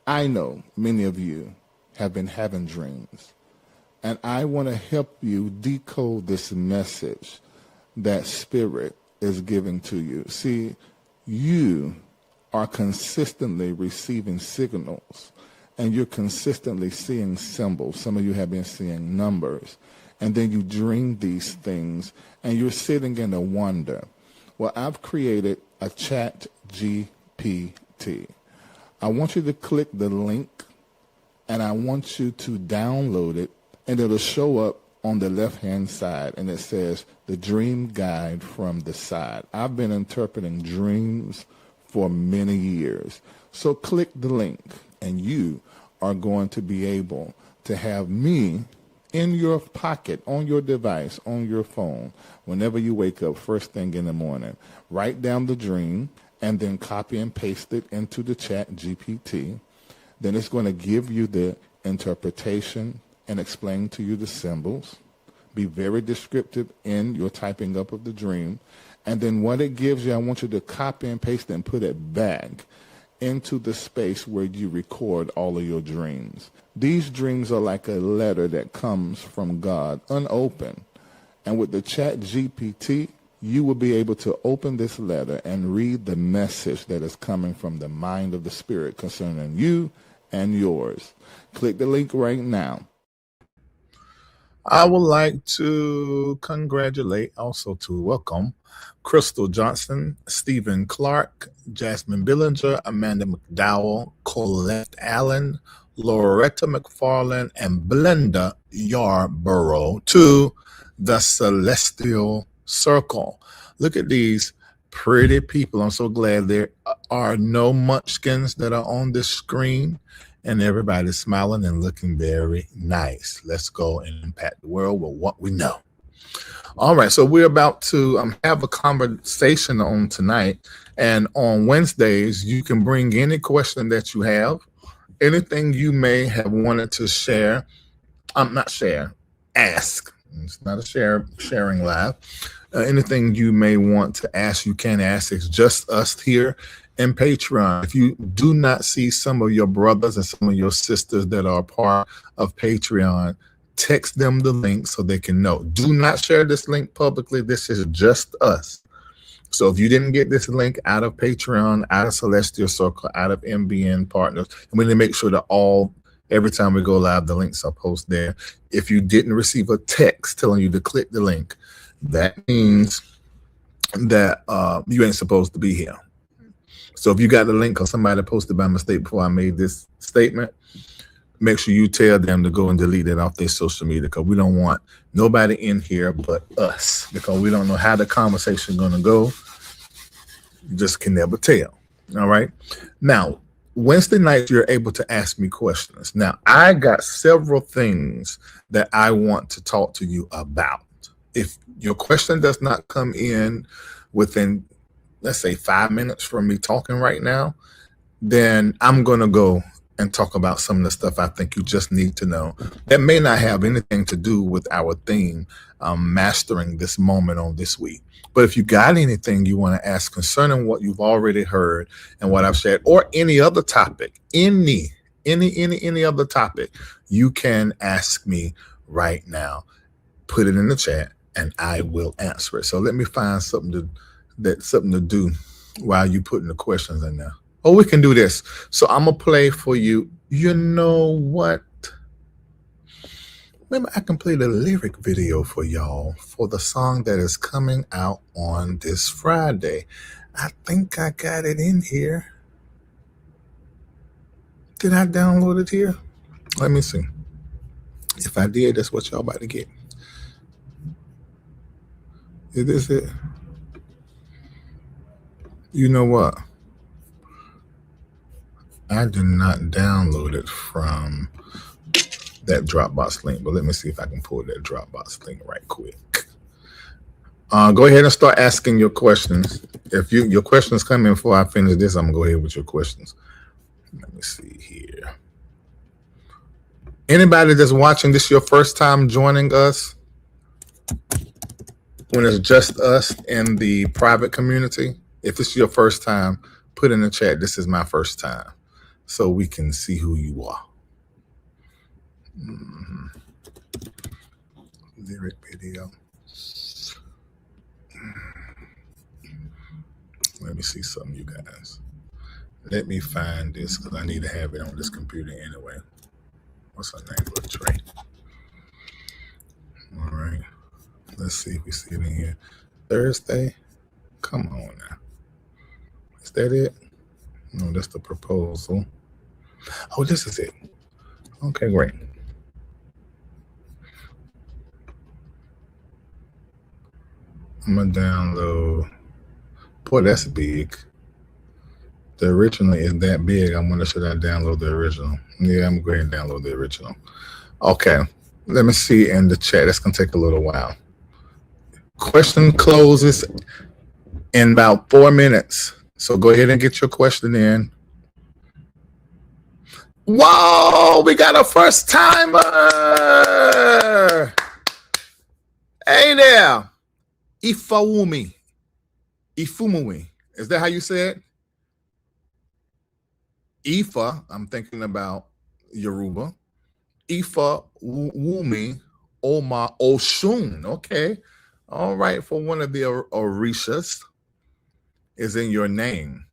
I know many of you have been having dreams, and I want to help you decode this message that Spirit is giving to you. See, you are consistently receiving signals and you're consistently seeing symbols. Some of you have been seeing numbers. And then you dream these things and you're sitting in a wonder. Well, I've created a chat GPT. I want you to click the link and I want you to download it, and it'll show up on the left-hand side, and it says the dream guide from the side. I've been interpreting dreams for many years. So click the link and you are going to be able to have me in your pocket, on your device, on your phone, whenever you wake up first thing in the morning. Write down the dream and then copy and paste it into the chat GPT. Then it's going to give you the interpretation and explain to you the symbols. Be very descriptive in your typing up of the dream. And then what it gives you, I want you to copy and paste and put it back into the space where you record all of your dreams. These dreams are like a letter that comes from God, unopened. And with the chat GPT, you will be able to open this letter and read the message that is coming from the mind of the Spirit concerning you and yours. Click the link right now. I would like to congratulate, also to welcome Crystal Johnson, Stephen Clark, Jasmine Billinger, Amanda McDowell, Colette Allen, Loretta McFarland, and Blenda Yarborough to the Celestial Circle. Look at these pretty people. I'm so glad there are no munchkins that are on this screen, and everybody's smiling and looking very nice. Let's go and impact the world with what we know. All right, so we're about to have a conversation on tonight, and on Wednesdays, you can bring any question that you have, anything you may have wanted to share. Ask. It's not a sharing live. Anything you may want to ask, you can ask. It's just us here in Patreon. If you do not see some of your brothers and some of your sisters that are part of Patreon, text them the link so they can know. Do not share this link publicly. This is just us. So if you didn't get this link out of Patreon, out of Celestial Circle, out of MBN Partners, and we need to make sure that every time we go live, the links are posted there. If you didn't receive a text telling you to click the link, that means that you ain't supposed to be here. So if you got the link or somebody posted by mistake before I made this statement, make sure you tell them to go and delete it off their social media, because we don't want nobody in here but us, because we don't know how the conversation is going to go. You just can never tell. All right. Now, Wednesday nights, you're able to ask me questions. Now, I got several things that I want to talk to you about. If your question does not come in within, let's say, 5 minutes from me talking right now, then I'm going to go and talk about some of the stuff I think you just need to know that may not have anything to do with our theme, mastering this moment on this week. But if you got anything you want to ask concerning what you've already heard and what I've shared, or any other topic, any other topic, you can ask me right now. Put it in the chat and I will answer it. So let me find something to do while you putting the questions in there. Oh, we can do this. So I'm going to play for you. You know what? Maybe I can play the lyric video for y'all for the song that is coming out on this Friday. I think I got it in here. Did I download it here? Let me see. If I did, that's what y'all about to get. Is this it? You know what? I did not download it from that Dropbox link, but let me see if I can pull that Dropbox link right quick. Go ahead and start asking your questions. If your questions come in before I finish this, I'm gonna go ahead with your questions. Let me see here. Anybody that's watching this your first time joining us, when it's just us in the private community, if it's your first time, put in the chat, this is my first time. so we can see who you are. Lyric video. Let me see something, you guys. Let me find this because I need to have it on this computer anyway. What's her name? Little Trey. All right. Let's see if we see it in here. Thursday. Come on now. Is that it? No, that's the proposal. Oh, this is it. Okay, great. I'm going to download. Boy, that's big. The original is that big. I wonder, should I download the original? Yeah, I'm going to go ahead and download the original. Okay. Let me see in the chat. That's going to take a little while. Question closes in about 4 minutes. So go ahead and get your question in. Whoa, we got a first timer. Hey there. Ifumumi. Is that how you say it? Ifa, I'm thinking about Yoruba. Ifa Wumi Oma Oshun. Okay. All right. For one of the Orishas is in your name.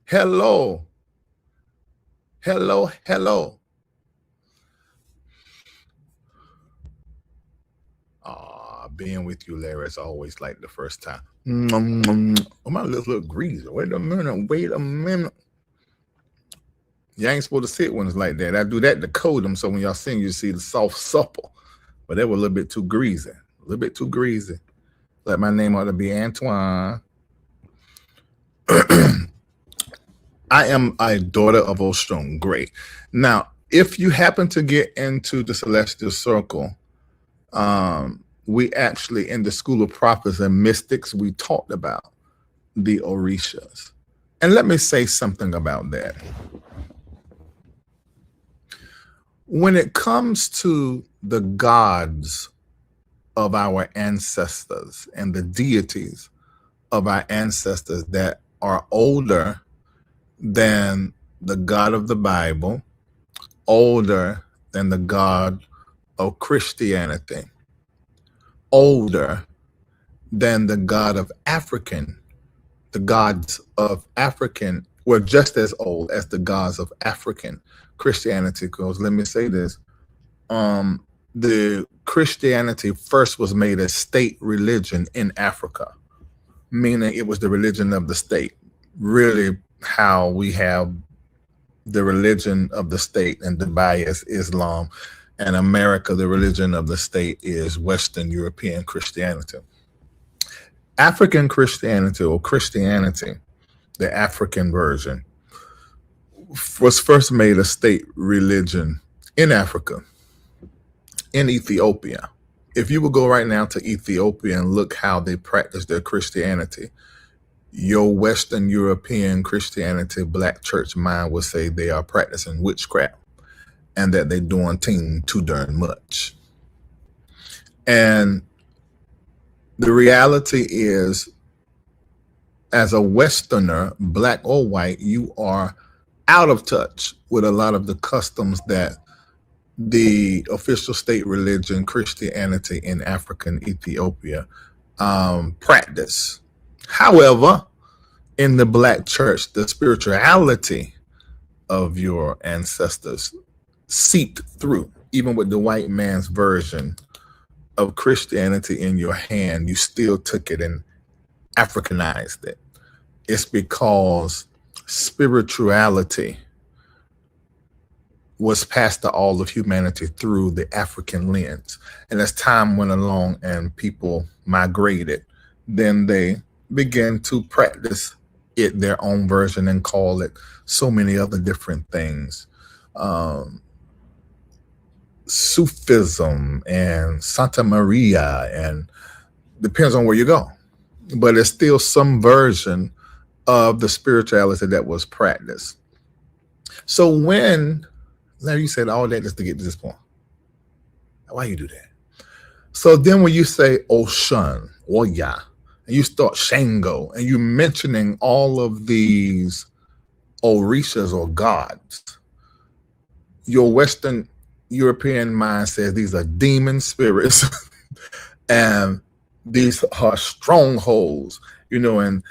Hello. Hello. Hello. Being with you, Larry, is always like the first time. Oh, my lips look greasy. Wait a minute. You ain't supposed to sit when it's like that. I do that to code them, so when y'all sing, you see the soft, supple. But they were a little bit too greasy. Like my name ought to be Antoine. I am a daughter of Oshun. Great. Now, if you happen to get into the Celestial Circle, we actually, in the School of Prophets and Mystics, we talked about the Orishas. And let me say something about that. When it comes to the gods of our ancestors and the deities of our ancestors that are older than the God of the Bible, older than the God of Christianity, older than the God of the gods of African were just as old as the gods of African Christianity. Because let me say this, the Christianity first was made a state religion in Africa, meaning it was the religion of the state. Really how we have the religion of the state in Dubai is Islam, and America, the religion of the state is Western European Christianity. African Christianity, or Christianity, the African version, was first made a state religion in Africa, in Ethiopia. If you would go right now to Ethiopia and look how they practice their Christianity, your Western European Christianity black church mind would say they are practicing witchcraft and that they're doing too darn much. And the reality is, as a Westerner, black or white, you are out of touch with a lot of the customs that the official state religion, Christianity in Africa and Ethiopia, practice. However, in the black church, the spirituality of your ancestors seeped through. Even with the white man's version of Christianity in your hand, you still took it and Africanized it. It's because spirituality was passed to all of humanity through the African lens. And as time went along and people migrated, then they began to practice it their own version and call it so many other different things. Sufism and Santa Maria, and depends on where you go. But it's still some version of the spirituality that was practiced. So when, now you said all that just to get to this point. Why you do that? So then when you say Oshun, Oya, and you start Shango, and you're mentioning all of these orishas or gods. Your Western European mind says these are demon spirits and these are strongholds, and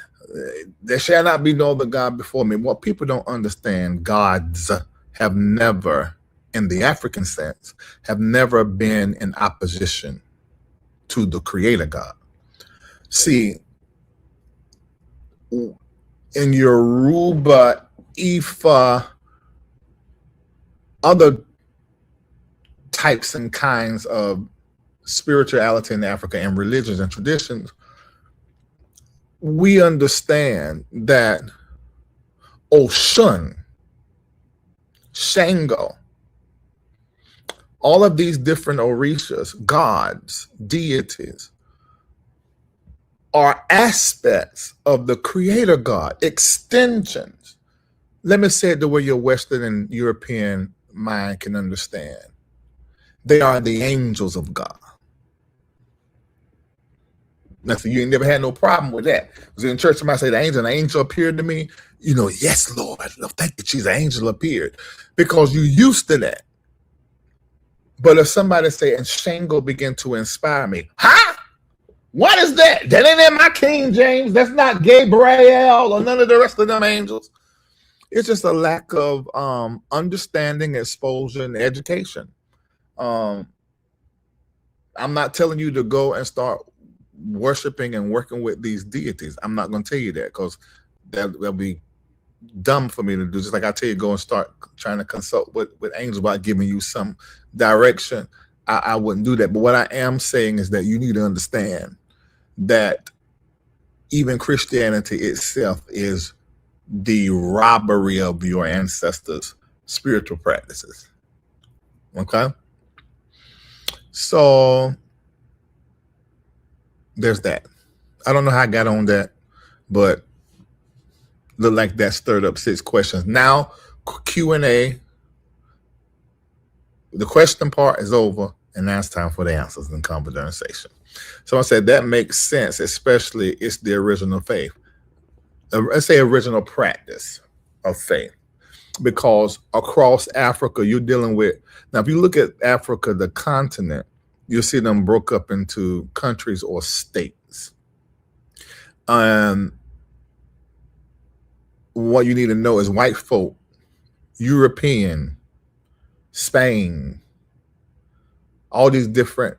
there shall not be no other God before me. What people don't understand, gods have never, in the African sense, have never been in opposition to the creator God. See, in Yoruba, Ifa, other types and kinds of spirituality in Africa and religions and traditions, we understand that Oshun, Shango, all of these different orishas, gods, deities, are aspects of the creator God, extensions. Let me say it the way your Western and European mind can understand. They are the angels of God. Now, so you ain't never had no problem with that. Because in church, somebody say an angel appeared to me. Yes, Lord, thank you, Jesus, an angel appeared. Because you used to that. But if somebody say, and Shango began to inspire me, huh? What is that? That ain't in my King James. That's not Gabriel or none of the rest of them angels. It's just a lack of understanding, exposure, and education. I'm not telling you to go and start worshiping and working with these deities. I'm not going to tell you that, because that'll be dumb for me to do. Just like I tell you, go and start trying to consult with angels about giving you some direction. I wouldn't do that. But what I am saying is that you need to understand that even Christianity itself is the robbery of your ancestors' spiritual practices. Okay? So there's that. I don't know how I got on that, but look like that stirred up 6 questions. Now, Q&A. The question part is over, and now it's time for the answers and conversation. So I said that makes sense, especially it's the original faith. Let's say original practice of faith, because across Africa, you're dealing with, now if you look at Africa, the continent, you'll see them broke up into countries or states. What you need to know is white folk, European, Spain, all these different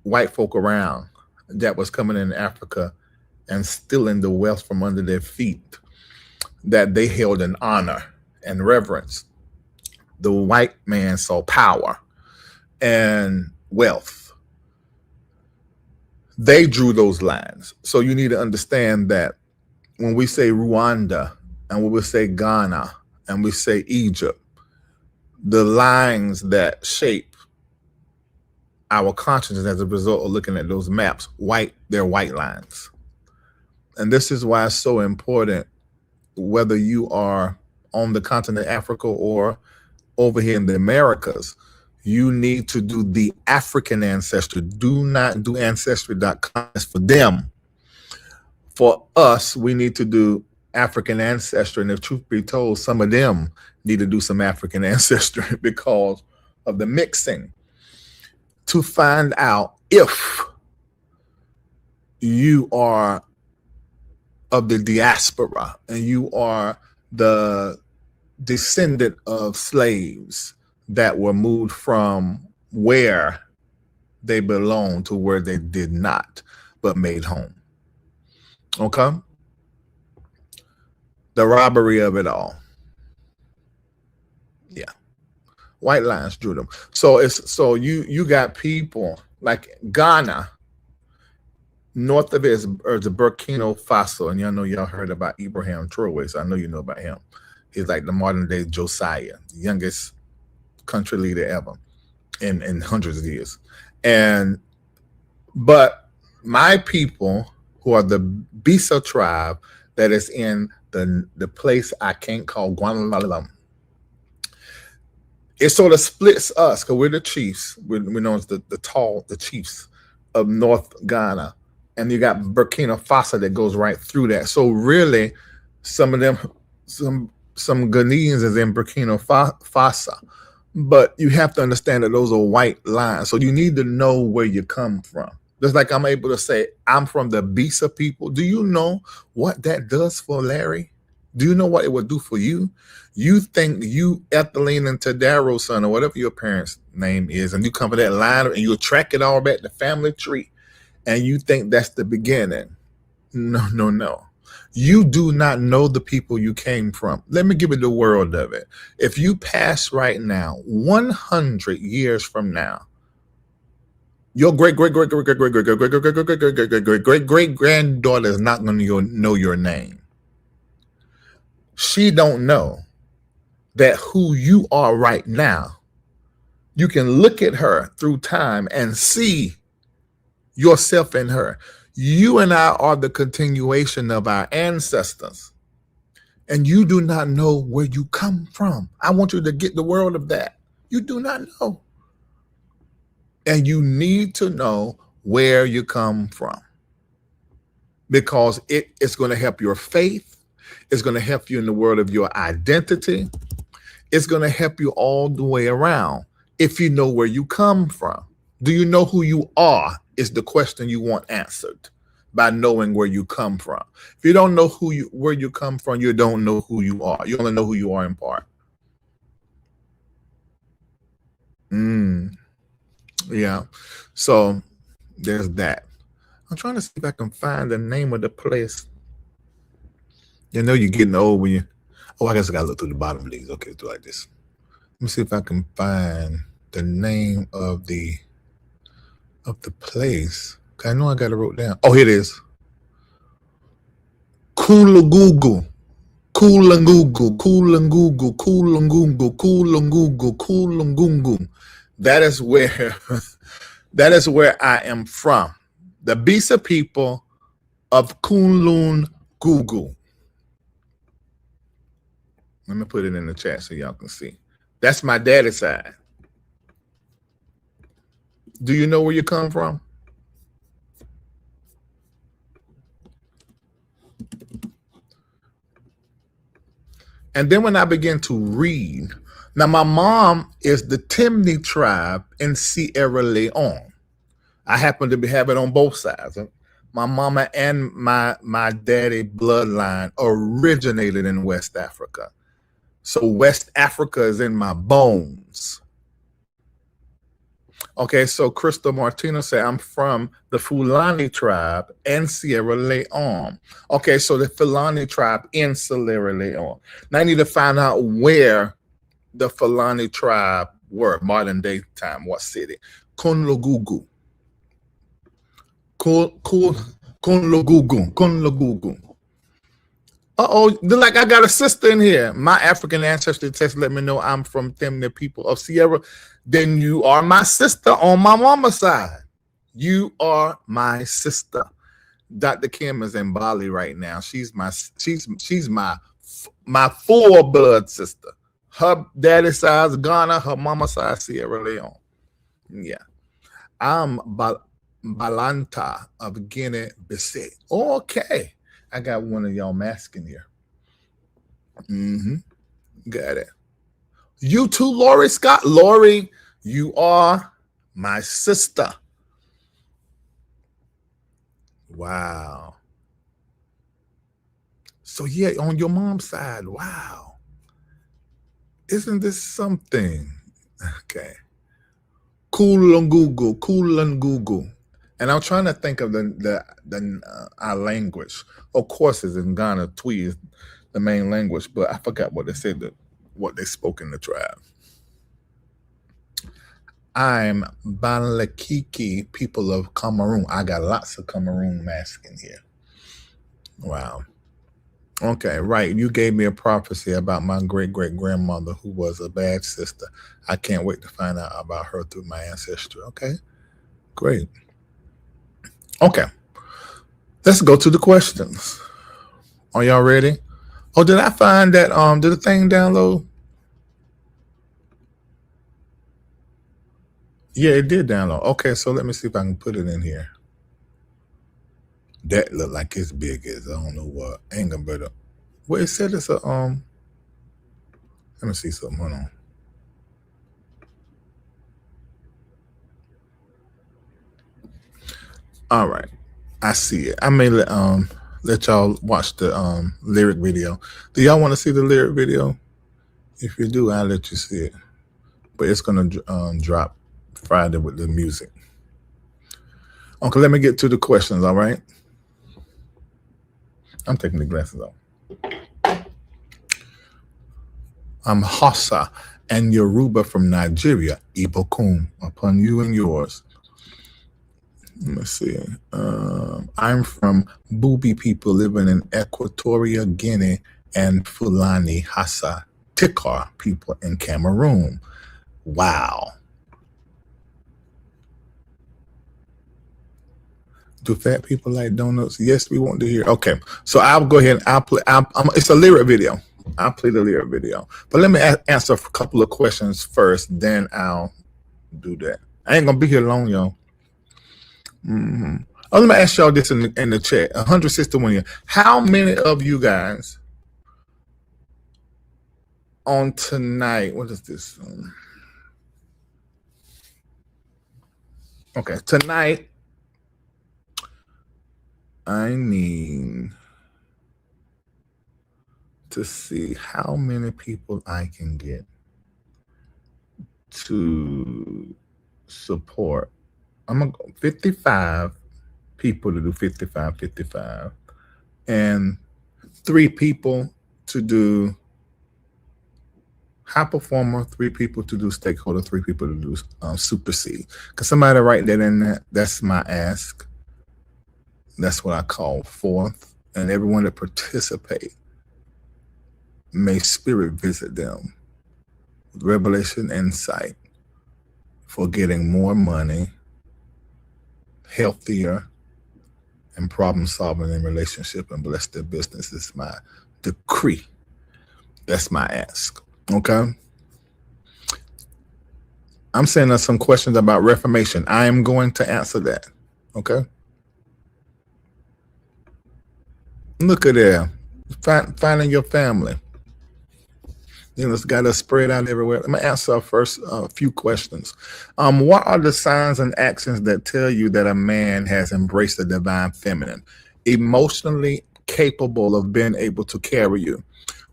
white folk around that was coming in Africa and stealing the wealth from under their feet that they held in honor and reverence. The white man saw power and wealth. They drew those lines. So you need to understand that when we say Rwanda and when we say Ghana and we say Egypt, the lines that shape our consciousness as a result of looking at those maps, they're white lines. And this is why it's so important, whether you are on the continent of Africa or over here in the Americas, you need to do the African ancestry. Do not do ancestry.com. It's for them. For us, we need to do African ancestry. And if truth be told, some of them need to do some African ancestry because of the mixing, to find out if you are of the diaspora and you are the descendant of slaves that were moved from where they belong to where they did not, but made home. Okay? The robbery of it all. Yeah. White lines drew them. So you got people like Ghana. North of it is the Burkina Faso, and y'all heard about Ibrahim Traoré, so I know you know about him. He's like the modern day Josiah, the youngest country leader ever in hundreds of years. But my people, who are the Bisa tribe that is in the place I can't call Guantanamo, it sort of splits us, because we're the chiefs. We're known as the chiefs of North Ghana. And you got Burkina Faso that goes right through that. So really, some some Ghanaians is in Burkina Faso. But you have to understand that those are white lines. So you need to know where you come from. Just like I'm able to say, I'm from the Bisa people. Do you know what that does for Larry? Do you know what it would do for you? You think you Ethelene and Tadaro's son, or whatever your parents' name is, and you come from that line and you track it all back to family tree, and you think that's the beginning. No, no, no. You do not know the people you came from. Let me give you the world of it. If you pass right now, 100 years from now, your great granddaughter is not going to know your name. She don't know that who you are right now. You can look at her through time and see yourself in her. You and I are the continuation of our ancestors. And you do not know where you come from. I want you to get the world of that. You do not know. And you need to know where you come from. Because it's going to help your faith. It's going to help you in the world of your identity. It's going to help you all the way around if you know where you come from. Do you know who you are is the question you want answered by knowing where you come from. If you don't know where you come from, you don't know who you are. You only know who you are in part. Yeah. So there's that. I'm trying to see if I can find the name of the place. You know you're getting old when you... Oh, I guess I got to look through the bottom of these. Okay, do like this. Let me see if I can find the name of the place. I know I got it wrote down. Oh, here it is. Kulagugu. That is where I am from. The Bisa people of Kulungugu. Let me put it in the chat so y'all can see. That's my daddy's side. Do you know where you come from? And then when I began to read, now my mom is the Timni tribe in Sierra Leone. I happen to have it on both sides. My mama and my daddy bloodline originated in West Africa. So West Africa is in my bones. Okay, so Crystal Martinez said, I'm from the Fulani tribe and Sierra Leone. Okay, so the Fulani tribe in Sierra Leone. Now I need to find out where the Fulani tribe were, modern day time, what city? Kunlugugu. Kunlugugu. Uh-oh, like I got a sister in here. My African ancestry test let me know I'm from them, the people of Sierra. Then you are my sister on my mama's side. You are my sister. Dr. Kim is in Bali right now. She's my full blood sister. Her daddy side Ghana, her mama side Sierra Leone. Yeah. I'm Balanta of Guinea-Bissau. Okay. I got one of y'all masking here. Got it. You too, Lori Scott. Lori, you are my sister. Wow. So yeah, on your mom's side. Wow. Isn't this something? Okay. Kulungugu. And I'm trying to think of our language. Of course, it's in Ghana. Twi is the main language, but I forgot what they said, what they spoke in the tribe. I'm Banlekiki, people of Cameroon. I got lots of Cameroon masking here. Wow. Okay, right. You gave me a prophecy about my great-great-grandmother who was a bad sister. I can't wait to find out about her through my ancestry. Okay, great. Okay, let's go to the questions. Are y'all ready? Oh, did I find that, did the thing download? Yeah, it did download. Okay, so let me see if I can put it in here. That look like it's big as I don't know what. Ain't gonna better. Well, it said it's a Let me see something. Hold on. All right. I see it. I may let y'all watch the lyric video. Do y'all want to see the lyric video? If you do, I'll let you see it. But it's gonna drop Friday with the music. Okay, let me get to the questions. All right. I'm taking the glasses off. I'm Hausa and Yoruba from Nigeria. Ibokum upon you and yours. Let me see. I'm from Bubi people living in Equatorial Guinea and Fulani Hassa Tikar people in Cameroon. Wow. Do fat people like donuts? Yes, we want to hear. Okay, so I'll go ahead and I'll play. It's a lyric video. I'll play the lyric video. But let me answer a couple of questions first, then I'll do that. I ain't gonna be here long, y'all. Oh, let me ask y'all this in the chat. 161 years. How many of you guys on tonight? What is this? Okay, tonight I need to see how many people I can get to support. I'm gonna go 55 people to do 55, and 3 people to do high performer, 3 people to do stakeholder, 3 people to do super C. Cause somebody write that in there. That's my ask. That's what I call forth. And everyone that participate, may spirit visit them with revelation insight for getting more money, healthier, and problem solving in relationship and bless their business. Is my decree. That's my ask. Okay. I'm sending us some questions about reformation. I am going to answer that. Okay. Look at there. Finding your family. You know, it's got us spread out everywhere. Let me answer our first few questions. What are the signs and actions that tell you that a man has embraced the divine feminine, emotionally capable of being able to carry you?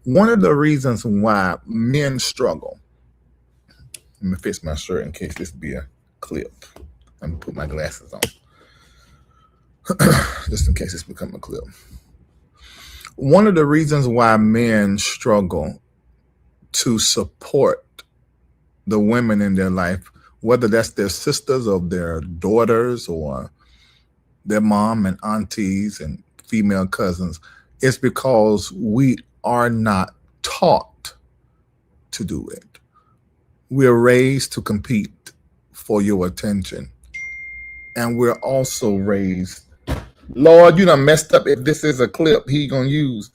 One of the reasons why men struggle. Let me fix my shirt in case this be a clip. I'm gonna put my glasses on. Just in case it's become a clip. One of the reasons why men struggle to support the women in their life, whether that's their sisters or their daughters or their mom and aunties and female cousins, is because we are not taught to do it. We're raised to compete for your attention. And we're also raised, Lord, you done messed up. If this is a clip he gonna use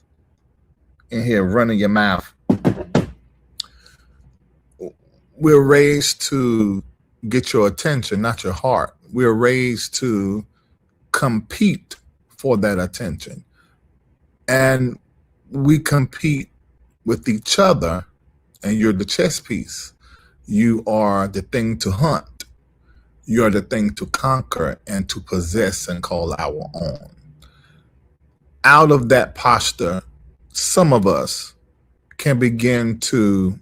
in here running your mouth. We're raised to get your attention, not your heart. We're raised to compete for that attention. And we compete with each other, and you're the chess piece. You are the thing to hunt. You're the thing to conquer and to possess and call our own. Out of that posture, some of us can begin to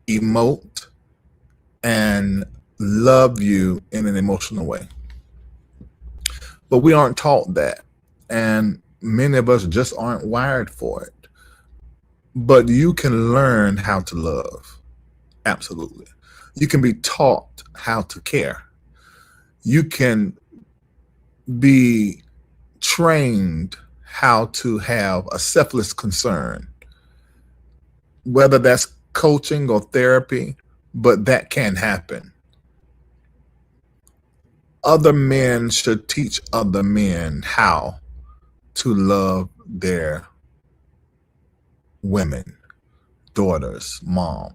emote and love you in an emotional way. But we aren't taught that. And many of us just aren't wired for it. But you can learn how to love. Absolutely. You can be taught how to care. You can be trained how to have a selfless concern, whether that's coaching or therapy, but that can happen. Other men should teach other men how to love their women, daughters, mom.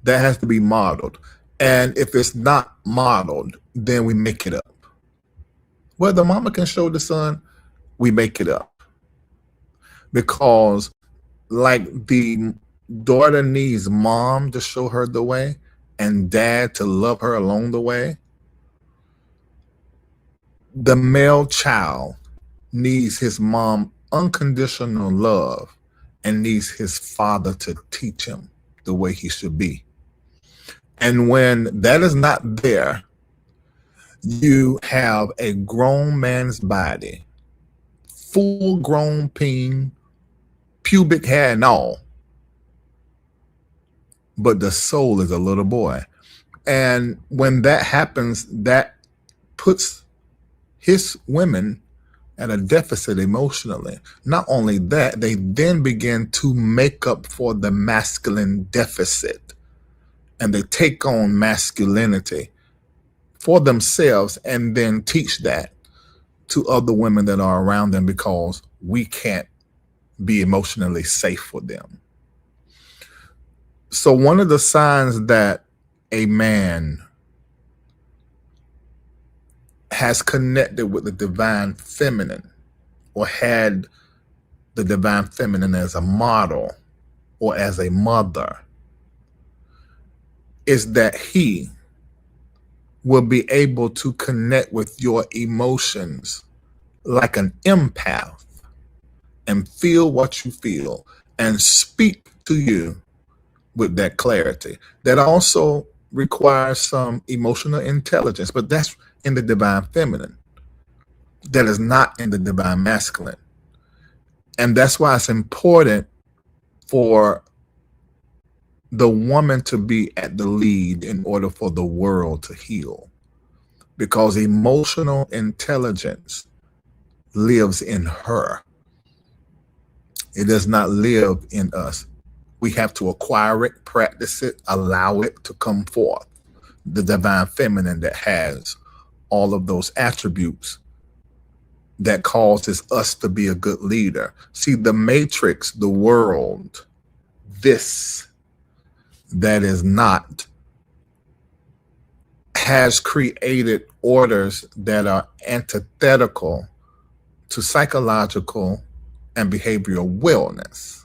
That has to be modeled. And if it's not modeled, then we make it up. Whether mama can show the son, we make it up. Because like the daughter needs mom to show her the way and dad to love her along the way, the male child needs his mom unconditional love and needs his father to teach him the way he should be. And when that is not there, you have a grown man's body, full grown peen, pubic hair and all, but the soul is a little boy. And when that happens, that puts his women at a deficit emotionally. Not only that, they then begin to make up for the masculine deficit, and they take on masculinity for themselves and then teach that to other women that are around them, because we can't be emotionally safe for them. So one of the signs that a man has connected with the divine feminine, or had the divine feminine as a model or as a mother, is that he will be able to connect with your emotions like an empath and feel what you feel and speak to you with that clarity. That also requires some emotional intelligence, but that's in the divine feminine. That is not in the divine masculine. And that's why it's important for the woman to be at the lead in order for the world to heal. Because emotional intelligence lives in her. It does not live in us. We have to acquire it, practice it, allow it to come forth. The divine feminine that has all of those attributes that causes us to be a good leader. See, the matrix, the world, this that is not, has created orders that are antithetical to psychological and behavioral wellness.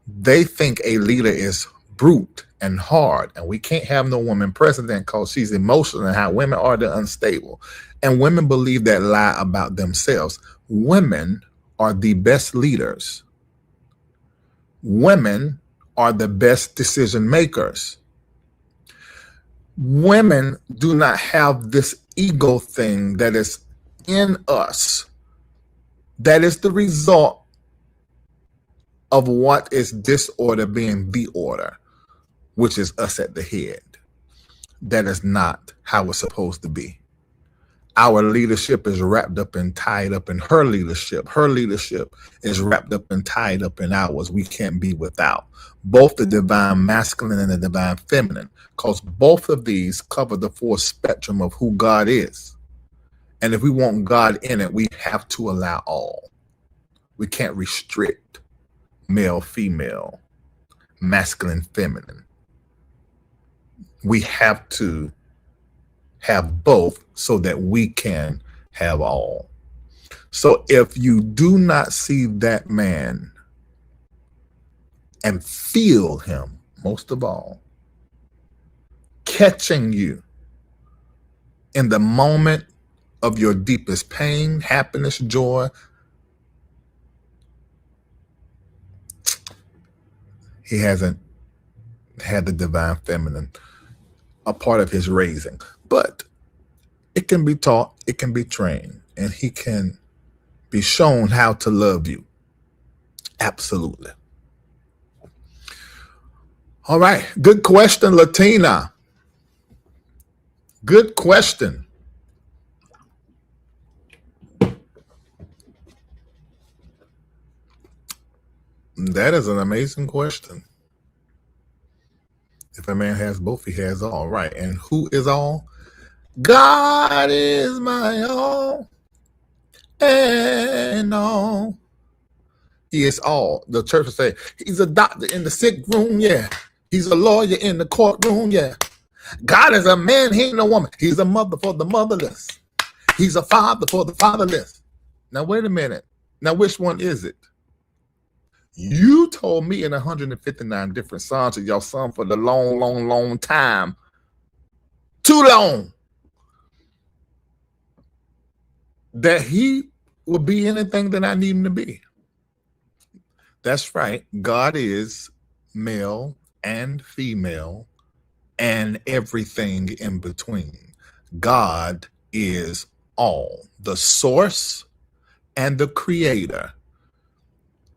They think a leader is brute and hard, and we can't have no woman president because she's emotional, and how women are, they're unstable. And women believe that lie about themselves. Women are the best leaders. Women are the best decision makers. Women do not have this ego thing that is in us, that is the result of what is disorder being the order, which is us at the head. That is not how it's supposed to be. Our leadership is wrapped up and tied up in her leadership. Her leadership is wrapped up and tied up in ours. We can't be without both the divine masculine and the divine feminine, because both of these cover the full spectrum of who God is. And if we want God in it, we have to allow all. We can't restrict male, female, masculine, feminine. We have to have both so that we can have all. So if you do not see that man and feel him, most of all, catching you in the moment of your deepest pain, happiness, joy, he hasn't had the divine feminine a part of his raising. But it can be taught, it can be trained, and he can be shown how to love you. Absolutely. All right. Good question, Latina. Good question. That is an amazing question. If a man has both, he has all. Right. And who is all? God is my all and all. He is all. The church will say, he's a doctor in the sick room, yeah. He's a lawyer in the courtroom, yeah. God is a man, he ain't no woman. He's a mother for the motherless. He's a father for the fatherless. Now, wait a minute. Now, which one is it? You told me in 159 different songs of your son for the long, long, long time. Too long. That he will be anything that I need him to be. That's right. God is male and female and everything in between. God is all, the source and the creator.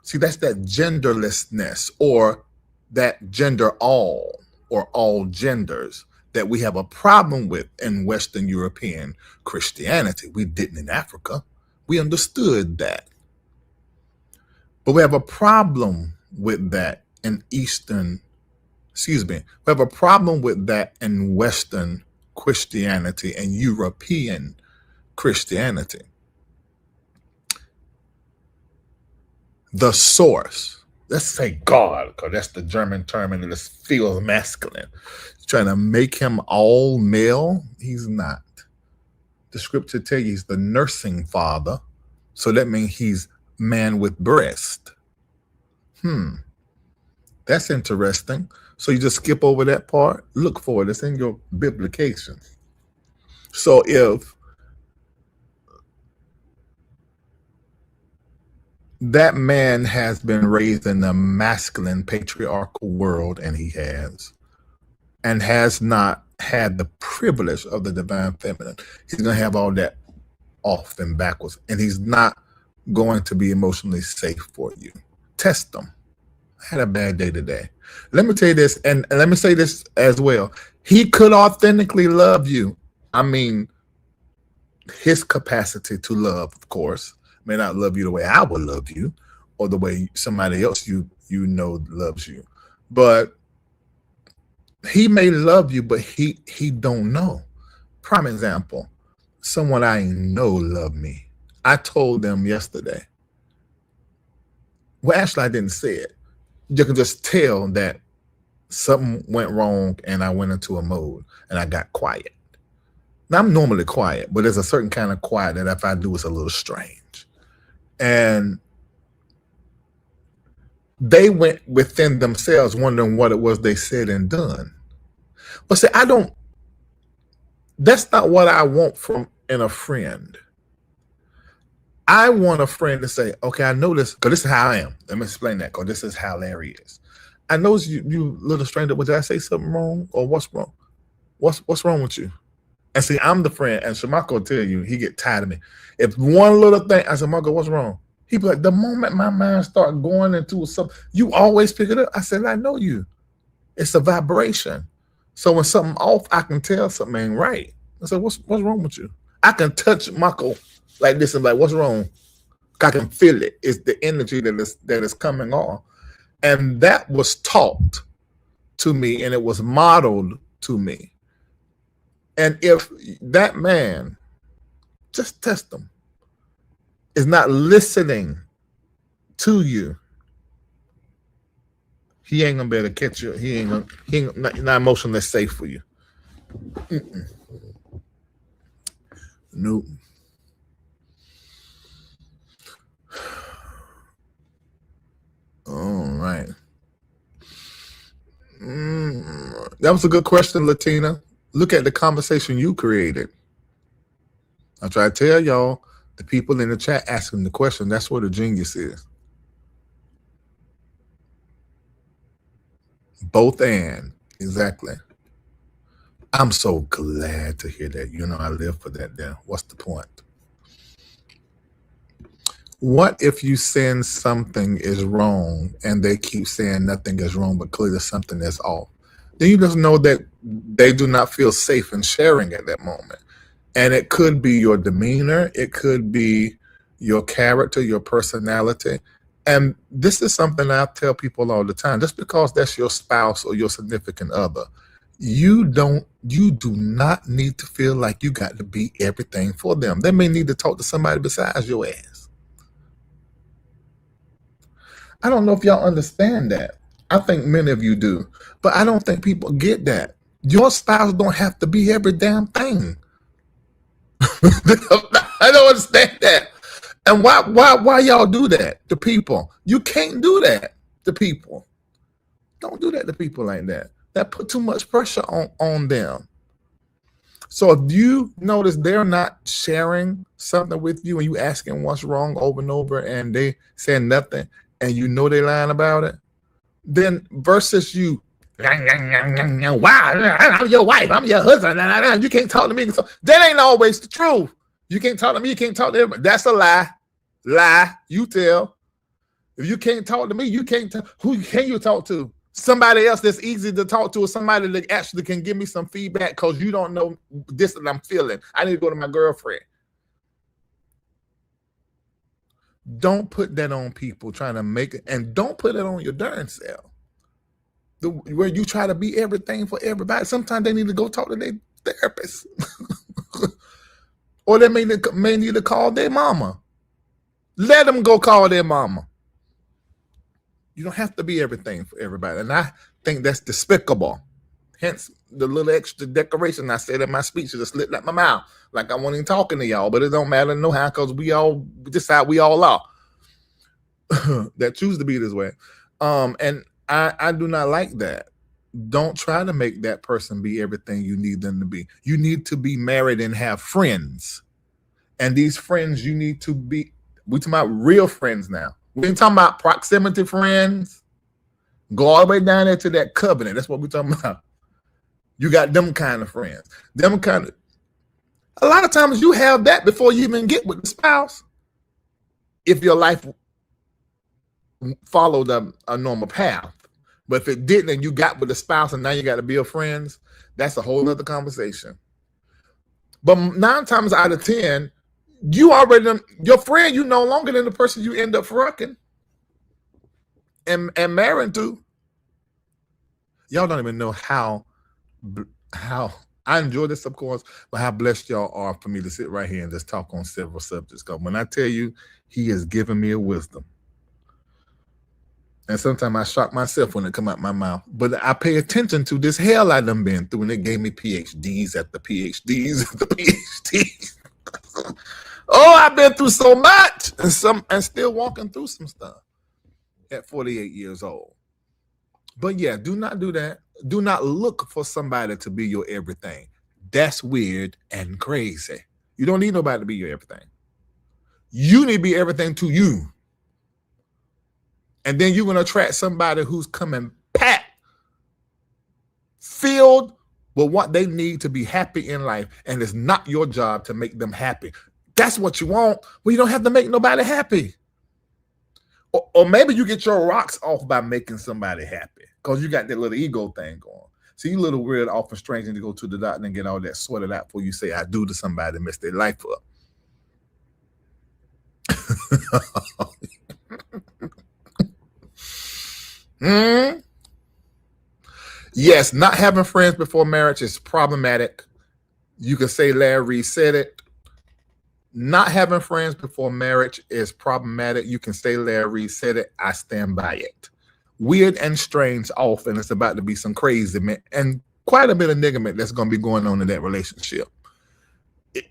See, that's that genderlessness, or that gender all, or all genders, that we have a problem with in Western European Christianity. We didn't in Africa. We understood that. But we have a problem with that in we have a problem with that in Western Christianity and European Christianity. The source, let's say God, because that's the German term and it feels masculine. Trying to make him all male. He's not. The scripture tells you he's the nursing father. So that means he's man with breast. That's interesting. So you just skip over that part. Look for it. It's in your biblication. So if that man has been raised in a masculine patriarchal world, and he has not had the privilege of the divine feminine, he's going to have all that off and backwards, and he's not going to be emotionally safe for you. Test him. I had a bad day today. Let me tell you this, and let me say this as well. He could authentically love you. I mean, his capacity to love, of course, may not love you the way I would love you, or the way somebody else you know loves you. But he may love you, but he don't know. Prime example, someone I know loved me. I told them yesterday. Well, actually, I didn't say it. You can just tell that something went wrong and I went into a mode and I got quiet. Now, I'm normally quiet, but there's a certain kind of quiet that if I do, it's a little strange. And they went within themselves wondering what it was they said and done. But see, that's not what I want in a friend. I want a friend to say, okay, I know this, because this is how I am. Let me explain that, because this is how Larry is. I know you little stranger, but did I say something wrong? Or what's wrong? What's wrong with you? And see, I'm the friend, and Shamako will tell you, he get tired of me. If one little thing, I said, Marco, what's wrong? He'd be like, the moment my mind start going into something, you always pick it up. I said, I know you. It's a vibration. So when something off, I can tell something ain't right. I said, what's wrong with you? I can touch Marco like this and like, what's wrong? I can feel it. It's the energy that is coming on. And that was taught to me, and it was modeled to me. And if that man, just test him, is not listening to you, he ain't gonna be able to catch you. He ain't not emotionally safe for you. Nope. All right. That was a good question, Latina. Look at the conversation you created. I try to tell y'all, the people in the chat asking the question, that's where the genius is. Both and. Exactly. I'm so glad to hear that. You know, I live for that there. What's the point? What if you saying something is wrong and they keep saying nothing is wrong, but clearly something is off? Then you just know that they do not feel safe in sharing at that moment. And it could be your demeanor. It could be your character, your personality. And this is something I tell people all the time. Just because that's your spouse or your significant other, you do not need to feel like you got to be everything for them. They may need to talk to somebody besides your ass. I don't know if y'all understand that. I think many of you do, but I don't think people get that. Your spouse don't have to be every damn thing. I don't understand that. And why y'all do that to people? You can't do that to people. Don't do that to people like that. That put too much pressure on them. So if you notice they're not sharing something with you and you asking what's wrong over and over and they saying nothing and you know they lying about it, then versus you, wow, I'm your wife, I'm your husband, you can't talk to me. So that ain't always the truth. You can't talk to me, you can't talk to everybody. That's a lie. Lie, you tell. If you can't talk to me, you can't tell. Who can you talk to? Somebody else that's easy to talk to, or somebody that actually can give me some feedback because you don't know this that I'm feeling. I need to go to my girlfriend. Don't put that on people trying to make it, and don't put it on your darn self. Where you try to be everything for everybody. Sometimes they need to go talk to their therapist. Or they may need to call their mama. Let them go call their mama. You don't have to be everything for everybody. And I think that's despicable. Hence the little extra decoration I said in my speech just slipped out my mouth. Like I wasn't even talking to y'all, but it don't matter no how, because we all decide we all are that choose to be this way. And I do not like that. Don't try to make that person be everything you need them to be. You need to be married and have friends. And these friends you need to be, we're talking about real friends now. We ain't talking about proximity friends. Go all the way down there to that covenant. That's what we're talking about. You got them kind of friends. Them kind of. A lot of times you have that before you even get with the spouse. If your life followed a normal path. But if it didn't and you got with the spouse and now you got to build friends, that's a whole other conversation. But 9 times out of 10, you already, your friend, you no longer than the person you end up fucking and marrying to. Y'all don't even know how I enjoy this, of course, but how blessed y'all are for me to sit right here and just talk on several subjects. Because when I tell you, he has given me a wisdom. And sometimes I shock myself when it come out my mouth. But I pay attention to this hell I done been through, and it gave me PhDs after PhDs after PhDs. Oh, I've been through so much and still walking through some stuff at 48 years old. But yeah, do not do that. Do not look for somebody to be your everything. That's weird and crazy. You don't need nobody to be your everything. You need to be everything to you. And then you're going to attract somebody who's coming packed, filled with what they need to be happy in life. And it's not your job to make them happy. That's what you want. Well, you don't have to make nobody happy. Or maybe you get your rocks off by making somebody happy because you got that little ego thing going. So you little weird, often strange, to go to the doctor and get all that sorted out before you say I do to somebody and mess their life up. Yes, not having friends before marriage is problematic. You can say Larry Reid said it. Not having friends before marriage is problematic. You can say Larry Reid said it. I stand by it. Weird and strange off, and it's about to be some crazy and quite a bit of niggerment that's going to be going on in that relationship.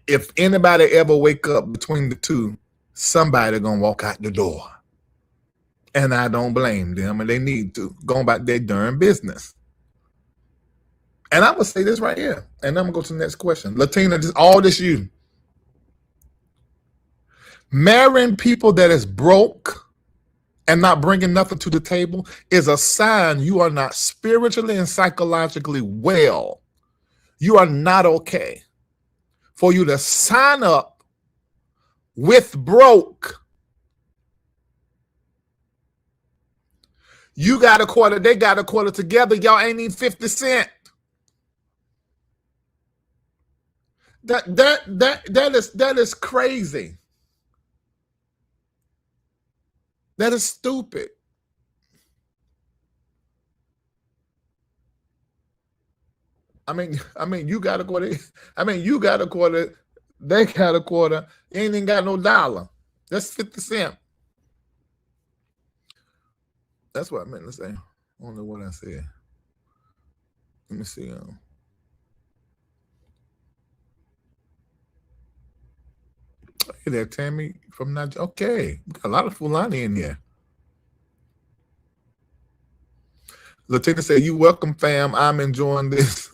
If anybody ever wake up between the two, somebody going to walk out the door. And I don't blame them, and they need to go about their darn business. And I'm going to say this right here, and I'm going to go to the next question. Latina, all this you. Marrying people that is broke and not bringing nothing to the table is a sign you are not spiritually and psychologically well. You are not okay. For you to sign up with broke, you got a quarter, they got a quarter together, y'all ain't even 50 cents. That is crazy. That is stupid. I mean, you got a quarter. You got a quarter. They got a quarter. You ain't even got no dollar. That's 50 cents. That's what I meant to say. I don't know what I said. Let me see. Hey there, Tammy from Nigeria. Okay, we got a lot of Fulani in here. Latina said, "You welcome, fam. I'm enjoying this."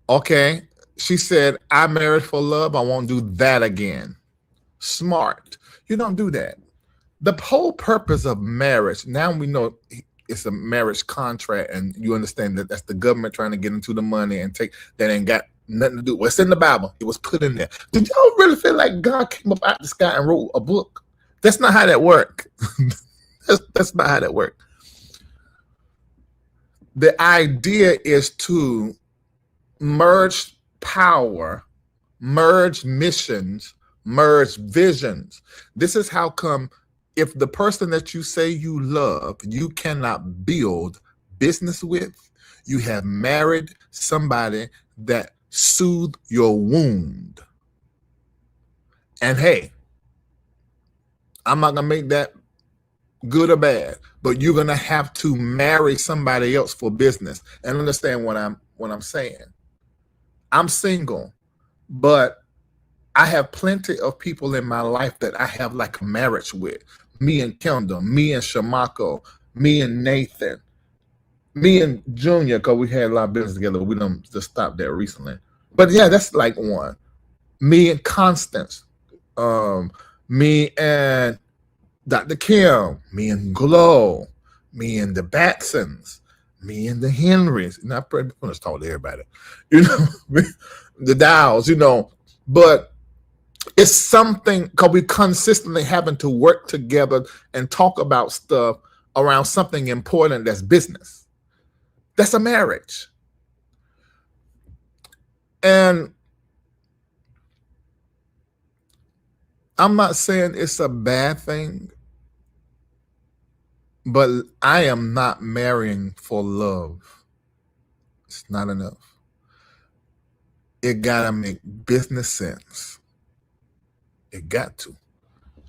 Okay. She said, "I married for love. I won't do that again." Smart. You don't do that. The whole purpose of marriage, now we know it's a marriage contract, and you understand that that's the government trying to get into the money and take that ain't got nothing to do. What's in the Bible? It was put in there. Did y'all really feel like God came up out the sky and wrote a book? That's not how that worked. that's not how that worked. The idea is to merge power, merge missions, merge visions. This is how come if the person that you say you love, you cannot build business with, you have married somebody that soothed your wound. And hey, I'm not gonna make that good or bad, but you're gonna have to marry somebody else for business. And understand what I'm saying. I'm single, but I have plenty of people in my life that I have like a marriage with. Me and Kendall, me and Shamako, me and Nathan, me and Junior, because we had a lot of business together. We done just stopped there recently. But yeah, that's like one. Me and Constance, me and Dr. Kim, me and Glow, me and the Batsons, me and the Henrys. And I'm going to talk to everybody. You know, the Dows, you know. But it's something because we consistently having to work together and talk about stuff around something important that's business. That's a marriage. And I'm not saying it's a bad thing, but I am not marrying for love. It's not enough. It gotta make business sense. It got to.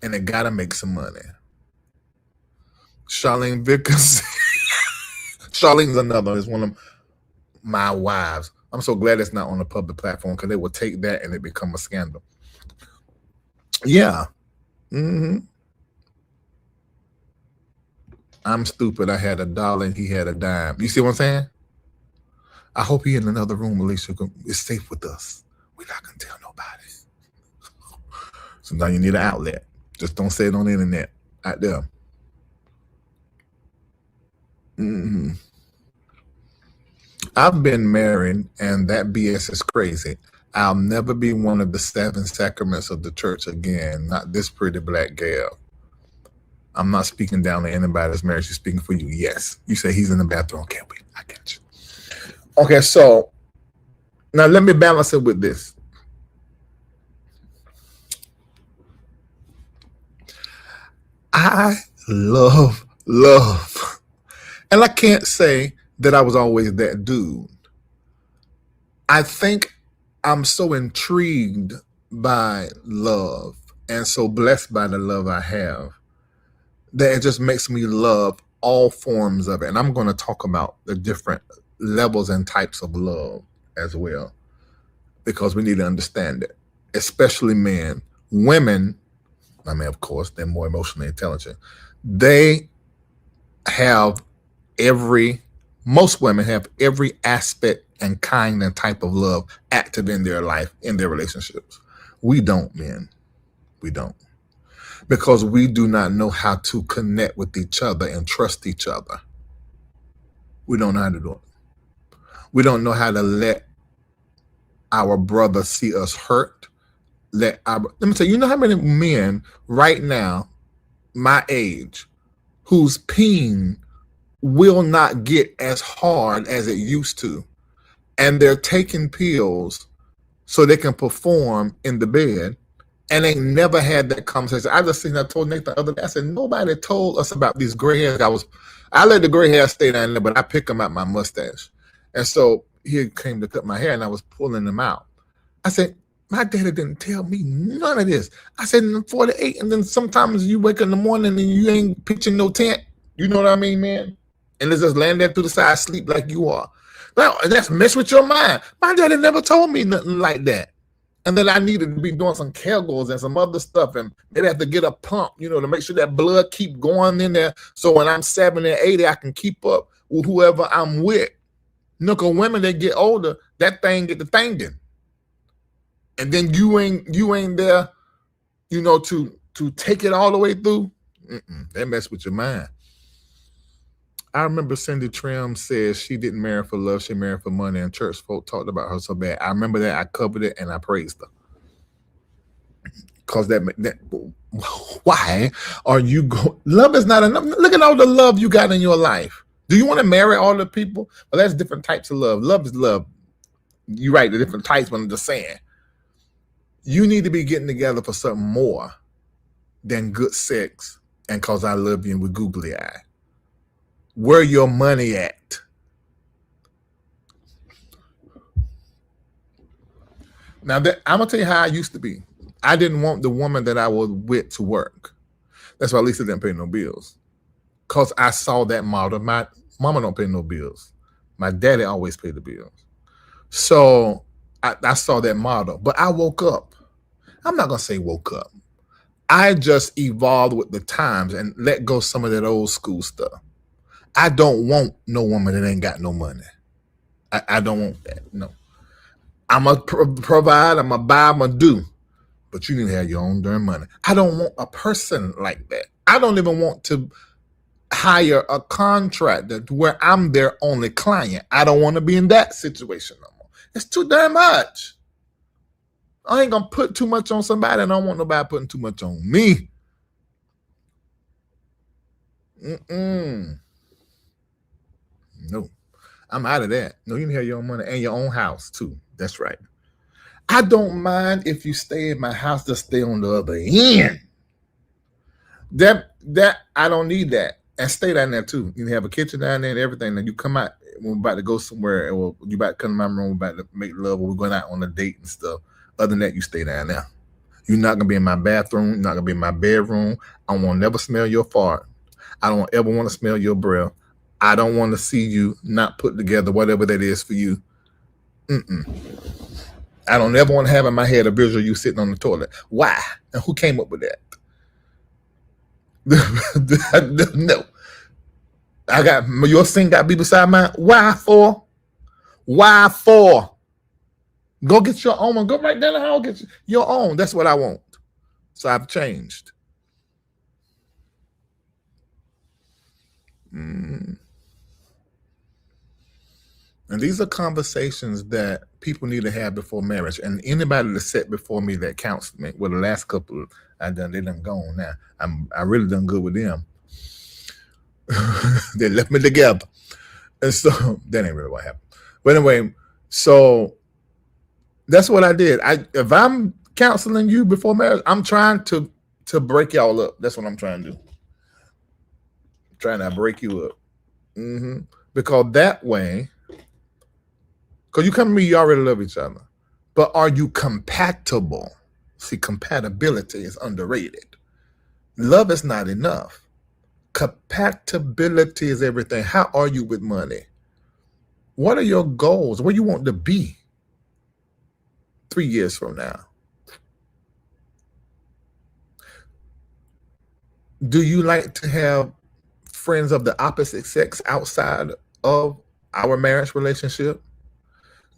And it gotta make some money. Charlene Vickers. Charlene's another. Is one of my wives. I'm so glad it's not on a public platform because they will take that and it become a scandal. Yeah. Mm-hmm. I'm stupid. I had $1 and he had a dime. You see what I'm saying? I hope he in another room, Alicia, is safe with us. We're not gonna tell nobody. So now you need an outlet. Just don't say it on the internet out there. Mm-hmm. I've been married, and that BS is crazy. I'll never be one of the 7 sacraments of the church again. Not this pretty black gal. I'm not speaking down to anybody that's married. She's speaking for you. Yes. You say he's in the bathroom. Okay, wait. I get you. Okay, so now let me balance it with this. I love. And I can't say that I was always that dude. I think I'm so intrigued by love and so blessed by the love I have that it just makes me love all forms of it. And I'm going to talk about the different levels and types of love as well, because we need to understand it, especially men. Women, I mean, of course, they're more emotionally intelligent. They have most women have every aspect and kind and type of love active in their life, in their relationships. We don't, men. We don't. Because we do not know how to connect with each other and trust each other. We don't know how to do it. We don't know how to let our brother see us hurt. Let me tell you, you know how many men right now, my age, whose peen will not get as hard as it used to, and they're taking pills so they can perform in the bed, and they never had that conversation. I just seen, I told Nathan the other day, I said, nobody told us about these gray hairs. I let the gray hair stay down there, but I pick them out my mustache. And so he came to cut my hair, and I was pulling them out. I said, my daddy didn't tell me none of this. I said, I'm 48, and then sometimes you wake in the morning and you ain't pitching no tent. You know what I mean, man? And it's just laying there to the side, sleep like you are. Well, that's mess with your mind. My daddy never told me nothing like that. and then I needed to be doing some kegels and some other stuff, and they'd have to get a pump, to make sure that blood keep going in there, so when I'm 70 and 80, I can keep up with whoever I'm with. Because women, they get older, that thing get the thinging, and then you ain't there, to take it all the way through. That mess with your mind. I remember Cindy Trim says she didn't marry for love, she married for money, and church folk talked about her so bad. I remember that. I covered it and I praised her. Because why are you love is not enough. Look at all the love you got in your life. Do you want to marry all the people? Well, that's different types of love. Love is love. You're right, the different types, but I'm just saying. You need to be getting together for something more than good sex and because I love you and with googly eye. Where your money at? Now, I'm going to tell you how I used to be. I didn't want the woman that I was with to work. That's why Lisa didn't pay no bills. Because I saw that model. My mama don't pay no bills. My daddy always paid the bills. So I saw that model. But I woke up. I'm not going to say woke up. I just evolved with the times and let go some of that old school stuff. I don't want no woman that ain't got no money. I don't want that. No. I'm going to provide, I'm going to buy, I'm going to do. But you need to have your own darn money. I don't want a person like that. I don't even want to hire a contractor where I'm their only client. I don't want to be in that situation no more. It's too damn much. I ain't going to put too much on somebody, and I don't want nobody putting too much on me. No, I'm out of that. No, you can have your own money and your own house too. That's right. I don't mind if you stay in my house, just stay on the other end. That I don't need that. And stay down there too. You can have a kitchen down there and everything. And you come out when we're about to go somewhere, or you about to come to my room, we're about to make love, or we're going out on a date and stuff. Other than that, you stay down there. You're not gonna be in my bathroom, you're not gonna be in my bedroom. I won't never smell your fart. I don't ever want to smell your breath. I don't want to see you not put together, whatever that is for you. I don't ever want to have in my head a visual you sitting on the toilet. Why? And who came up with that? No. I got your sink got to be beside mine. Why for? Why for? Go get your own one. Go right down the hall, get your own. That's what I want. So I've changed. And these are conversations that people need to have before marriage. And anybody that sat before me that counseled me, well, the last couple I done, they done gone now. I really done good with them. They left me together. And so that ain't really what happened. But anyway, so that's what I did. If I'm counseling you before marriage, I'm trying to break y'all up. That's what I'm trying to do. Trying to break you up. Because that way, because you come to me, you already love each other. But are you compatible? See, compatibility is underrated. Love is not enough. Compatibility is everything. How are you with money? What are your goals? Where you want to be 3 years from now? Do you like to have friends of the opposite sex outside of our marriage relationship?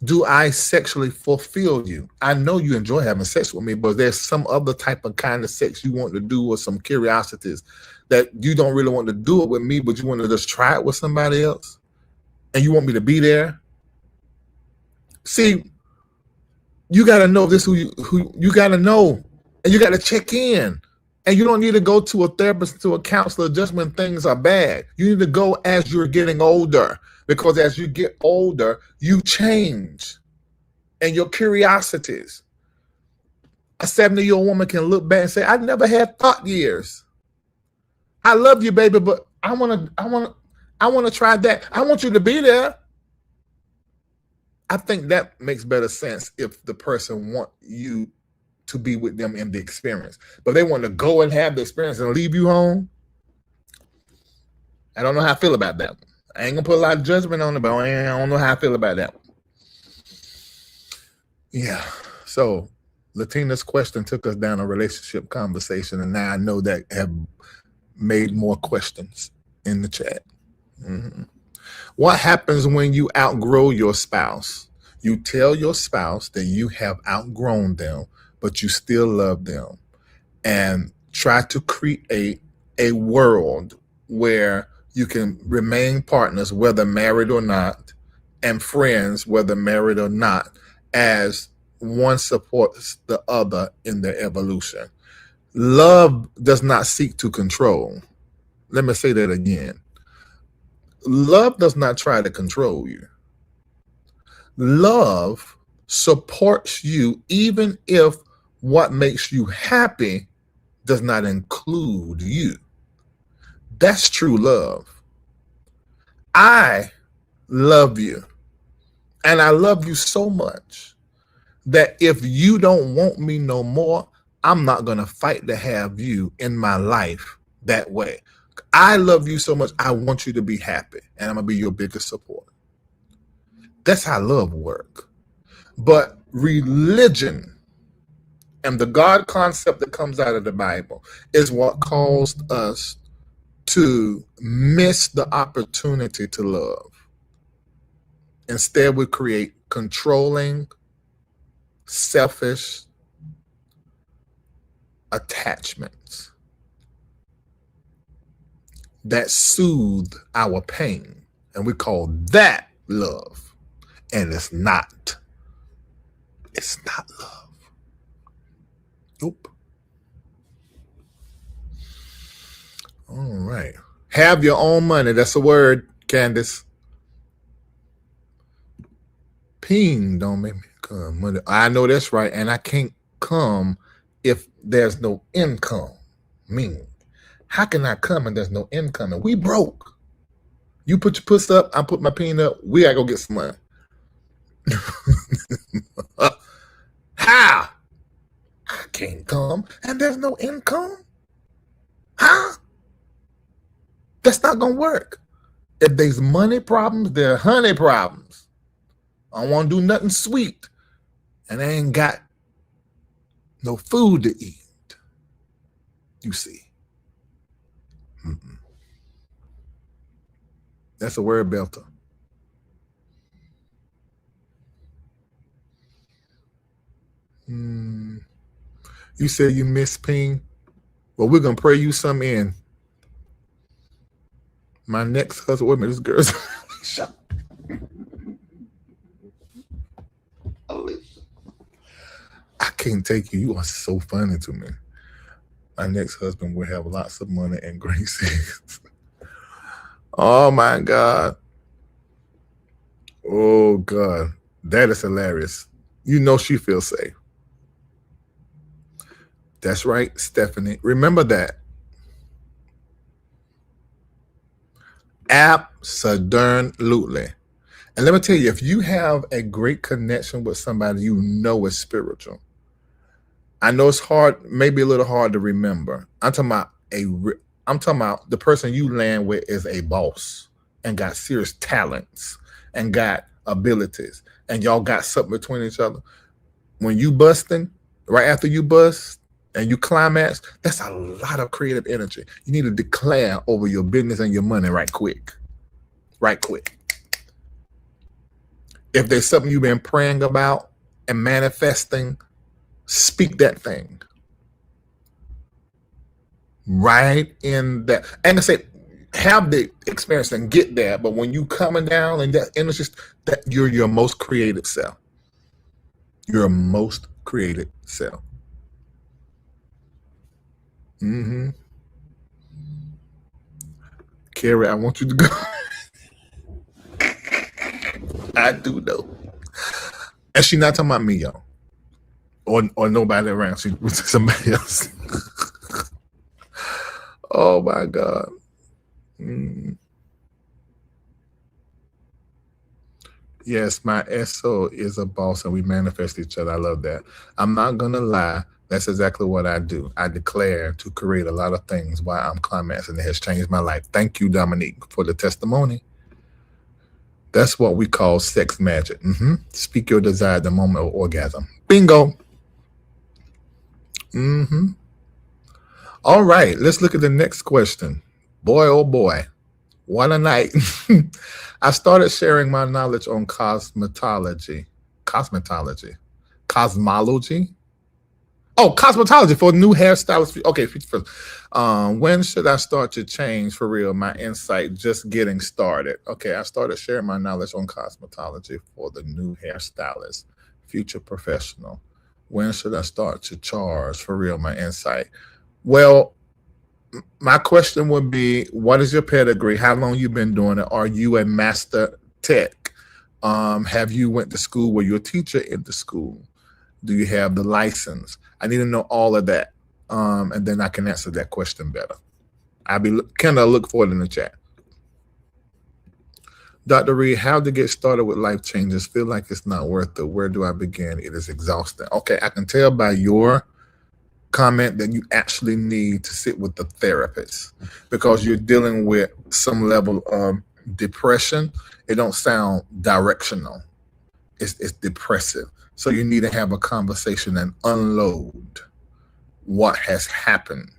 Do I sexually fulfill you? I know you enjoy having sex with me, but there's some other type of kind of sex you want to do, or some curiosities that you don't really want to do it with me, but you want to just try it with somebody else, and you want me to be there. See, you got to know this, who you got to know, and you got to check in. And you don't need to go to a therapist, to a counselor just when things are bad. You need to go as you're getting older, because as you get older, you change. And your curiosities. A 70-year-old woman can look back and say, I never had thought years. I love you, baby, but I want to try that. I want you to be there. I think that makes better sense if the person wants you to be with them in the experience. But they want to go and have the experience and leave you home. I don't know how I feel about that one. I ain't gonna put a lot of judgment on it, but I don't know how I feel about that one. Yeah. So Latina's question took us down a relationship conversation, and now I know that have made more questions in the chat. What happens when you outgrow your spouse? You tell your spouse that you have outgrown them, but you still love them, and try to create a world where you can remain partners, whether married or not, and friends, whether married or not, as one supports the other in their evolution. Love does not seek to control. Let me say that again. Love does not try to control you. Love supports you even if what makes you happy does not include you. That's true love. I love you. And I love you so much that if you don't want me no more, I'm not going to fight to have you in my life that way. I love you so much, I want you to be happy, and I'm going to be your biggest support. That's how love works. But religion and the God concept that comes out of the Bible is what caused us to miss the opportunity to love. Instead, we create controlling, selfish attachments that soothe our pain. And we call that love. And it's not. It's not love. Nope. All right. Have your own money. That's a word, Candace. Ping don't make me come. I know that's right. And I can't come if there's no income. How can I come and there's no income? And we broke. You put your puss up, I put my pin up. We gotta go get some money. How? I can't come and there's no income? Huh? That's not gonna work. If there's money problems, there are honey problems. I don't want to do nothing sweet, and I ain't got no food to eat. You see. That's a word belter. You said you miss Ping? Well, we're going to pray you some in. My next husband, wait a minute, this girl's... Shut I can't take you. You are so funny to me. My next husband will have lots of money and great sex. Oh, my God. Oh, God. That is hilarious. You know she feels safe. That's right, Stephanie. Remember that. Absolutely. And let me tell you, if you have a great connection with somebody you know is spiritual, I know it's hard, maybe a little hard to remember. I'm talking about the person you land with is a boss and got serious talents and got abilities, and y'all got something between each other. When you busting, right after you bust and you climax, that's a lot of creative energy. You need to declare over your business and your money right quick. Right quick. If there's something you've been praying about and manifesting, speak that thing. Right in that. And I say, have the experience and get there. But when you coming down and that energy, that you're your most creative self. Your most creative self. Carrie, I want you to go. I do know. And she's not talking about me, y'all. Or nobody around. She was somebody else. Oh my God. Yes, my SO is a boss and we manifest each other. I love that. I'm not gonna lie. That's exactly what I do. I declare to create a lot of things while I'm climaxing. It has changed my life. Thank you, Dominique, for the testimony. That's what we call sex magic. Speak your desire at the moment of orgasm. Bingo. Mm-hmm. All right, let's look at the next question. Boy, oh boy, what a night. I started sharing my knowledge on cosmetology, cosmology. Oh, cosmetology for new hairstylists. Okay, first. When should I start to change for real? My insight just getting started. Okay, I started sharing my knowledge on cosmetology for the new hairstylist, future professional. When should I start to charge for real? My insight. Well, my question would be, what is your pedigree? How long you been doing it? Are you a master tech? Have you went to school? Were you a teacher in the school? Do you have the license? I need to know all of that, and then I can answer that question better. I'll be kind of look for it in the chat. Dr. Reid, how to get started with life changes? Feel like it's not worth it. Where do I begin? It is exhausting. Okay, I can tell by your comment that you actually need to sit with the therapist because you're dealing with some level of depression. It don't sound directional. It's depressive. So you need to have a conversation and unload what has happened,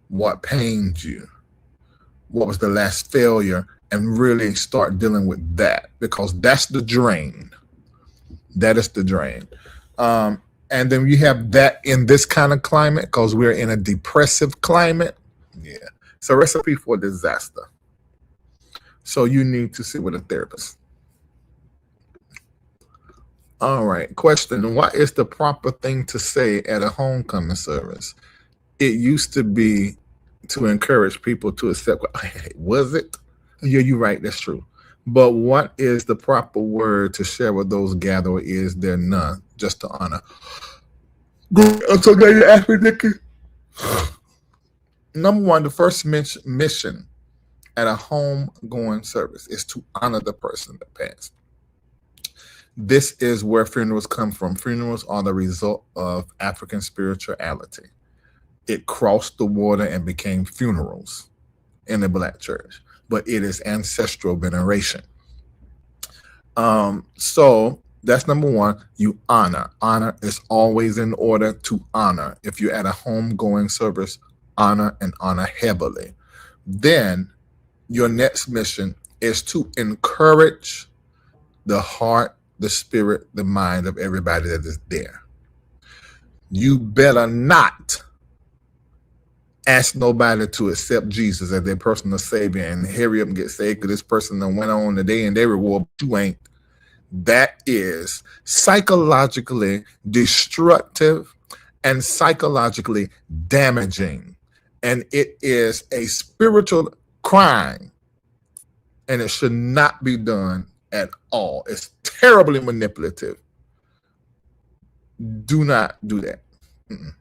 what pained you, what was the last failure, and really start dealing with that because that's the drain. That is the drain. And then you have that in this kind of climate because we're in a depressive climate. Yeah. It's a recipe for disaster. So you need to sit with a therapist. All right. Question. What is the proper thing to say at a homecoming service? It used to be to encourage people to accept. Was it? Yeah, you're right. That's true. But what is the proper word to share with those gathered? Is there none? Just to honor. I'm so glad you asked me, Nikki. Number one, the first mission at a homegoing service is to honor the person that passed. This is where funerals come from. Funerals are the result of African spirituality. It crossed the water and became funerals in the Black church, but it is ancestral veneration. So that's number one. You honor. Honor is always in order to honor. If you're at a homegoing service, honor and honor heavily. Then your next mission is to encourage the heart, the spirit, the mind of everybody that is there. You better not ask nobody to accept Jesus as their personal savior and hurry up and get saved because this person that went on today and they reward, but you ain't. That is psychologically destructive and psychologically damaging. And it is a spiritual crime. And it should not be done at all. It's terribly manipulative. Do not do that. Mm-mm.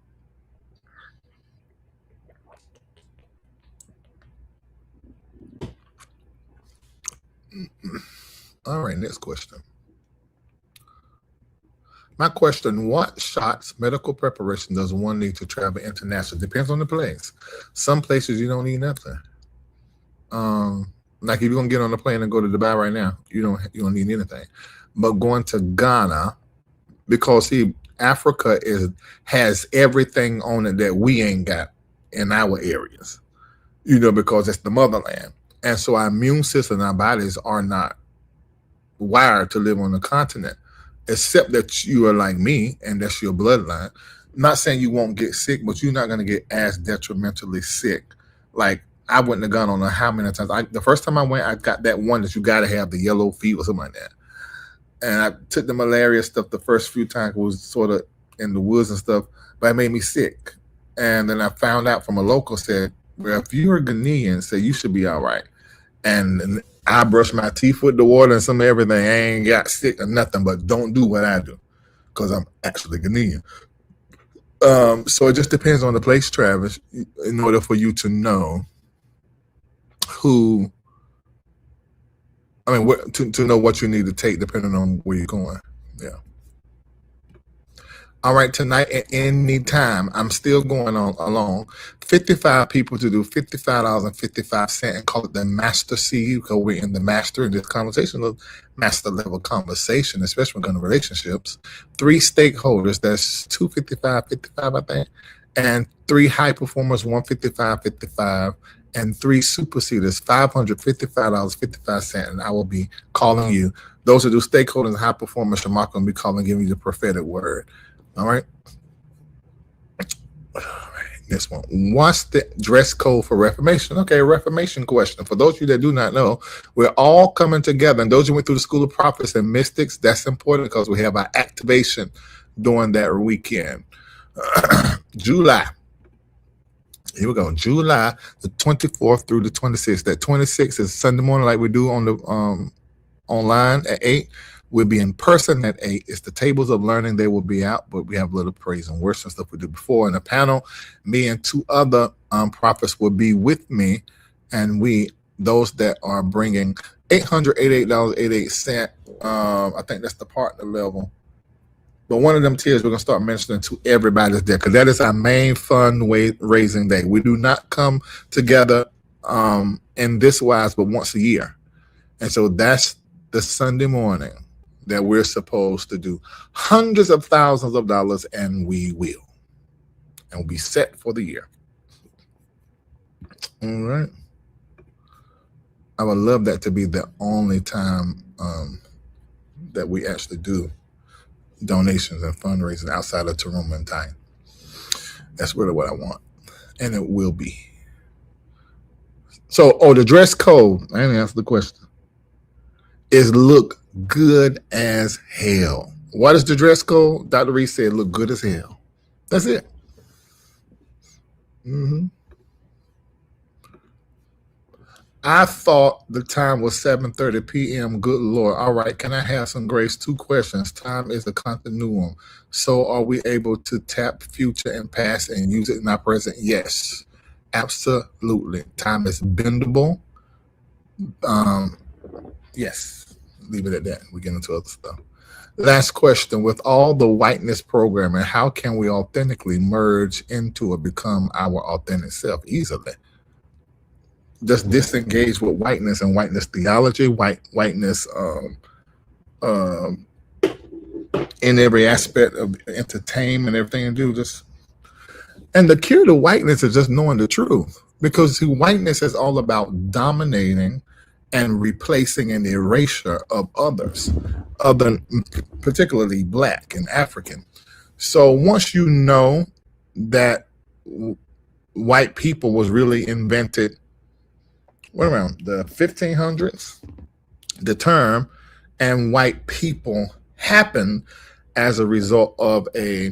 All right, next question. My question, what shots, medical preparation does one need to travel international? Depends on the place. Some places you don't need nothing. Like if you're gonna get on the plane and go to Dubai right now, you don't need anything. But going to Ghana, because Africa has everything on it that we ain't got in our areas, because it's the motherland. And so our immune system and our bodies are not wired to live on the continent, except that you are like me and that's your bloodline. Not saying you won't get sick, but you're not going to get as detrimentally sick. Like I wouldn't have gone on how many times. The first time I went, I got that one that you got to have the yellow fever or something like that. And I took the malaria stuff the first few times. It was sort of in the woods and stuff, but it made me sick. And then I found out from a local said, well, if you're a Ghanaian, say you should be all right. And I brush my teeth with the water and some of everything. I ain't got sick or nothing, but don't do what I do because I'm actually Ghanaian. So it just depends on the place, Travis, in order for you to know to know what you need to take depending on where you're going. Yeah. All right, tonight at any time, I'm still going on along. 55 people to do $55.55 and call it the Master CU because we're in the master in this conversation of master level conversation, especially when relationships. 3 stakeholders, that's 255, 55, I think, and 3 high performers, 155, 55, and 3 superseders, $555.55. And I will be calling you. Those who do stakeholders and high performers, Shamaka will be calling, giving you the prophetic word. All right. This one. What's the dress code for Reformation? Okay, Reformation question. For those of you that do not know, we're all coming together. And those who went through the School of Prophets and Mystics, that's important because we have our activation during that weekend. July. Here we go. July the 24th through the 26th. That 26th is Sunday morning like we do on the online at 8. We'll be in person at 8. It's the tables of learning. They will be out, but we have a little praise and worship stuff we did before. In the panel, me and 2 other prophets will be with me. And those that are bringing $888.88, I think that's the partner level. But one of them tiers we're going to start mentioning to everybody that's there because that is our main fundraising day. We do not come together in this wise, but once a year. And so that's the Sunday morning that we're supposed to do hundreds of thousands of dollars, and we will. And we'll be set for the year. All right. I would love that to be the only time that we actually do donations and fundraising outside of Taruma and time. That's really what I want. And it will be. So, the dress code, I didn't answer the question, is look good as hell. What is the dress code? Dr. Reid said look good as hell. That's it. I thought the time was 7:30 p.m. Good Lord. All right. Can I have some grace? 2 questions. Time is a continuum. So are we able to tap future and past and use it in our present? Yes, absolutely. Time is bendable. Yes. Leave it at that. We get into other stuff. Last question. With all the whiteness programming, how can we authentically merge into or become our authentic self easily? Just disengage with whiteness and whiteness theology, whiteness in every aspect of entertainment, everything you do. And the cure to whiteness is just knowing the truth, because whiteness is all about dominating and replacing and erasure of others, particularly Black and African. So once you know that white people was really invented around the 1500s, the term, and white people happened as a result of a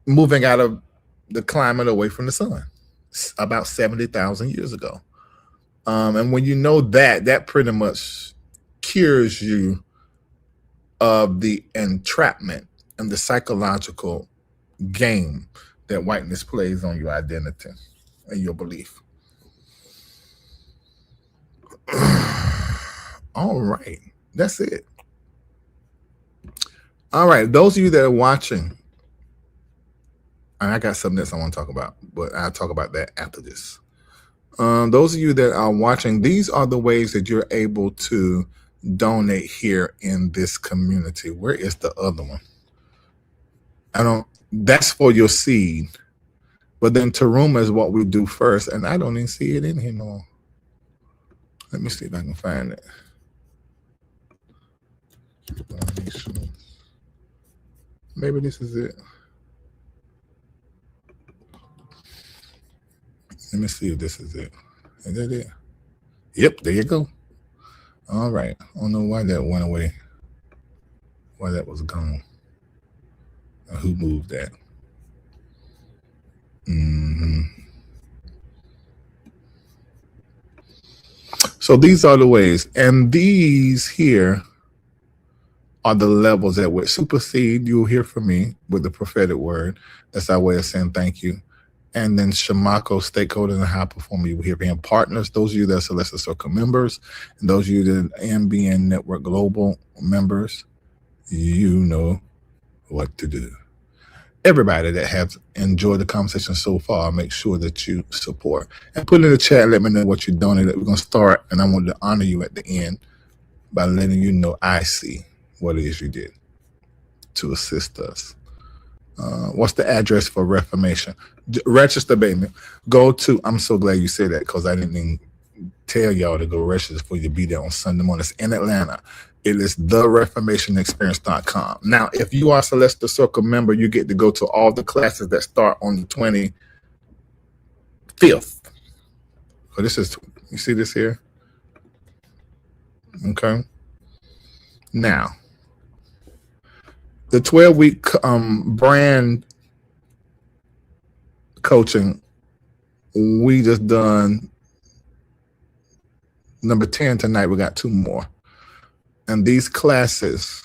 moving out of the climate away from the sun about 70,000 years ago. And when you know that pretty much cures you of the entrapment and the psychological game that whiteness plays on your identity and your belief. All right, that's it. All right, those of you that are watching, and I got something else I want to talk about, but I'll talk about that after this. Those of you that are watching, these are the ways that you're able to donate here in this community. Where is the other one? That's for your seed. But then Taruma is what we do first, and I don't even see it in here no more. Let me see if I can find it. Maybe this is it. Let me see if this is it. Is that it? Yep, there you go. All right. I don't know why that went away. Why that was gone. Who moved that? So these are the ways. And these here are the levels that would supersede. You'll hear from me with the prophetic word. That's our way of saying thank you. And then Shamako, stakeholder, and high performer, you will hear being partners. Those of you that are Celestial Circle members, and those of you that are MBN Network Global members, you know what to do. Everybody that has enjoyed the conversation so far, make sure that you support. And put in the chat, let me know what you're donated. We're going to start, and I want to honor you at the end by letting you know I see what it is you did to assist us. What's the address for Reformation? Register, baby. Go to, I'm so glad you said that because I didn't even tell y'all to go register for you to be there on Sunday morning. It's in Atlanta. It is thereformationexperience.com. Now, if you are a Celestial Circle member, you get to go to all the classes that start on the 25th. So this is, you see this here? Okay. Now, the 12-week brand coaching, we just done number 10 tonight. We got 2 more. And these classes,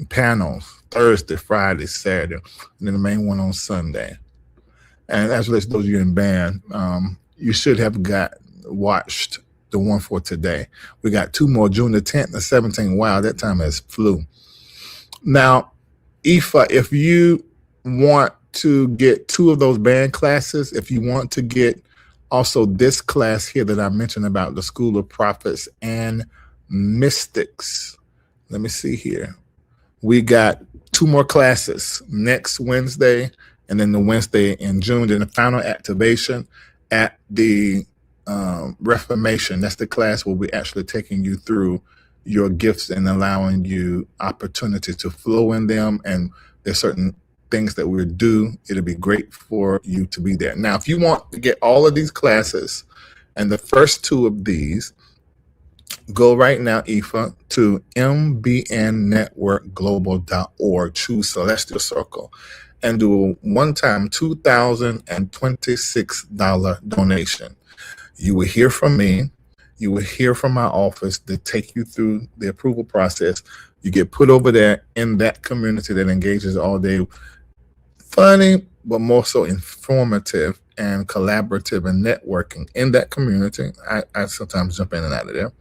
panels, Thursday, Friday, Saturday, and then the main one on Sunday. And as those of you in band, you should have watched the one for today. We got 2 more, June the 10th and the 17th. Wow, that time has flew. Now, Ifa, if you want to get 2 of those band classes, if you want to get also this class here that I mentioned about the School of Prophets and Mystics, let me see here. We got 2 more classes next Wednesday and then the Wednesday in June. Then the final activation at the Reformation. That's the class where we're actually taking you through your gifts and allowing you opportunity to flow in them. And there's certain things that we'll do. It'll be great for you to be there. Now, if you want to get all of these classes and the first 2 of these, go right now, Ifa, to mbnnetworkglobal.org. Choose Celestial Circle and do a one-time $2,026 donation. You will hear from me. You will hear from my office to take you through the approval process. You get put over there in that community that engages all day. Funny, but more so informative and collaborative and networking in that community. I sometimes jump in and out of there.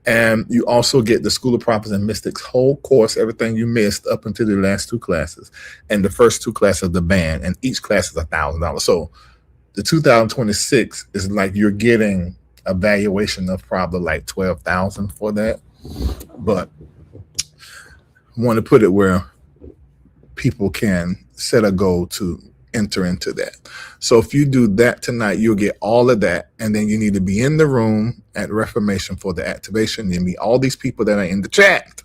And you also get the School of Prophets and Mystics whole course, everything you missed up until the last 2 classes. And the first 2 classes of the band. And each class is $1,000. So the 2026 is like you're getting a valuation of probably like $12,000 for that. But I want to put it where people can set a goal to enter into that. So if you do that tonight, you'll get all of that. And then you need to be in the room at Reformation for the activation. You meet all these people that are in the chat.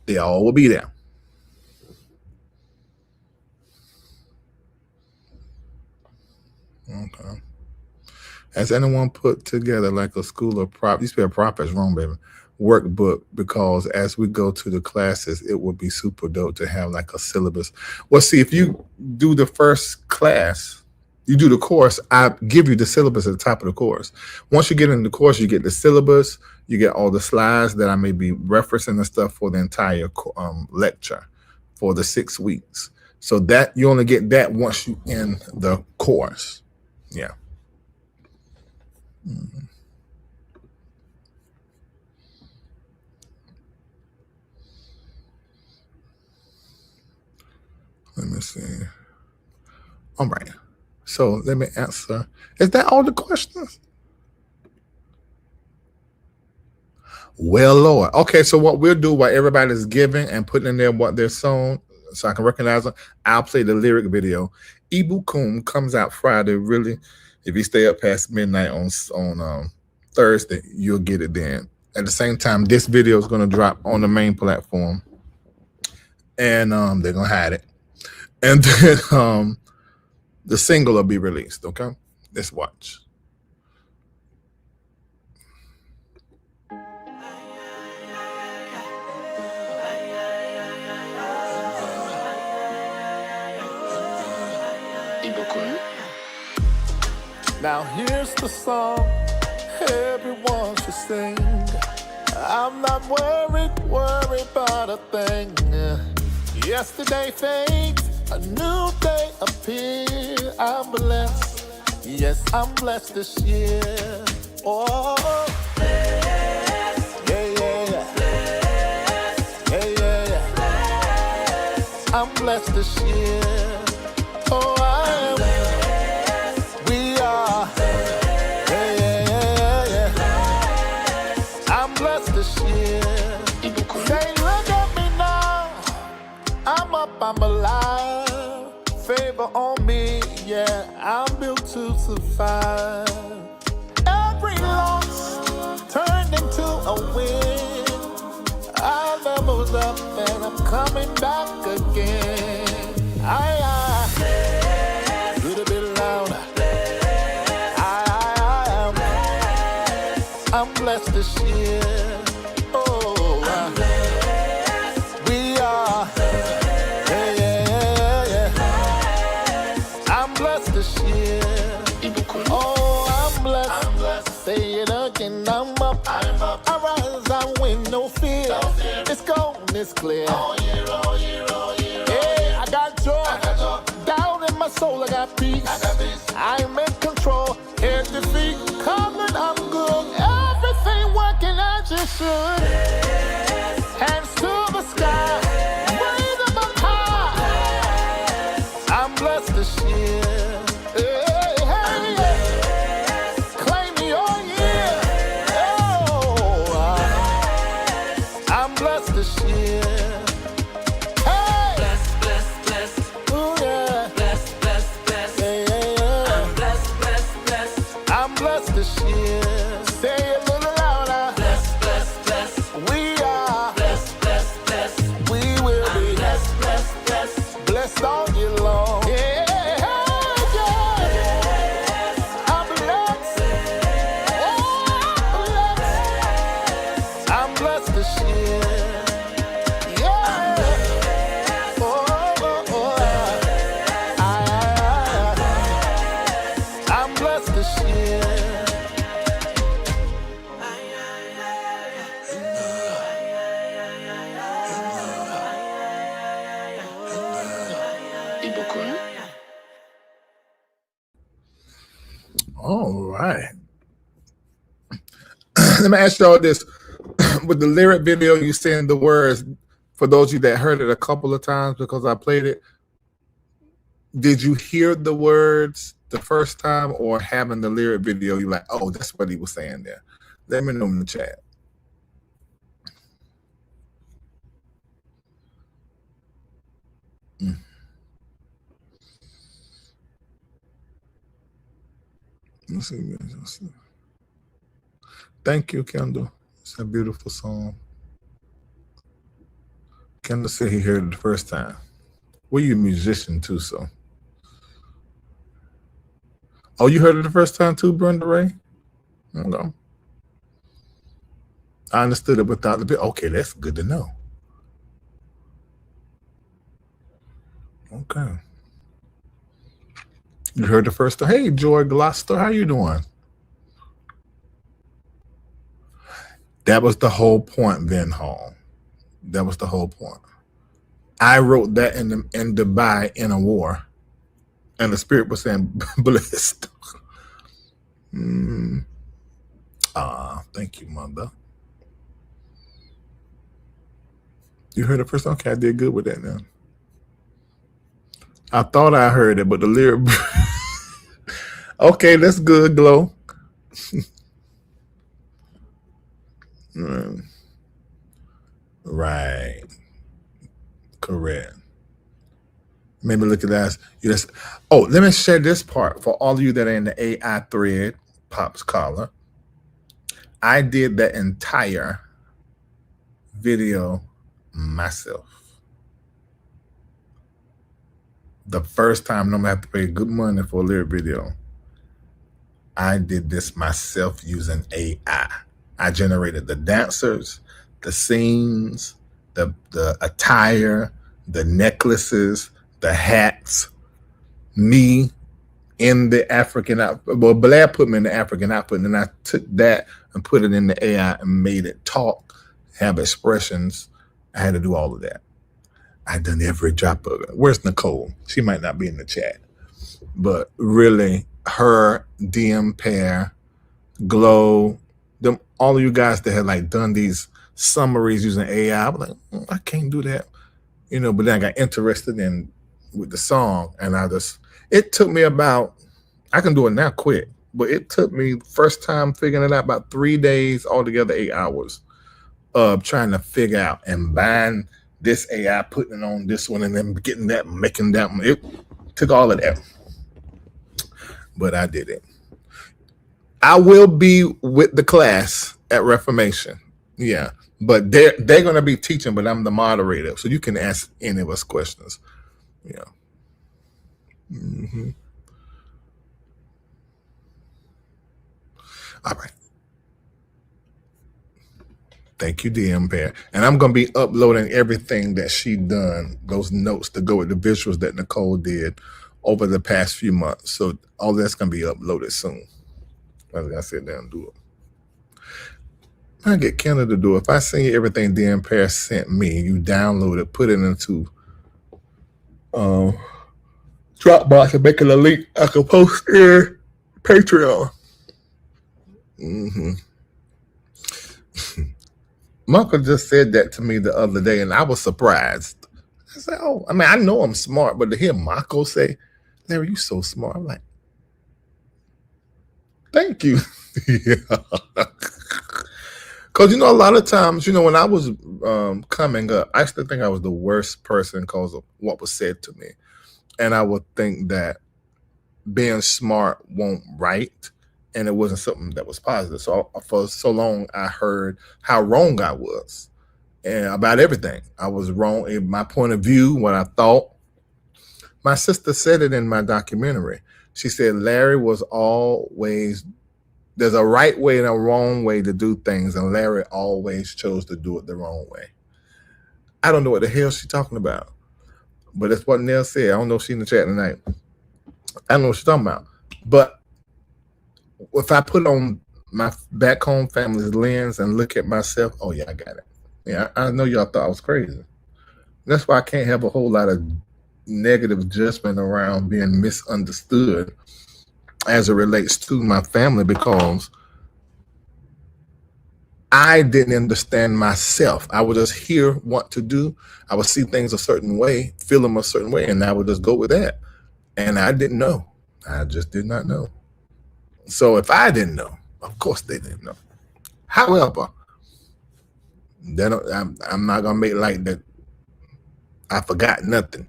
They all will be there. Okay. Has anyone put together like a School of Prophets? You spell prophets wrong, baby. Workbook, because as we go to the classes, it would be super dope to have like a syllabus. Well, see, if you do the first class, you do the course, I give you the syllabus at the top of the course. Once you get in the course, you get the syllabus, you get all the slides that I may be referencing and stuff for the entire lecture for the 6 weeks. So that you only get that once you in the course. Yeah. Mm-hmm. Let me see. All right. So let me answer. Is that all the questions? Well, Lord. Okay, so what we'll do while everybody's giving and putting in there what they're sown, so I can recognize them, I'll play the lyric video. Ibukum comes out Friday. Really, if you stay up past midnight on Thursday, you'll get it then. At the same time, this video is going to drop on the main platform, and they're going to hide it. And then the single will be released, okay? Let's watch. Now here's the song everyone should sing. I'm not worried about a thing. Yesterday fades, a new day appears. I'm blessed, yes, I'm blessed this year. Oh, blessed, yeah, yeah, yeah, blessed, yeah, yeah, yeah, blessed, I'm blessed this year. Oh, I am. We are. Yeah, yeah, yeah, yeah. I'm blessed this year. Say, look at me now. I'm up, I'm alive. Favor on me, yeah. I'm built to survive. Every loss turned into a win. I leveled up and I'm coming back again. I little bit louder. I'm blessed this year. Oh, we are. Yeah, yeah, yeah, yeah. I'm blessed this year. Oh, I'm blessed. Say it again. I'm up. I rise. I win. No fear. It's gone. It's clear. Yeah, I got joy. Down in my soul, I got peace. I'm in control. Here's defeat. Coming, I'm good. Everything working as it should. Hands to the sky. Raise them up high. I'm blessed this year. Hey, hey, hey. Claim your year. Oh, I'm blessed this year. Hey. Blessed. Ooh, yeah. Blessed. Yeah, yeah, yeah. I'm blessed this year. Say it a little louder. Blessed. We are. Blessed. We will be. Blessed all year long. Yeah, yeah. I'm blessed. Oh, I'm blessed this year. Yeah. I'm blessed this year. All right. Let me ask y'all this. With the lyric video, you saying the words, for those of you that heard it a couple of times because I played it, did you hear the words the first time, or having the lyric video, you're like, oh, that's what he was saying there? Let me know in the chat. Let's see. Thank you, Kendall. It's a beautiful song. Kendall said he heard it the first time. Well, you're a musician too, so. Oh, you heard it the first time too, Brenda Ray? Okay. I understood it without the bit. Okay, that's good to know. Okay. You heard the first time. Hey, Joy Gloucester, how you doing? That was the whole point, Van Hall. That was the whole point. I wrote that in Dubai in a war, and the Spirit was saying, blessed. Thank you, Mother. You heard it first? Okay, I did good with that now. I thought I heard it, but the lyric. Okay, that's good, Glow. Right. Correct. Maybe look at that. Oh, let me share this part for all of you that are in the AI thread, Pop's Collar. I did that entire video myself. The first time, I'm gonna have to pay good money for a lyric video. I did this myself using AI. I generated the dancers, the scenes, the attire, the necklaces, the hats, me in the African outfit. Well, Blair put me in the African outfit, and then I took that and put it in the AI and made it talk, have expressions. I had to do all of that. I done every drop of it. Where's Nicole? She might not be in the chat. But really, her, DM Pair, Glow, them, all of you guys that had like done these summaries using AI, I'm like, I can't do that. But then I got interested with the song, and it took me about, I can do it now quick, but it took me first time figuring it out about 3 days altogether, 8 hours of trying to figure out and buying this AI, putting it on this one, and then getting that, making that one. It took all of that, but I did it. I will be with the class at Reformation. Yeah. But they're going to be teaching, but I'm the moderator. So you can ask any of us questions. Yeah. Mm-hmm. All right. Thank you, DM Pair. And I'm going to be uploading everything that she done, those notes to go with the visuals that Nicole did over the past few months. So all that's going to be uploaded soon. I got to sit down and do it. I get Kendall to do it. If I send you everything DM Pair sent me, you download it, put it into Dropbox and make it a link I can post in Patreon. Mm-hmm. Michael just said that to me the other day, and I was surprised. I said, "Oh, I mean, I know I'm smart, but to hear Michael say, Larry, you so smart," I'm like, thank you. Because, a lot of times, when I was coming up, I used to think I was the worst person because of what was said to me. And I would think that being smart won't right, and it wasn't something that was positive. So for so long, I heard how wrong I was and about everything. I was wrong in my point of view, what I thought. My sister said it in my documentary. She said, Larry was always, there's a right way and a wrong way to do things, and Larry always chose to do it the wrong way. I don't know what the hell she's talking about, but that's what Nell said. I don't know if she's in the chat tonight. I don't know what she's talking about. But if I put on my back home family's lens and look at myself, oh yeah, I got it. Yeah, I know y'all thought I was crazy. That's why I can't have a whole lot of negative judgment around being misunderstood as it relates to my family, because I didn't understand myself. I would just hear what to do. I would see things a certain way, feel them a certain way, and I would just go with that. And I didn't know. I just did not know. So if I didn't know, of course they didn't know. However, I'm not going to make like that I forgot nothing.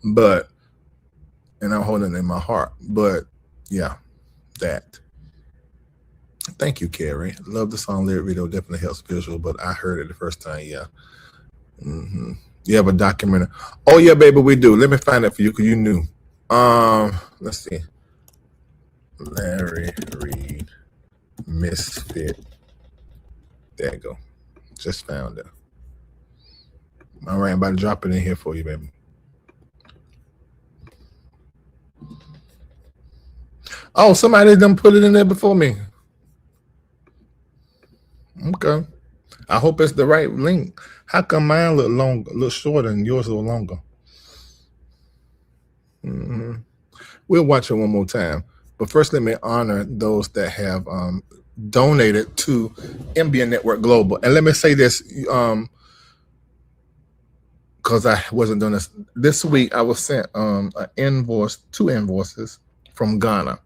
But, and I'm holding it in my heart. But, yeah, that. Thank you, Carrie. Love the song lyric video. Definitely helps visual, but I heard it the first time. Yeah. Mm-hmm. You have a documentary. Oh, yeah, baby, we do. Let me find it for you because you knew. Let's see. Larry Reid, Misfit. There you go. Just found it. All right, I'm about to drop it in here for you, baby. Oh, somebody done put it in there before me. Okay. I hope it's the right link. How come mine look long, a little shorter and yours a little longer? Mm-hmm. We'll watch it one more time. But first, let me honor those that have donated to MBN Network Global. And let me say this, because I wasn't doing this. This week, I was sent two invoices from Ghana.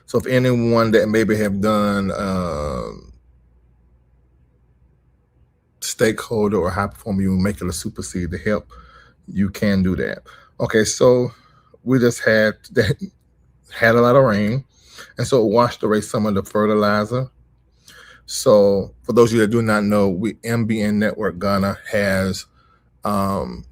So if anyone that maybe have done stakeholder or high performer, you make it a super seed to help, you can do that. Okay, so we just had a lot of rain, and so it washed away some of the fertilizer. So for those of you that do not know, MBN Network Ghana has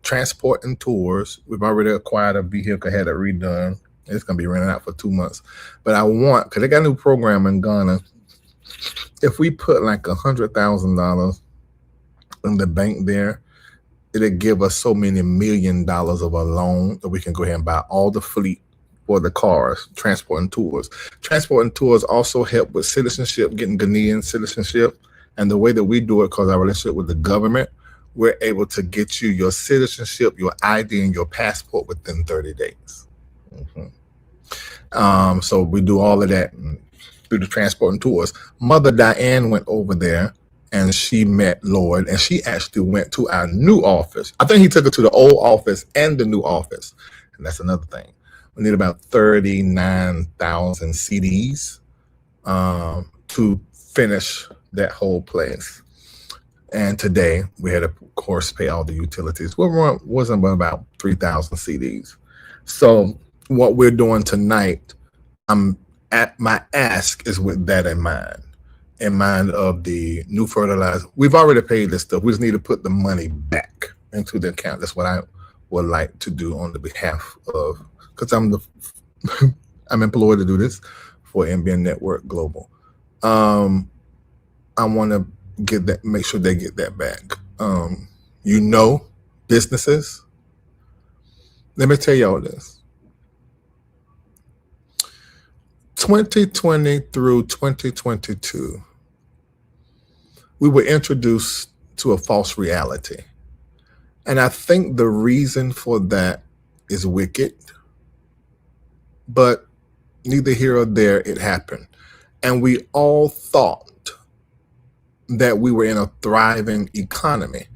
transport and tours. We've already acquired a vehicle, had it redone. It's going to be running out for 2 months. But I want, because they got a new program in Ghana, if we put like $100,000 in the bank there, it'll give us so many $1 million of a loan that we can go ahead and buy all the fleet for the cars, transport and tours. Transport and tours also help with citizenship, getting Ghanaian citizenship. And the way that we do it, because our relationship with the government, we're able to get you your citizenship, your ID, and your passport within 30 days. Mm-hmm. So we do all of that through the transport and tours. Mother Diane went over there and she met Lloyd, and she actually went to our new office. I think he took her to the old office and the new office, and that's another thing. We need about 39,000 CDs to finish that whole place. And today we had to, of course, pay all the utilities. We wasn't but about 3,000 CDs. So what we're doing tonight, my ask is with that in mind of the new fertilizer. We've already paid this stuff. We just need to put the money back into the account. That's what I would like to do on the behalf of, because I'm employed to do this for NBN Network Global. I want to make sure they get that back. Businesses. Let me tell y'all this. 2020 through 2022, we were introduced to a false reality. And I think the reason for that is wicked, but neither here or there, it happened. And we all thought that we were in a thriving economy.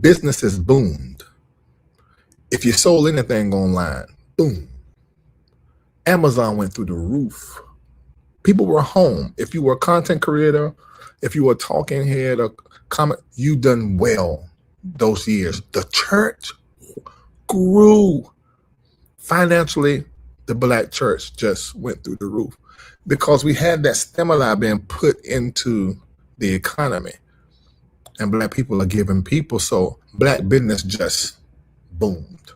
Businesses boomed. If you sold anything online, boom. Amazon went through the roof. People were home. If you were a content creator, if you were a talking head or comment, you done well those years. The church grew. Financially, the Black church just went through the roof because we had that stimuli being put into the economy, and Black people are giving people, so Black business just boomed.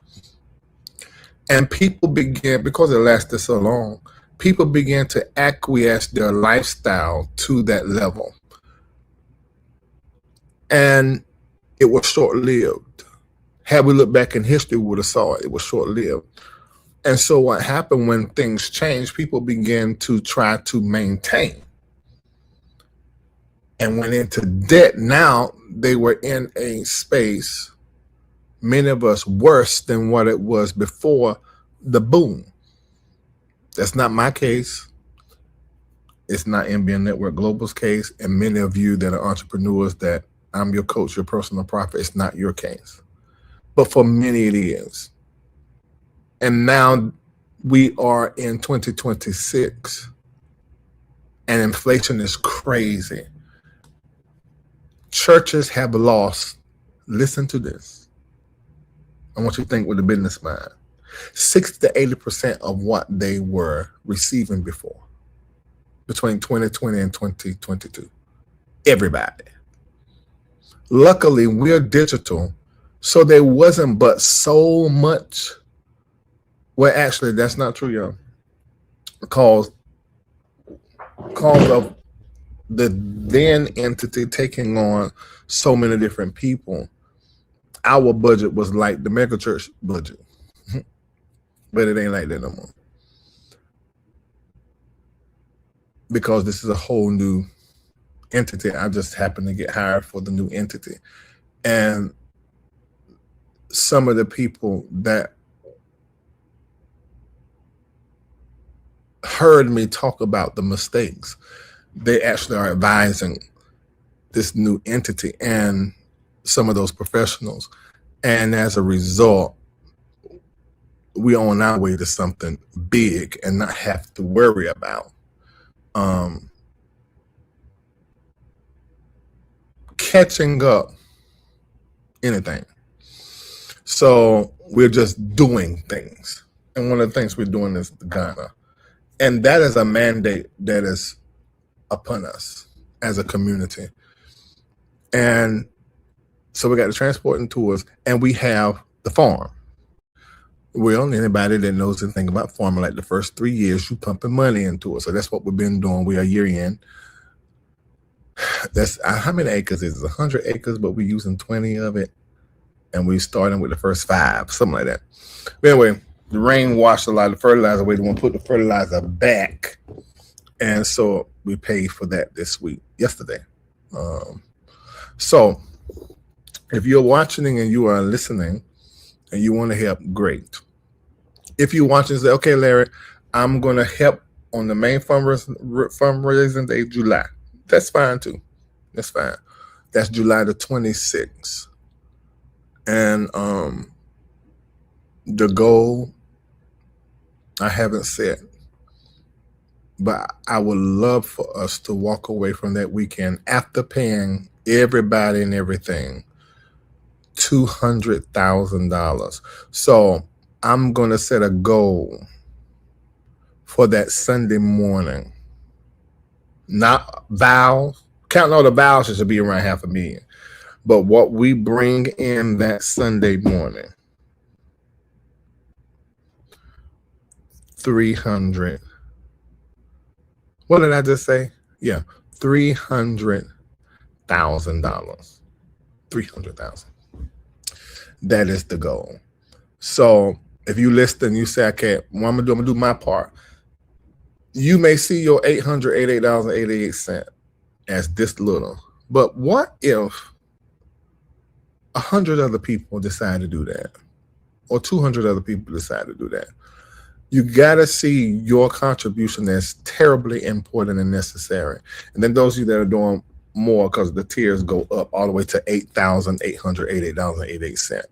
And people began, because it lasted so long, people began to acquiesce their lifestyle to that level. And it was short-lived. Had we looked back in history, we would have saw it. It was short-lived. And so what happened when things changed, people began to try to maintain and went into debt. Now they were in a space, many of us, worse than what it was before the boom. That's not my case. It's not NBN Network Global's case. And many of you that are entrepreneurs, that I'm your coach, your personal prophet, it's not your case. But for many it is. And now we are in 2026 and inflation is crazy. Churches have lost, listen to this, I want you to think with a business mind, 60 to 80% of what they were receiving before, between 2020 and 2022. Everybody. Luckily, we're digital, so there wasn't but so much. Well, actually, that's not true, y'all. Because of the then entity taking on so many different people, our budget was like the mega church budget. But it ain't like that no more. Because this is a whole new entity. I just happened to get hired for the new entity. And some of the people that heard me talk about the mistakes, they actually are advising this new entity and some of those professionals. And as a result, we on our way to something big and not have to worry about catching up anything. So we're just doing things. And one of the things we're doing is Ghana. And that is a mandate that is upon us as a community. And so we got the transport and tours, and we have the farm. Well, anybody that knows anything about farming, like the first 3 years, you pumping money into it. So that's what we've been doing. We are year in. That's how many acres is it? 100 acres, but we're using 20 of it. And we're starting with the first 5, something like that. But anyway, the rain washed a lot of the fertilizer away. They want to put the fertilizer back. And so we paid for that this week, yesterday. So if you're watching and you are listening and you want to help, great. If you're watching and say, okay, Larry, I'm going to help on the main fundraising day, July. That's fine too. That's fine. That's July the 26th. And the goal I haven't set, but I would love for us to walk away from that weekend after paying everybody and everything $200,000. So I'm going to set a goal for that Sunday morning. Not vows. Counting all the vows, it should be around $500,000. But what we bring in that Sunday morning, 300. What did I just say? Yeah, $300,000. 300,000. That is the goal. So if you listen, you say, okay, what I'm gonna do my part. You may see your $888.88 as this little, but what if 100 other people decide to do that, or 200 other people decide to do that? You gotta see your contribution as terribly important and necessary. And then those of you that are doing more, because the tiers go up all the way to $8,888.88.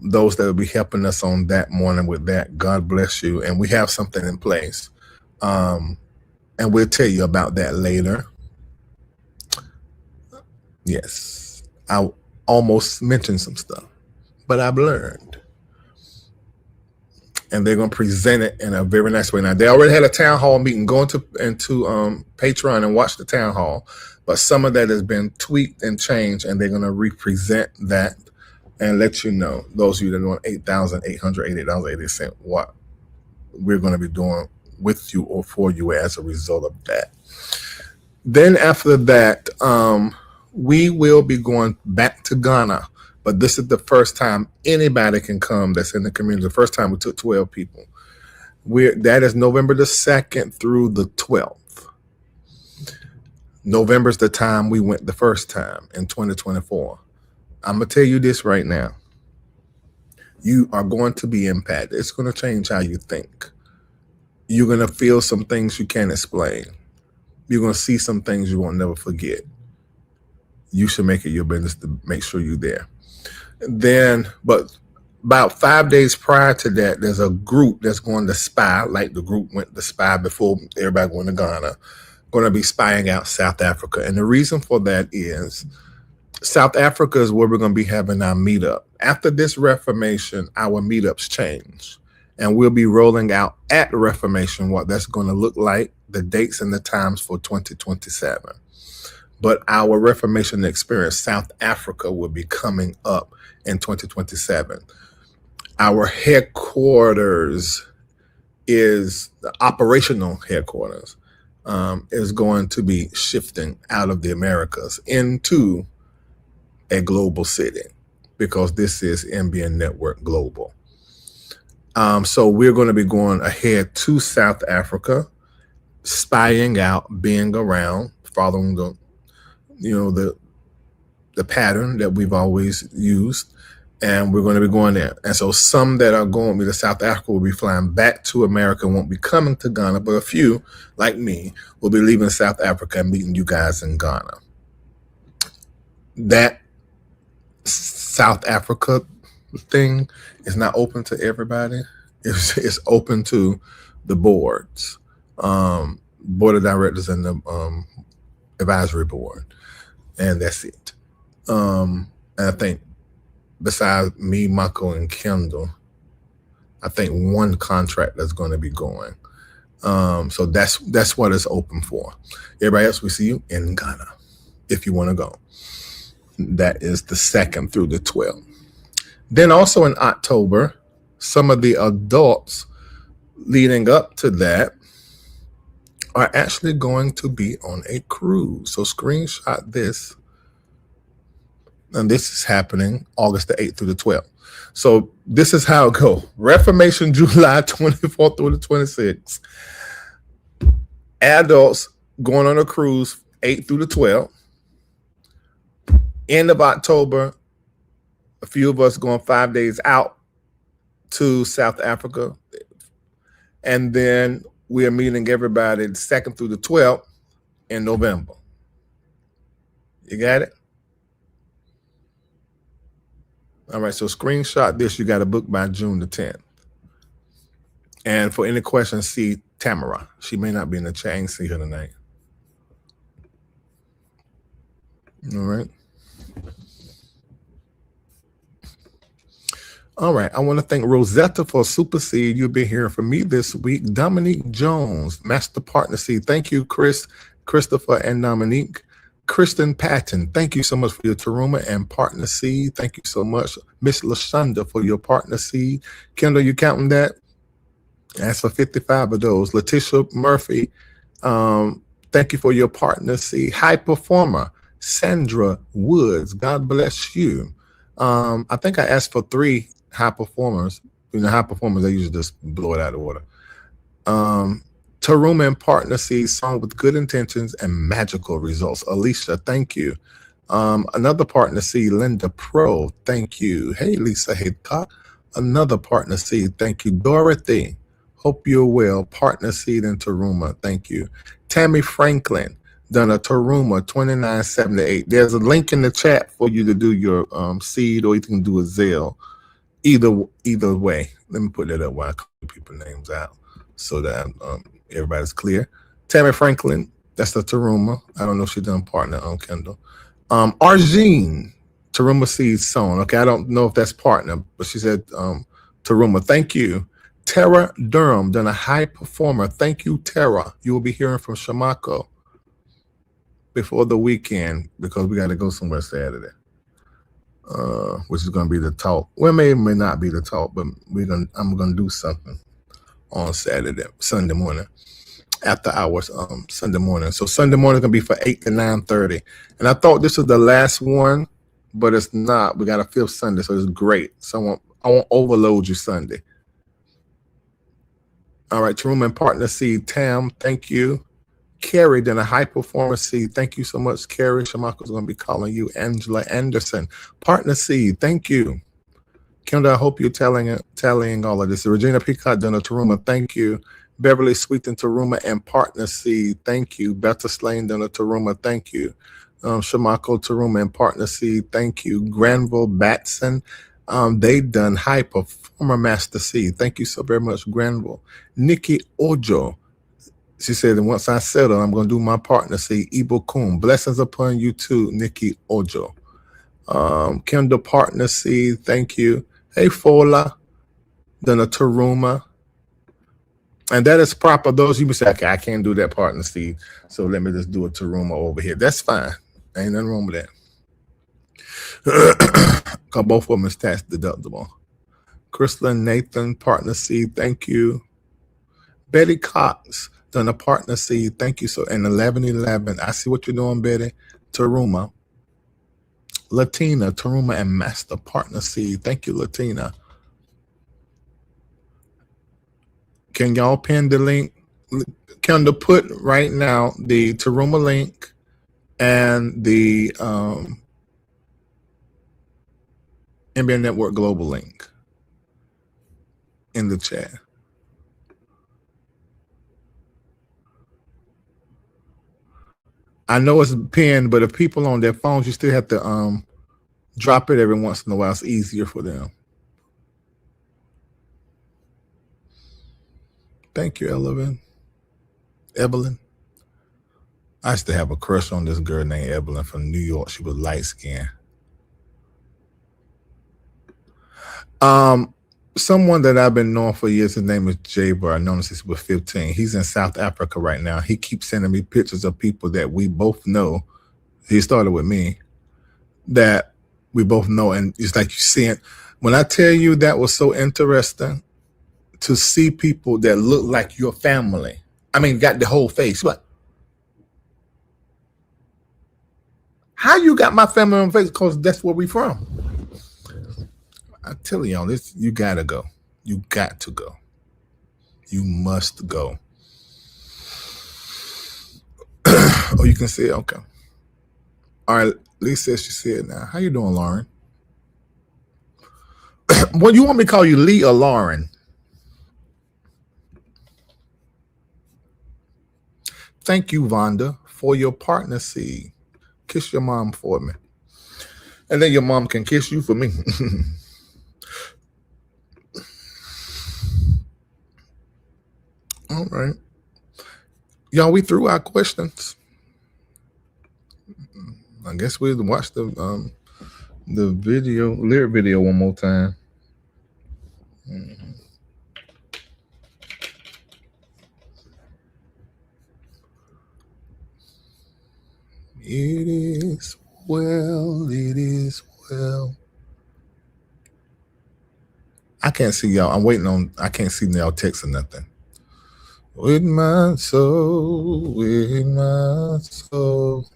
Those that will be helping us on that morning with that, God bless you. And we have something in place. And we'll tell you about that later. Yes, I almost mentioned some stuff, but I've learned. And they're going to present it in a very nice way. Now, they already had a town hall meeting. Go into Patreon and watch the town hall. But some of that has been tweaked and changed, and they're going to represent that and let you know, those of you that are doing $8,888.80, what we're going to be doing with you or for you as a result of that. Then after that, we will be going back to Ghana. But this is the first time anybody can come that's in the community. The first time we took 12 people. That is November the 2nd through the 12th. November's the time we went the first time in 2024. I'm going to tell you this right now. You are going to be impacted. It's going to change how you think. You're going to feel some things you can't explain. You're going to see some things you won't never forget. You should make it your business to make sure you're there. Then, but about 5 days prior to that, there's a group that's going to spy, like the group went to spy before everybody going to Ghana, going to be spying out South Africa. And the reason for that is South Africa is where we're going to be having our meetup. After this Reformation, our meetups change. And we'll be rolling out at the Reformation what that's going to look like, the dates and the times for 2027. But our Reformation experience, South Africa, will be coming up in 2027. Our headquarters is the operational headquarters is going to be shifting out of the Americas into a global city, because this is MBN Network Global. So we're going to be going ahead to South Africa, spying out, being around, following the pattern that we've always used, and we're going to be going there. And so some that are going to South Africa will be flying back to America, won't be coming to Ghana, but a few, like me, will be leaving South Africa and meeting you guys in Ghana. That South Africa thing is not open to everybody. It's open to the boards, board of directors and the advisory board. And that's it. And I think besides me, Michael, and Kendall, I think one contract that's going to be going. So that's what it's open for. Everybody else, we see you in Ghana if you want to go. That is the 2nd through the 12th. Then also in October, some of the adults leading up to that are actually going to be on a cruise. So screenshot this. And this is happening August the 8th through the 12th. So this is how it goes. Reformation, July 24th through the 26th. Adults going on a cruise 8th through the 12th. End of October, a few of us going 5 days out to South Africa. And then we are meeting everybody the 2nd through the 12th in November. You got it? All right, so screenshot this. You got a book by June the 10th. And for any questions, see Tamara. She may not be in the chat. I ain't see her tonight. All right. All right. I want to thank Rosetta for Super Seed. You'll be hearing from me this week. Dominique Jones, Master Partner Seed. Thank you, Chris, Christopher, and Dominique. Kristen Patton, thank you so much for your Taruma and Partner Seed. Thank you so much. Miss LaShonda for your Partner Seed. Kendall, you counting that? That's for 55 of those. Letitia Murphy, thank you for your Partner Seed. High Performer, Sandra Woods, God bless you. I think I asked for 3 high performers. High performers, they usually just blow it out of the water. Taruma and Partner Seed, song with good intentions and magical results. Alicia, thank you. Another Partner Seed, Linda Pro, thank you. Hey, Lisa Hidcock. Another Partner Seed, thank you. Dorothy, hope you're well. Partner Seed and Taruma, thank you. Tammy Franklin, done a Taruma 2978. There's a link in the chat for you to do your seed, or you can do a Zelle. Either way. Let me put that up while I call people's names out so that everybody's clear. Tammy Franklin, that's the Taruma. I don't know if she done Partner on Kendall. Arjine, Taruma Seed Sown. Okay, I don't know if that's Partner, but she said Taruma. Thank you. Tara Durham, done a High Performer. Thank you, Tara. You will be hearing from Shamako before the weekend because we got to go somewhere Saturday, which is going to be the talk. Well, may not be the talk, but I'm going to do something on Sunday morning, after hours, Sunday morning. So Sunday morning is going to be for 8 to 9:30. And I thought this was the last one, but it's not. We got a 5th Sunday, so it's great. So I won't overload you Sunday. All right, Taruma and Partner Seed, Tam, thank you. Carrie, then a High Performer Seed. Thank you so much, Carrie. Shamako's going to be calling you. Angela Anderson, Partner Seed. Thank you. Kendall, I hope you're tallying all of this. Regina Peacock, done a Taruma. Thank you. Beverly Sweeten, Taruma and Partner Seed. Thank you. Betta Slane, done a Taruma. Thank you. Shamako, Taruma and Partner Seed. Thank you. Granville Batson, they done High Performer Master Seed. Thank you so very much, Granville. Nikki Ojo, she said, and once I settle, I'm going to do my Partner Seed. Ibo Kun, blessings upon you too, Nikki Ojo. Kendall Partner Seed, thank you. Hey, Fola, done a Taruma. And that is proper. Those you may say, okay, I can't do that Partner Seed, so let me just do a Taruma over here. That's fine. Ain't nothing wrong with that. Because both of them is tax deductible. Crystal Nathan, Partner Seed, thank you. Betty Cox, done a Partner Seed, thank you. So, and 1111, I see what you're doing, Betty. Taruma. Latina, Taruma and Master Partner Seed, thank you, Latina. Can y'all pin the link? Kendall, put right now the Taruma link and the NBA Network Global link in the chat. I know it's pinned, but if people on their phones, you still have to drop it every once in a while. It's easier for them. Thank you, Evelyn. I used to have a crush on this girl named Evelyn from New York. She was light skinned. Someone that I've been knowing for years, his name is Jaber. I've known him since he was 15. He's in South Africa right now. He keeps sending me pictures of people that we both know. He started with me, that we both know. And it's like you see it. When I tell you that was so interesting to see people that look like your family. I mean, got the whole face. But how you got my family on face? Because that's where we from. I tell y'all, this, you gotta go. You got to go. You must go. Oh, you can see it? Okay. All right. Lisa says she see it now. How you doing, Lauren? Well, you want me to call you Lee or Lauren? Thank you, Vonda, for your Partner Seed. Kiss your mom for me. And then your mom can kiss you for me. All right. Y'all, we threw our questions. I guess we'll watch the lyric video one more time. It is well, it is well. I can't see y'all. I'm waiting on, I can't see y'all text or nothing. With my soul, with my soul.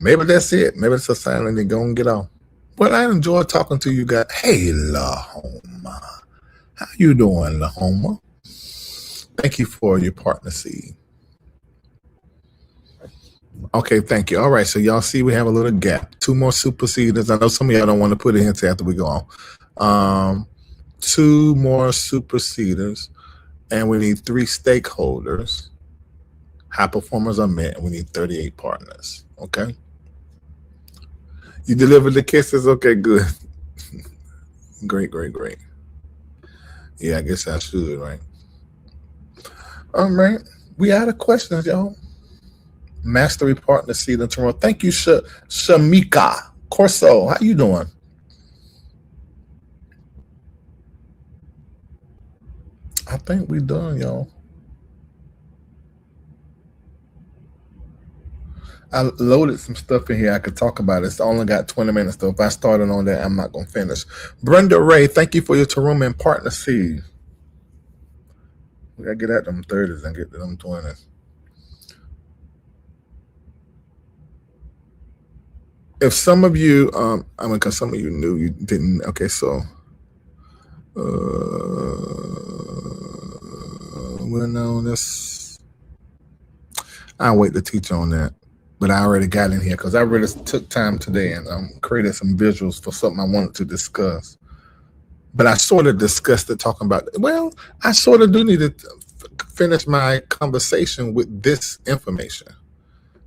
Maybe that's it. Maybe it's a sign that they're going to get off. Well, I enjoy talking to you guys. Hey, Lahoma. How you doing, Lahoma? Thank you for your partner seed. Okay, thank you. All right, so y'all see we have a little gap. 2 more super seeders. I know some of y'all don't want to put it into after we go on. 2 more super seeders, and we need 3 stakeholders. High performers are met, and we need 38 partners. Okay? You delivered the kisses? Okay, good. Great, great, great. Yeah, I guess I should, right? All right. We out of questions, y'all. Mastery partner seed in Toronto. Thank you, Shamika Corso. How you doing? I think we done, y'all. I loaded some stuff in here. I could talk about it. It's only got 20 minutes, though. If I started on that, I'm not going to finish. Brenda Ray, thank you for your Taruma and partner seed. We got to get at them 30s and get to them 20s. If some of you, I mean, because some of you knew, you didn't. Okay, so, well, no, this, I'll wait to teach on that. But I already got in here because I really took time today and created some visuals for something I wanted to discuss. But I sort of discussed it talking about, well, I sort of do need to finish my conversation with this information.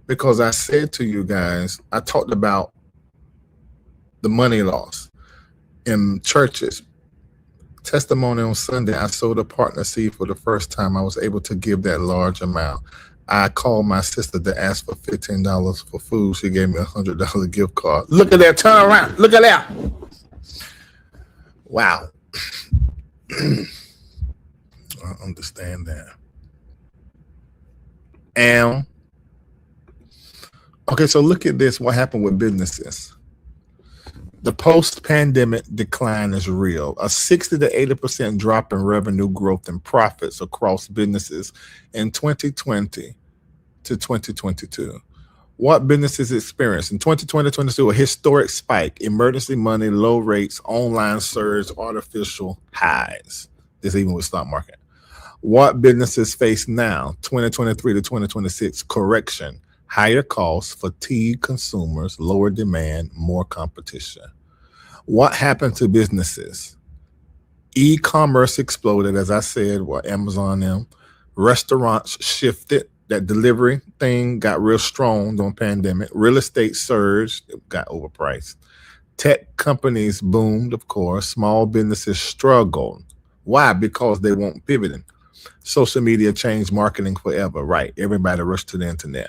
Because I said to you guys, I talked about the money loss in churches. Testimony on Sunday, I sold a partner seed for the first time. I was able to give that large amount. I called my sister to ask for $15 for food. She gave me a $100 gift card. Look at that. Turn around. Look at that. Wow. I understand that. And okay, so look at this. What happened with businesses? The post-pandemic decline is real. A 60 to 80% drop in revenue growth and profits across businesses in 2020 to 2022. What businesses experienced in 2020-22? A historic spike, emergency money, low rates, online surge, artificial highs. This even with stock market. What businesses face now, 2023 to 2026? Correction. Higher costs, fatigue consumers, lower demand, more competition. What happened to businesses? E-commerce exploded, as I said, what Amazon them. Restaurants shifted. That delivery thing got real strong during pandemic. Real estate surged, it got overpriced. Tech companies boomed, of course. Small businesses struggled. Why? Because they weren't pivoting. Social media changed marketing forever, right? Everybody rushed to the internet.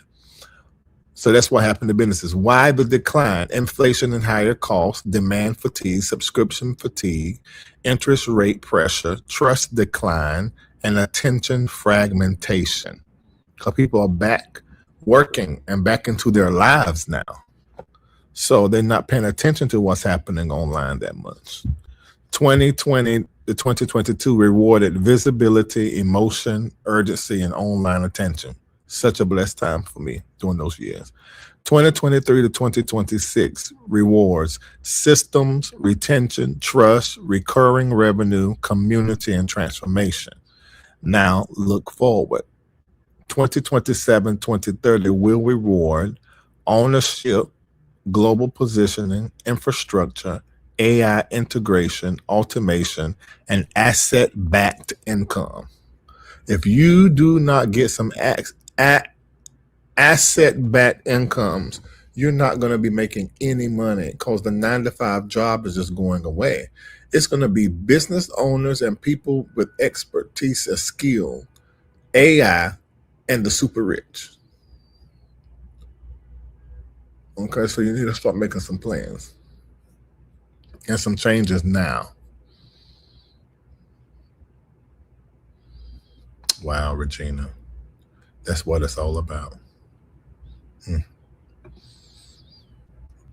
So that's what happened to businesses. Why the decline? Inflation and higher costs, demand fatigue, subscription fatigue, interest rate pressure, trust decline, and attention fragmentation. Because people are back working and back into their lives now. So they're not paying attention to what's happening online that much. 2020 to 2022 rewarded visibility, emotion, urgency, and online attention. Such a blessed time for me during those years. 2023 to 2026 rewards systems, retention, trust, recurring revenue, community, and transformation. Now look forward. 2027, 2030 will reward ownership, global positioning, infrastructure, AI integration, automation, and asset-backed income. If you do not get some asset-backed incomes, you're not going to be making any money because the 9-to-5 job is just going away. It's going to be business owners and people with expertise and skill, AI, and the super rich. Okay, so you need to start making some plans and some changes now. Wow, Regina. That's what it's all about.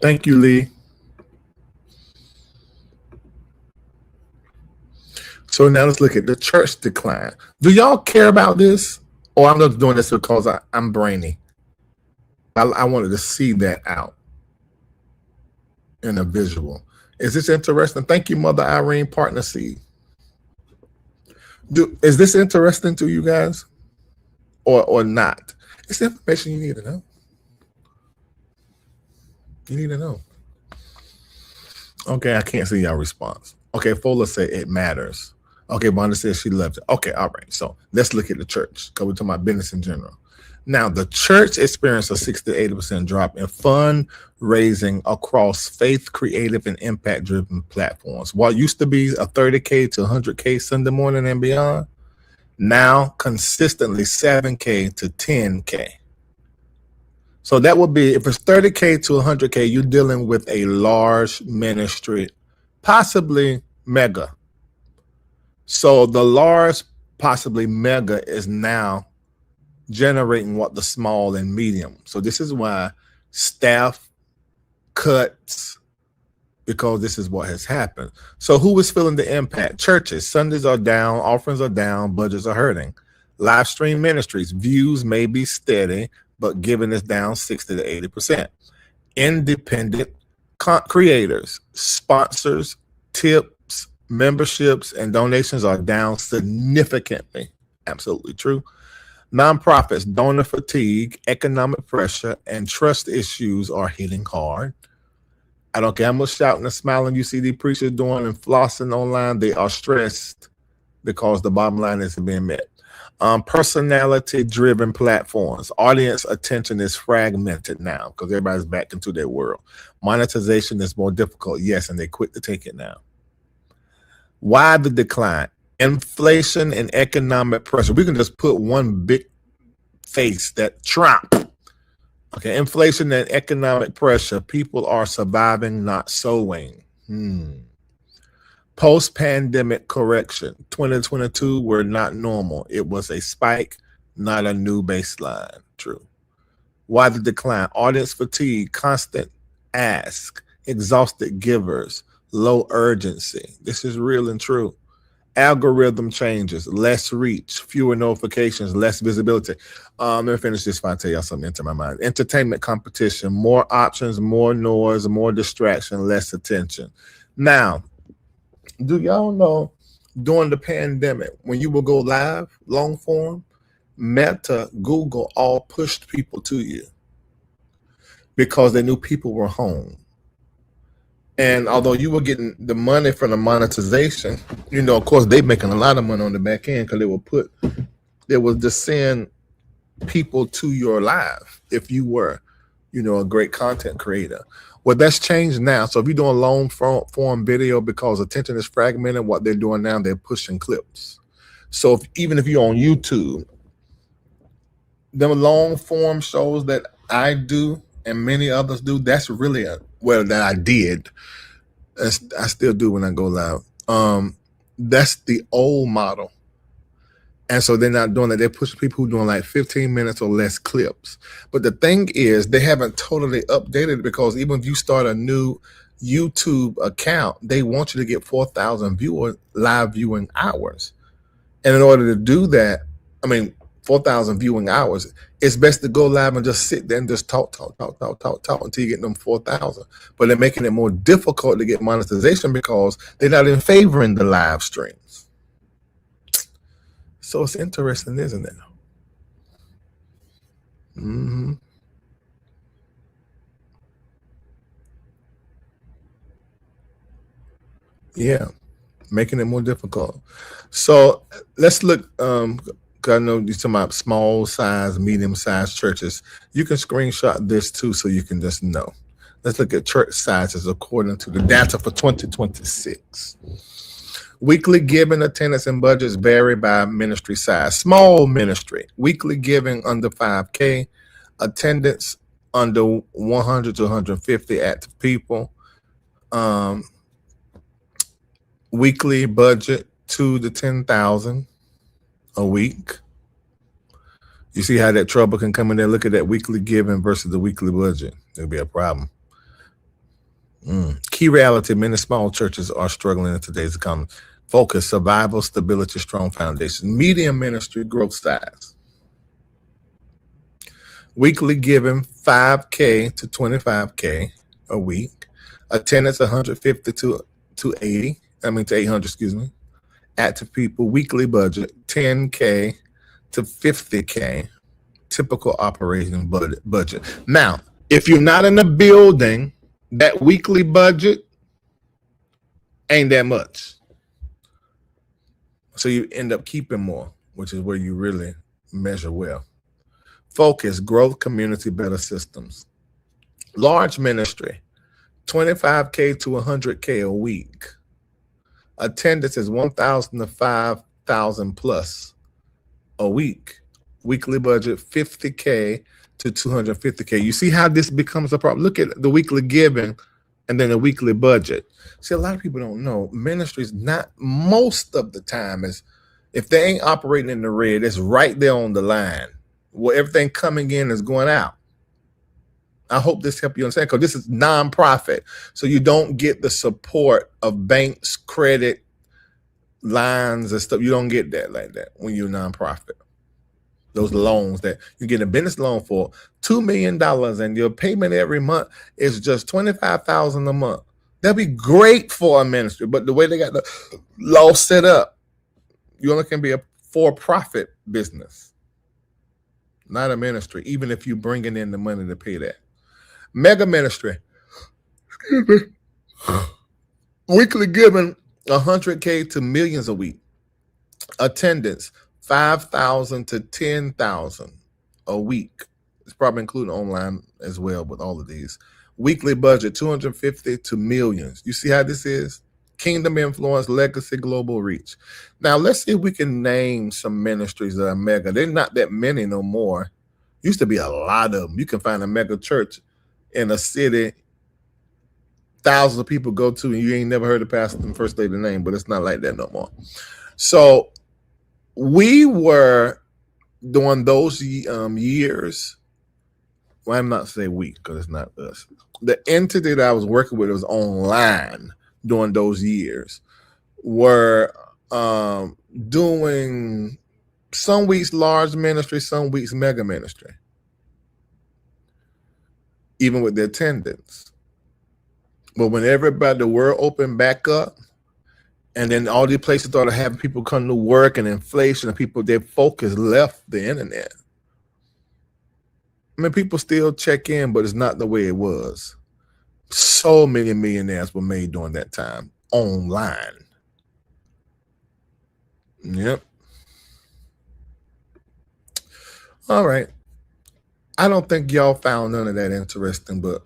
Thank you, Lee. So now let's look at the church decline. Do y'all care about this? Or I'm just doing this because I'm brainy. I wanted to see that out in a visual. Is this interesting? Thank you, Mother Irene, Partner Seed. Is this interesting to you guys? Or not? It's information you need to know. You need to know. Okay, I can't see y'all response. Okay, Fola said it matters. Okay, Bonda says she loves it. Okay, all right. So let's look at the church because we're talking about business in general. Now, the church experienced a 60 to 80% drop in fundraising across faith, creative, and impact-driven platforms. What used to be a 30K to 100K Sunday morning and beyond, now consistently 7K to 10K. So that would be, if it's 30K to 100K, you're dealing with a large ministry, possibly mega. So the large, possibly mega, is now generating what the small and medium. So this is why staff cuts, because this is what has happened. So who is feeling the impact? Churches. Sundays are down, offerings are down, budgets are hurting. Live stream ministries, views may be steady, but giving is down 60 to 80%. Independent creators, sponsors, tips, memberships, and donations are down significantly. Absolutely true. Nonprofits, donor fatigue, economic pressure, and trust issues are hitting hard. I don't care how much shouting and smiling you see these preachers doing and flossing online, they are stressed because the bottom line isn't being met. Personality-driven platforms. Audience attention is fragmented now because everybody's back into their world. Monetization is more difficult, yes, and they quit to take it now. Why the decline? Inflation and economic pressure. We can just put one big face, that Trump. Okay, inflation and economic pressure. People are surviving, not sowing. Post-pandemic correction. 2022 were not normal. It was a spike, not a new baseline. True. Why the decline? Audience fatigue, constant ask, exhausted givers, low urgency. This is real and true. Algorithm changes, less reach, fewer notifications, less visibility. Let me finish this before I tell y'all something into my mind. Entertainment competition, more options, more noise, more distraction, less attention. Now, do y'all know during the pandemic, when you will go live, long form, Meta, Google all pushed people to you because they knew people were home. And although you were getting the money from the monetization, you know, of course, they're making a lot of money on the back end because they will just send people to your live if you were, you know, a great content creator. Well, that's changed now. So if you're doing long form video, because attention is fragmented, what they're doing now, they're pushing clips. So even if you're on YouTube, the long form shows that I do and many others do, that's really that I did. I still do when I go live. That's the old model. And so they're not doing that. They're pushing people who are doing like 15 minutes or less clips. But the thing is, they haven't totally updated it, because even if you start a new YouTube account, they want you to get 4,000 live viewing hours. And in order to do that, 4,000 viewing hours, it's best to go live and just sit there and just talk until you get them 4,000. But they're making it more difficult to get monetization because they're not in favoring the live streams. So it's interesting, isn't it? Yeah, making it more difficult. So let's look. 'Cause I know you're talking about small size, medium sized churches. You can screenshot this too so you can just know. Let's look at church sizes according to the data for 2026. Weekly giving, attendance, and budgets vary by ministry size. Small ministry, weekly giving under 5K, attendance under 100 to 150 active people. Weekly budget 2 to 10,000 a week. You see how that trouble can come in there? Look at that weekly giving versus the weekly budget. It'll be a problem. Key reality, many small churches are struggling in today's economy. Focus, survival, stability, strong foundation. Medium ministry, growth size. Weekly giving 5K to 25K a week. Attendance 150 to 800, excuse me. Active people, weekly budget 10K to 50K. Typical operating budget. Now, if you're not in the building, that weekly budget ain't that much. So you end up keeping more, which is where you really measure well. Focus, growth, community, better systems. Large ministry, 25K to 100K a week. Attendance is 1,000 to 5,000 plus a week. Weekly budget, 50K to 250K. You see how this becomes a problem? Look at the weekly giving and then the weekly budget. See, a lot of people don't know ministries, not most of the time, is if they ain't operating in the red, it's right there on the line where everything coming in is going out. I hope this helps you understand, because this is nonprofit. So you don't get the support of banks, credit lines and stuff. You don't get that like that when you're a nonprofit. Those loans that you get a business loan for $2 million and your payment every month is just $25,000 a month. That'd be great for a ministry, but the way they got the law set up, you only can be a for-profit business, not a ministry, even if you're bringing in the money to pay that. Mega ministry, weekly giving 100K to millions a week. Attendance 5,000 to 10,000 a week. It's probably including online as well with all of these. Weekly budget 250 to millions. You see how this is? Kingdom influence, legacy, global reach. Now let's see if we can name some ministries that are mega. They're not that many no more. Used to be a lot of them. You can find a mega church in a city thousands of people go to, and you ain't never heard the pastor and first lady name, but it's not like that no more. So we were during those years. Well, I'm not saying we, because it's not us. The entity that I was working with was online during those years. Were doing some weeks large ministry, some weeks mega ministry, even with the attendance. But when everybody, the world opened back up, and then all these places started having people come to work and inflation, and people, their focus left the internet. I mean, people still check in, but it's not the way it was. So many millionaires were made during that time online. Yep. All right. I don't think y'all found none of that interesting, but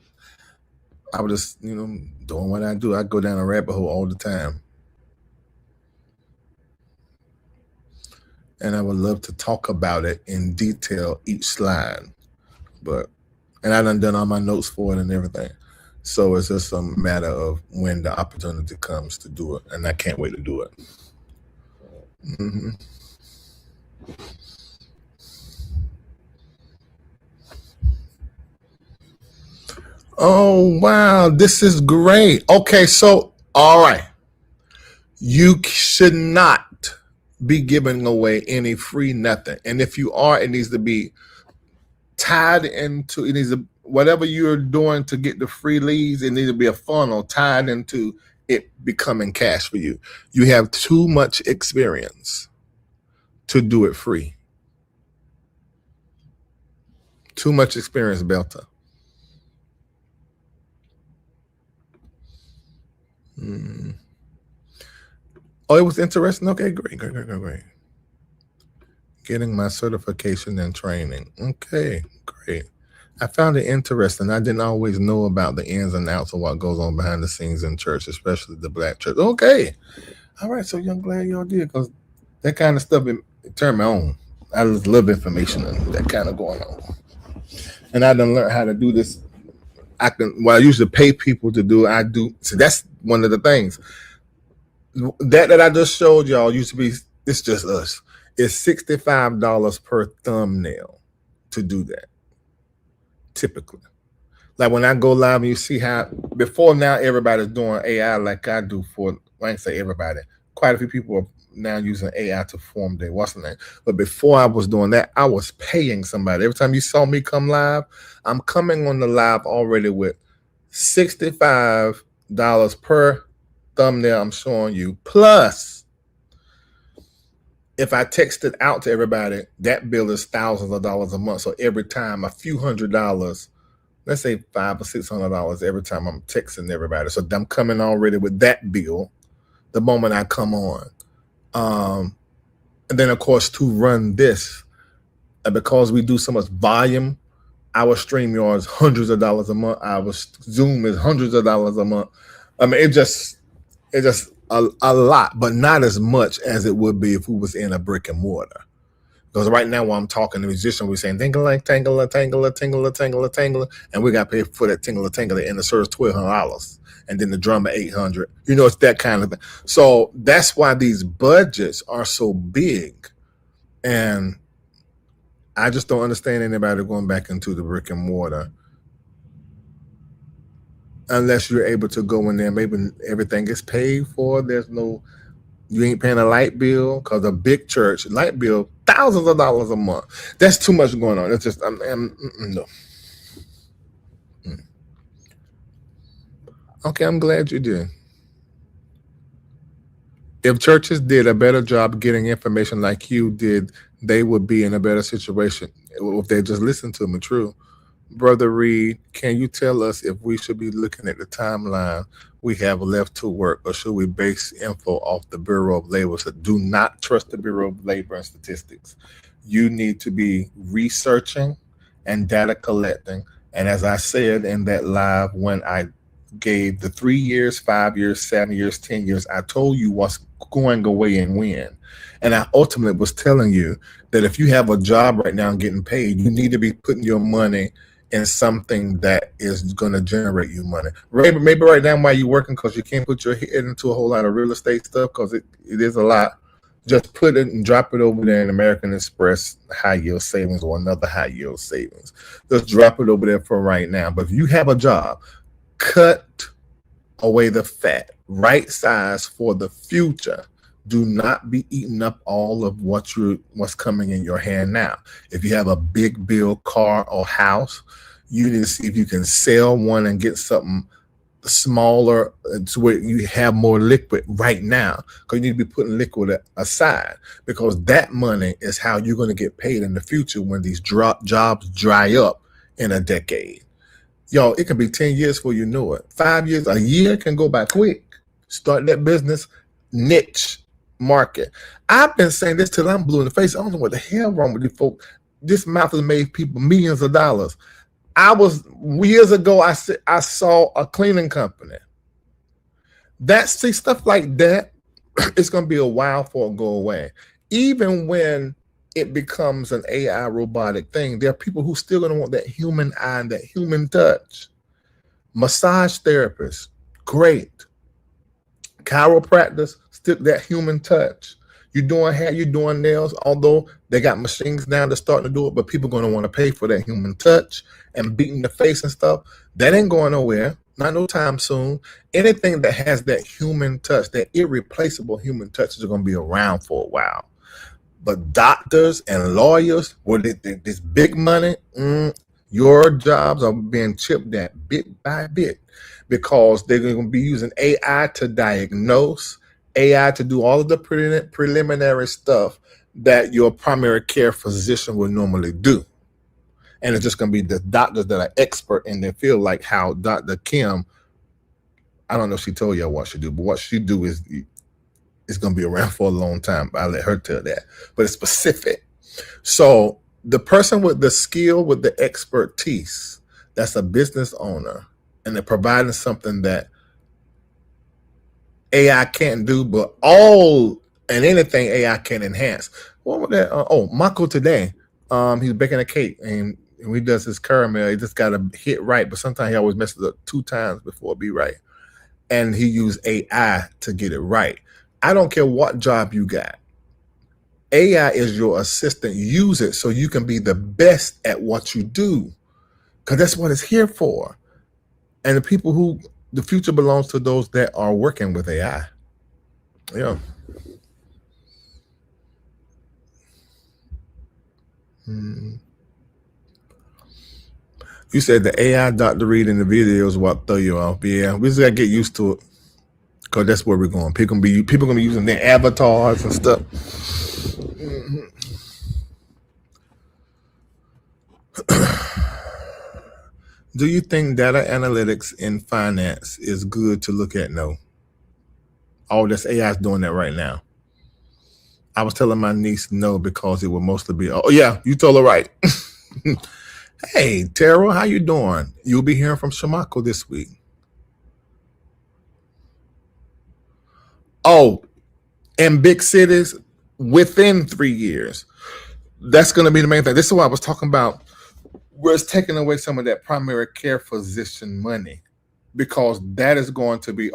I was just, doing what I do. I go down a rabbit hole all the time. And I would love to talk about it in detail, each slide. And I done all my notes for it and everything. So it's just a matter of when the opportunity comes to do it. And I can't wait to do it. Mm-hmm. Oh, wow. This is great. Okay, so, all right. You should not be giving away any free nothing. And if you are, it needs to be tied into, it needs to, whatever you're doing to get the free leads, it needs to be a funnel tied into it becoming cash for you. You have too much experience to do it free. Too much experience, Belta. Oh, it was interesting. Okay, great. Getting my certification and training. Okay, great. I found it interesting. I didn't always know about the ins and outs of what goes on behind the scenes in church, especially the black church. Okay. All right, so I'm glad y'all did, because that kind of stuff it turned me on. I just love information and that kind of going on. And I done learned how to do this. I used to pay people to do, I do. So that's one of the things. That I just showed y'all used to be, it's just us. It's $65 per thumbnail to do that, typically. Like when I go live and you see how, before now everybody's doing AI like I do for, I ain't say everybody, quite a few people are now using AI to form their what's the name. But before I was doing that, I was paying somebody. Every time you saw me come live, I'm coming on the live already with $65 per thumbnail I'm showing you. Plus, if I text it out to everybody, that bill is thousands of dollars a month. So every time a few $100s, let's say $500 or $600 every time I'm texting everybody. So I'm coming already with that bill the moment I come on. And then of course to run this, because we do so much volume, our StreamYard is hundreds of dollars a month. Our Zoom is hundreds of dollars a month. I mean, it's just a lot, but not as much as it would be if we was in a brick and mortar. Because right now while I'm talking to musicians, we're saying tingle, tingle, tingle, tingle, tingle, tingle, and we got paid for that tingle, tingle, and the service $1,200. And then the drummer $800. You know, it's that kind of thing. So that's why these budgets are so big. And I just don't understand anybody going back into the brick and mortar unless you're able to go in there. Maybe everything is paid for. You ain't paying a light bill, because a big church, light bill, thousands of dollars a month. That's too much going on. It's just, no. Okay, I'm glad you did. If churches did a better job getting information like you did, they would be in a better situation if they just listened to me. True. Brother Reid, can you tell us if we should be looking at the timeline we have left to work, or should we base info off the Bureau of Labor? So do not trust the Bureau of Labor and Statistics. You need to be researching and data collecting. And as I said in that live, when I gave the 3 years, 5 years, 7 years, 10 years, I told you what's going away and when. And I ultimately was telling you that if you have a job right now and getting paid, you need to be putting your money in something that is going to generate you money. Maybe right now while you're working, because you can't put your head into a whole lot of real estate stuff, because it is a lot. Just put it and drop it over there in American Express high yield savings or another high yield savings. Just drop it over there for right now. But if you have a job, cut away the fat, right size for the future. Do not be eating up all of what's coming in your hand now. If you have a big bill car or house, you need to see if you can sell one and get something smaller to where you have more liquid right now, because you need to be putting liquid aside, because that money is how you're going to get paid in the future when these jobs dry up in a decade. Yo, it can be 10 years before you know it. 5 years, a year can go by quick. Start that business, niche market. I've been saying this till I'm blue in the face. I don't know what the hell wrong with these folks. This mouth has made people millions of dollars. Years ago, I saw a cleaning company. Stuff like that, it's going to be a while for it go away. Even when it becomes an AI robotic thing, there are people who still going to want that human eye and that human touch. Massage therapists, great. Chiropractors, still that human touch. You're doing hair, you're doing nails, although they got machines now that's starting to do it, but people going to want to pay for that human touch and beating the face and stuff. That ain't going nowhere, not no time soon. Anything that has that human touch, that irreplaceable human touch, is going to be around for a while. But doctors and lawyers, with this big money, your jobs are being chipped at bit by bit, because they're going to be using AI to diagnose, AI to do all of the preliminary stuff that your primary care physician would normally do. And it's just going to be the doctors that are expert in their field, like how Dr. Kim, I don't know if she told you what she do, but what she do is it's going to be around for a long time. I'll let her tell that. But it's specific. So the person with the skill, with the expertise, that's a business owner, and they're providing something that AI can't do, but all and anything AI can enhance. What was that? Michael today, he's baking a cake, and when he does his caramel, he just got to hit right, but sometimes he always messes up 2 times before it be right. And he used AI to get it right. I don't care what job you got. AI is your assistant. Use it so you can be the best at what you do, because that's what it's here for. And the future belongs to those that are working with AI. Yeah. You said the AI Dr. Reid in the videos what throw you off. Yeah, we just gotta get used to it, because that's where we're going. People gonna be using their avatars and stuff. Do you think data analytics in finance is good to look at? No. All this AI is doing that right now. I was telling my niece no, because it will mostly be, oh yeah, you told her right. Hey, Tara, how you doing? You'll be hearing from Shamako this week. Oh, in big cities, within 3 years. That's going to be the main thing. This is what I was talking about, where it's taking away some of that primary care physician money, because that is going to be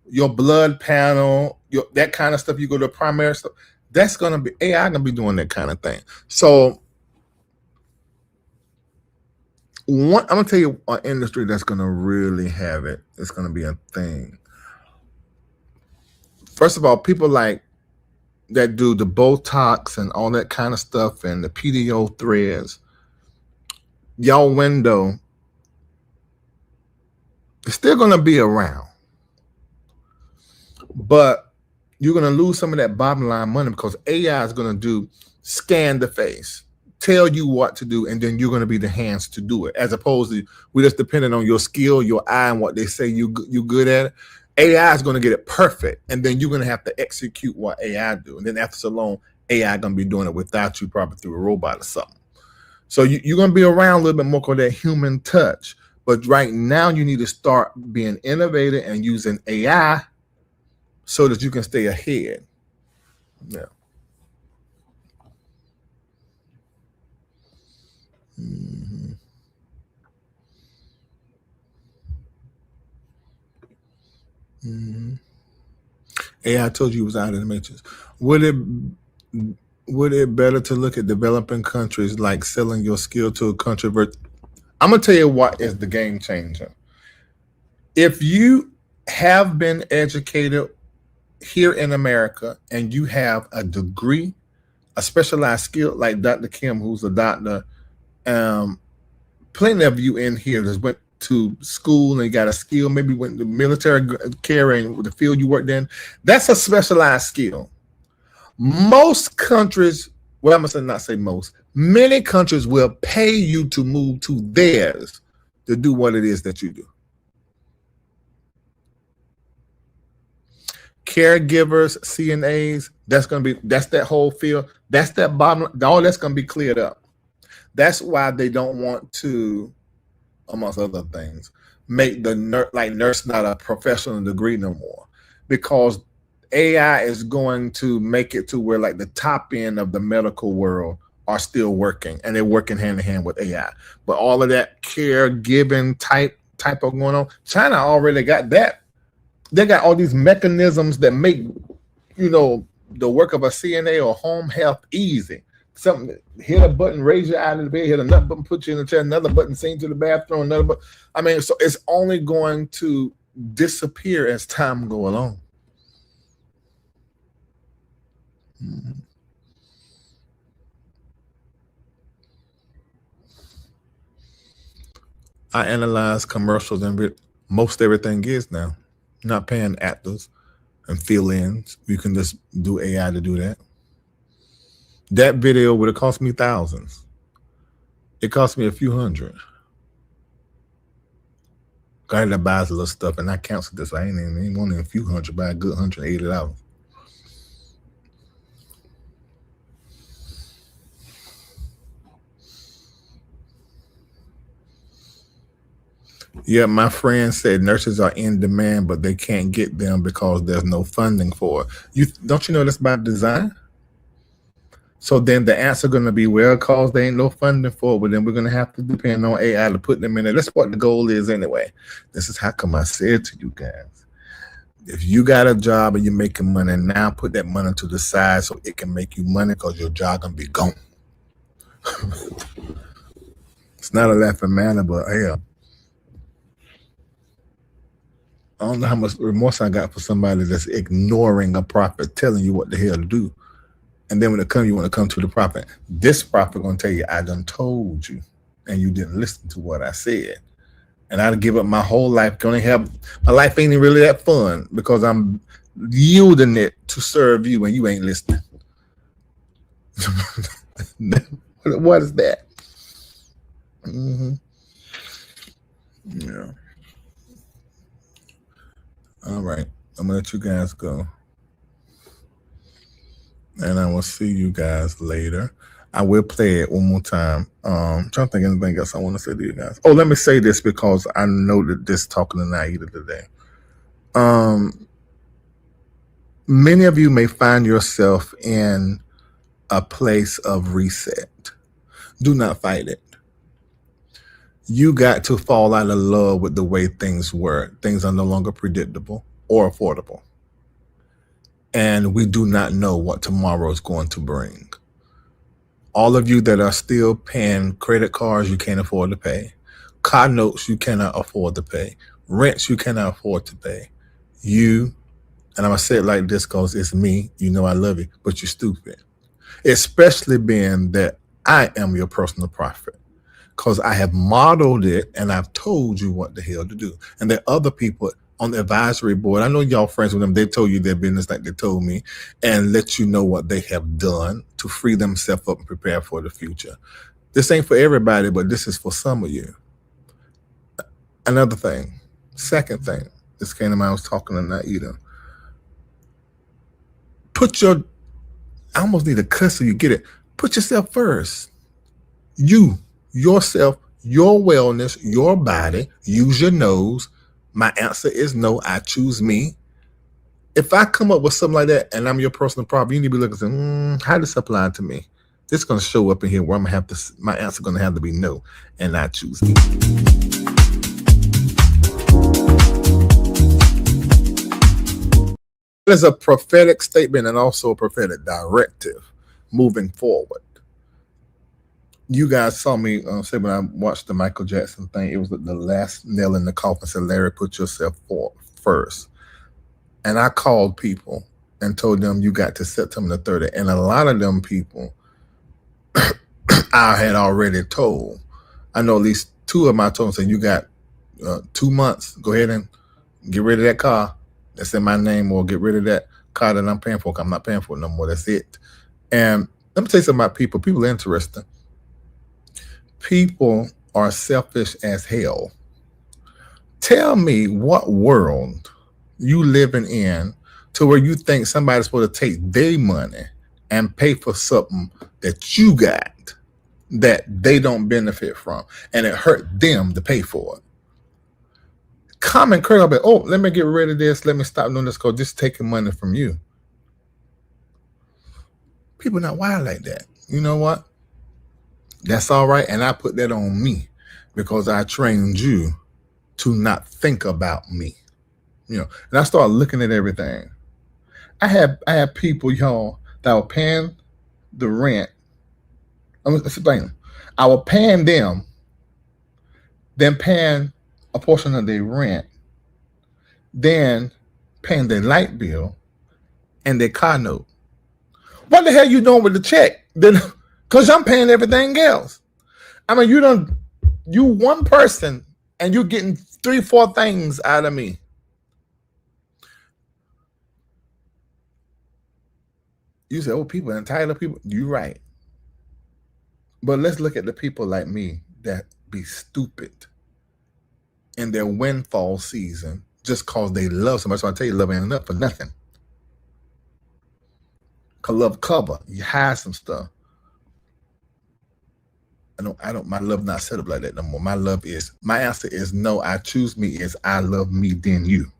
your blood panel, that kind of stuff. You go to primary stuff. That's going to be AI going to be doing that kind of thing. So I'm going to tell you an industry that's going to really have it. It's going to be a thing. First of all, people like that do the Botox and all that kind of stuff and the PDO threads. Y'all window is still going to be around, but you're going to lose some of that bottom line money, because AI is going to scan the face, tell you what to do, and then you're going to be the hands to do it, as opposed to we just depending on your skill, your eye, and what they say you good at it. AI is going to get it perfect, and then you're going to have to execute what AI do, and then after so long, AI going to be doing it without you, probably through a robot or something. So you're going to be around a little bit more of that human touch, but right now you need to start being innovative and using AI so that you can stay ahead. Yeah. AI told you it was out of the matrix. Would it better to look at developing countries, like selling your skill to a country? I'm gonna tell you what is the game changer. If you have been educated here in America and you have a degree, a specialized skill, like Dr. Kim, who's a doctor, plenty of you in here that went to school and got a skill, maybe went to military care and the field you worked in, that's a specialized skill. Most countries, well, I'm gonna not say most, many countries will pay you to move to theirs to do what it is that you do. Caregivers, CNAs, that's that whole field, that's that bottom, all that's gonna be cleared up. That's why they don't want to, amongst other things, make the nurse not a professional degree no more, because AI is going to make it to where like the top end of the medical world are still working, and they're working hand in hand with AI. But all of that caregiving type of going on, China already got that. They got all these mechanisms that make, the work of a CNA or home health easy. Something, hit a button, raise you out of the bed, hit another button, put you in the chair, another button, send you to the bathroom, another button. I mean, so it's only going to disappear as time go along. I analyze commercials, and most everything is now. Not paying actors and fill-ins. You can just do AI to do that. That video would have cost me thousands. It cost me a few hundred. I had to buy a little stuff, and I canceled this. I ain't even wanting a few hundred, buy a good $180. Yeah, my friend said nurses are in demand, but they can't get them because there's no funding for it. Don't you know that's by design? So then the answer going to be, well, cause there ain't no funding for it, but then we're going to have to depend on AI to put them in there. That's what the goal is anyway. This is how come I said to you guys, if you got a job and you're making money, now put that money to the side so it can make you money because your job going to be gone. It's not a laughing matter, but hell, I don't know how much remorse I got for somebody that's ignoring a prophet telling you what the hell to do. And then when it comes, you want to come to the prophet. This prophet going to tell you, I done told you, and you didn't listen to what I said. And I'd give up my whole life. Gonna have my life ain't really that fun because I'm yielding it to serve you, and you ain't listening. What is that? Mm-hmm. Yeah. All right. I'm gonna let you guys go. And I will see you guys later. I will play it one more time. I'm trying to think of anything else I want to say to you guys. Oh, let me say this because I know that this talking to Naida today. Many of you may find yourself in a place of reset. Do not fight it. You got to fall out of love with the way things were. Things are no longer predictable or affordable. And we do not know what tomorrow is going to bring. All of you that are still paying credit cards you can't afford to pay, car notes you cannot afford to pay, rents you cannot afford to pay, and I'm going to say it like this because it's me, you know I love you, but you're stupid. Especially being that I am your personal prophet. Because I have modeled it and I've told you what the hell to do. And there are other people on the advisory board. I know y'all friends with them. They told you their business like they told me and let you know what they have done to free themselves up and prepare for the future. This ain't for everybody, but this is for some of you. Another thing, second thing, this came to mind, I was talking to Naida. I almost need a cuss so you get it. Put yourself first. Yourself, your wellness, your body, use your nose. My answer is no, I choose me. If I come up with something like that and I'm your personal problem, you need to be looking and say, how does this apply to me? This is going to show up in here where my answer going to have to be no, and I choose me. There's a prophetic statement and also a prophetic directive moving forward. You guys saw me say when I watched the Michael Jackson thing, it was the last nail in the coffin. Said, Larry, put yourself first. And I called people and told them you got to September the 30th. And a lot of them people I had already told. I know at least two of them I told them, saying, you got 2 months. Go ahead and get rid of that car that's in my name, or get rid of that car that I'm paying for. I'm not paying for it no more. That's it. And let me tell you something about people. People are interesting. People are selfish as hell. Tell me what world you living in to where you think somebody's supposed to take their money and pay for something that you got that they don't benefit from, and it hurt them to pay for it. Common courtesy, let me get rid of this. Let me stop doing this because this is taking money from you. People not wired like that. You know what? That's all right. And I put that on me because I trained you to not think about me. And I started looking at everything. I had people, y'all, that were paying the rent. Let's explain. I was paying them, then paying a portion of their rent, then paying their light bill and their car note. What the hell you doing with the check? Then, because I'm paying everything else. I mean, you one person and you're getting 3-4 things out of me. You say, people entitled people. You're right. But let's look at the people like me that be stupid in their windfall season just because they love somebody. So I tell you, love ain't enough for nothing. Because love cover. You hide some stuff. My love not set up like that no more. My answer is no. I choose me is I love me then you.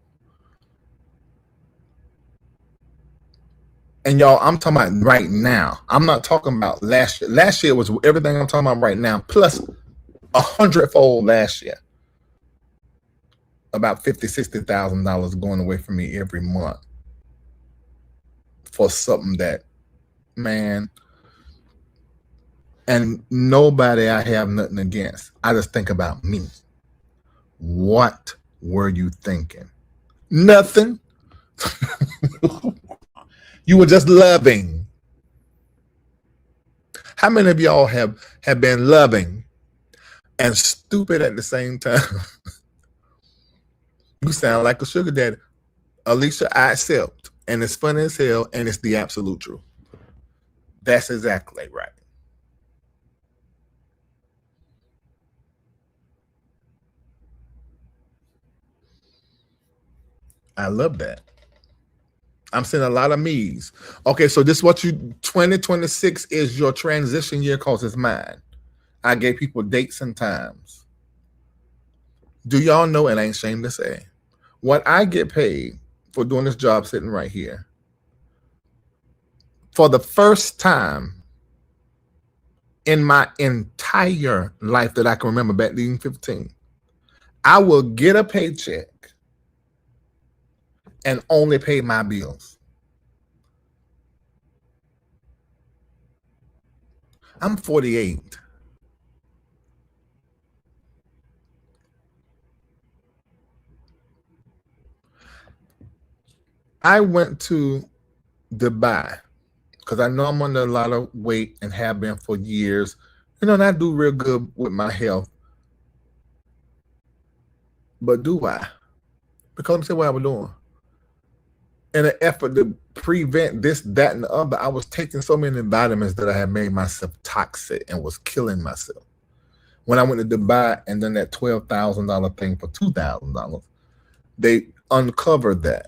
And y'all, I'm talking about right now. I'm not talking about last year. Last year was everything I'm talking about right now, plus 100-fold last year. About $50,000-$60,000 going away from me every month for something that, man, and nobody I have nothing against. I just think about me. What were you thinking? Nothing. You were just loving. How many of y'all have been loving and stupid at the same time? You sound like a sugar daddy. Alicia, I accept. And it's funny as hell, and it's the absolute truth. That's exactly right. I love that. I'm seeing a lot of me's. Okay, so this is what 2026 is your transition year because it's mine. I gave people dates and times. Do y'all know, and I ain't ashamed to say, what I get paid for doing this job sitting right here, for the first time in my entire life that I can remember back being 15, I will get a paycheck and only pay my bills. I'm 48. I went to Dubai because I know I'm under a lot of weight and have been for years. And I do real good with my health. But do I? Because let me say what I was doing. In an effort to prevent this, that, and the other, I was taking so many vitamins that I had made myself toxic and was killing myself. When I went to Dubai and done that $12,000 thing for $2,000, they uncovered that.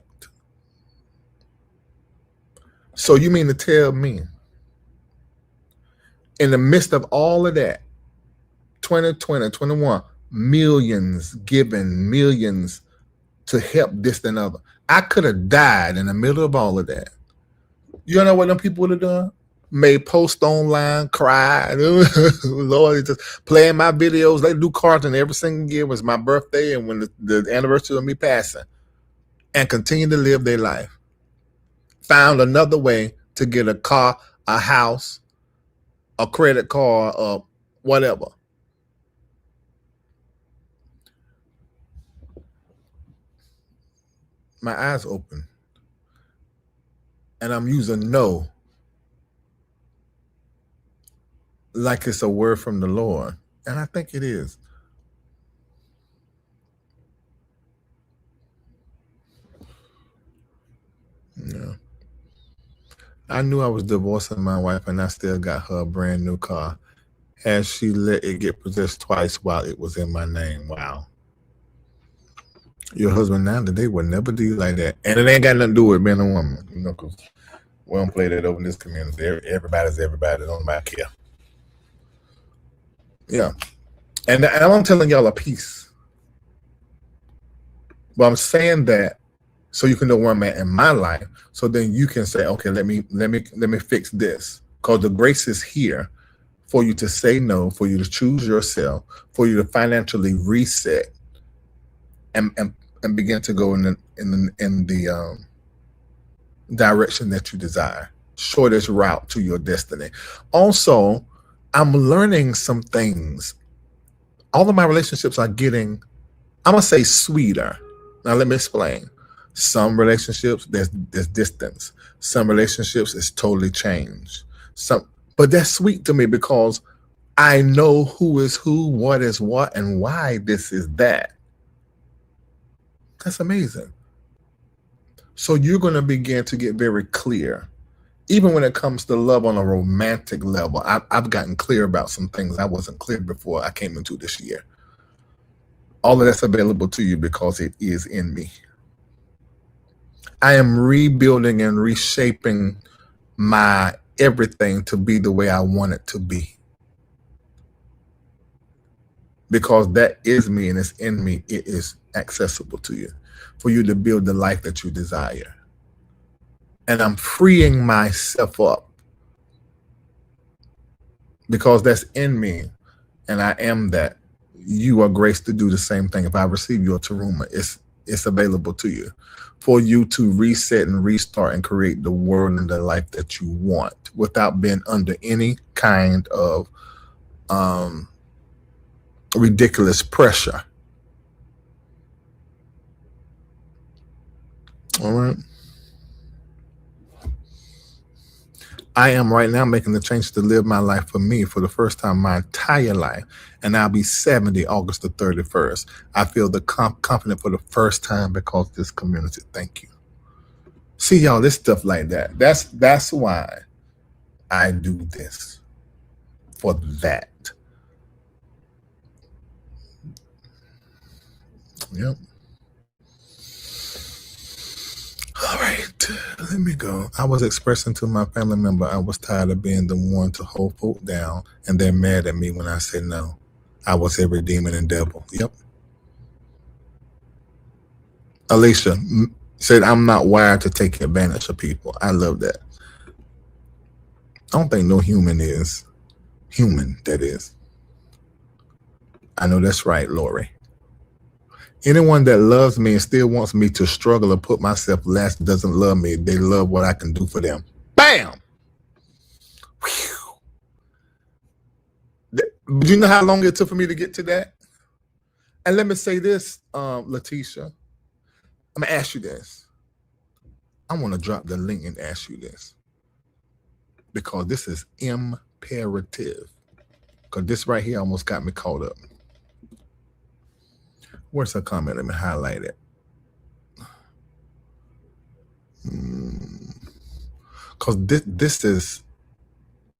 So you mean to tell me, in the midst of all of that, 2020, 21, millions given, millions to help this and other. I could have died in the middle of all of that. You know what them people would have done? Made post online, cried. Lord, just playing my videos. They do cartoon every single year. Was my birthday and when the anniversary of me passing, and continue to live their life. Found another way to get a car, a house, a credit card, or whatever. My eyes open. And I'm using no like it's a word from the Lord. And I think it is. Yeah. I knew I was divorcing my wife and I still got her a brand new car. And she let it get possessed twice while it was in my name. Wow. Your husband now today would never do you like that. And it ain't got nothing to do with being a woman. Because we don't play that over in this community. Everybody's everybody. Don't matter care. Yeah. And I'm telling y'all a piece. But I'm saying that so you can know where I'm at in my life. So then you can say, okay, let me fix this. Because the grace is here for you to say no, for you to choose yourself, for you to financially reset and begin to go in the direction that you desire. Shortest route to your destiny. Also, I'm learning some things. All of my relationships are getting, I'm gonna say, sweeter. Now let me explain. Some relationships there's distance. Some relationships is totally changed. But that's sweet to me because I know who is who, what is what, and why this is that. That's amazing. So you're going to begin to get very clear. Even when it comes to love on a romantic level, I've gotten clear about some things I wasn't clear before I came into this year. All of that's available to you because it is in me. I am rebuilding and reshaping my everything to be the way I want it to be. because that is me and it's in me. It is accessible to you for you to build the life that you desire. And I'm freeing myself up because that's in me and I am that. You are graced to do the same thing. If I receive your Taruma, it's available to you for you to reset and restart and create the world and the life that you want without being under any kind of ridiculous pressure. All right. I am right now making the change to live my life for me for the first time in my entire life. And I'll be 70 August the 31st. I feel the confident for the first time because of this community. Thank you. See, y'all, this stuff like that. That's why I do this. For that. Yep. All right, let me go. I was expressing to my family member I was tired of being the one to hold folk down, and they're mad at me when I said no. I was every demon and devil. Yep. Alicia said I'm not wired to take advantage of people. I love that. I don't think no human is. Human, that is. I know that's right, Lori. Anyone that loves me and still wants me to struggle or put myself last doesn't love me. They love what I can do for them. Bam! Do you know how long it took for me to get to that? And let me say this, Letitia. I'm going to ask you this. I want to drop the link and ask you this. Because this is imperative. Because this right here almost got me caught up. Where's her comment? Let me highlight it. Because this is,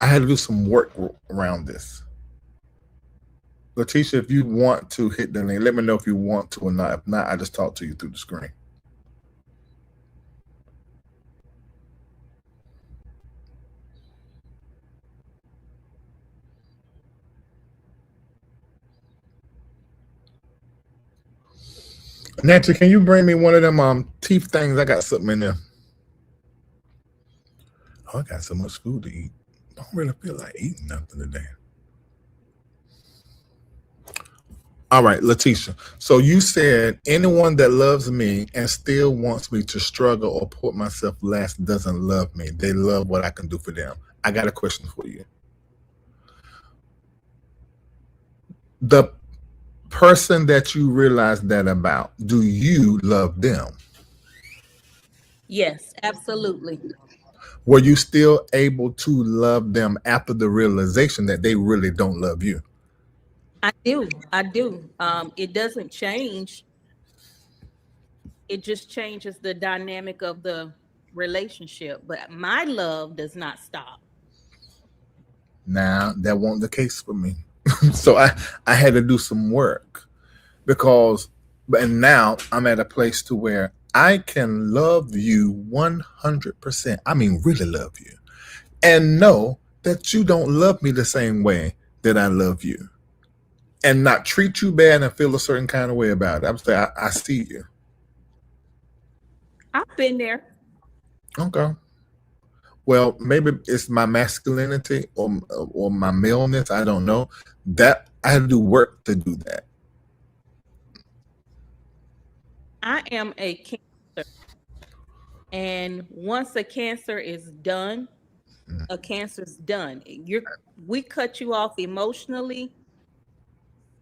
I had to do some work around this. Letitia, if you want to hit the link, let me know if you want to or not. If not, I just talk to you through the screen. Nancy, can you bring me one of them teeth things? I got something in there. Oh, I got so much food to eat. Don't really feel like eating nothing today. All right, Letitia. So you said anyone that loves me and still wants me to struggle or put myself last doesn't love me. They love what I can do for them. I got a question for you. The person that you realize that about, do you love them? Yes, absolutely. Were you still able to love them after the realization that they really don't love you? I do. It doesn't change. It just changes the dynamic of the relationship. But my love does not stop. Now, that wasn't the case for me. So I had to do some work and now I'm at a place to where I can love you 100%. I mean, really love you. And know that you don't love me the same way that I love you. And not treat you bad and feel a certain kind of way about it. I'm saying, I see you. I've been there. Okay. Well, maybe it's my masculinity or my maleness. I don't know. That I had to do work to do that. I am a Cancer. And once a Cancer is done, a Cancer's done. We cut you off emotionally,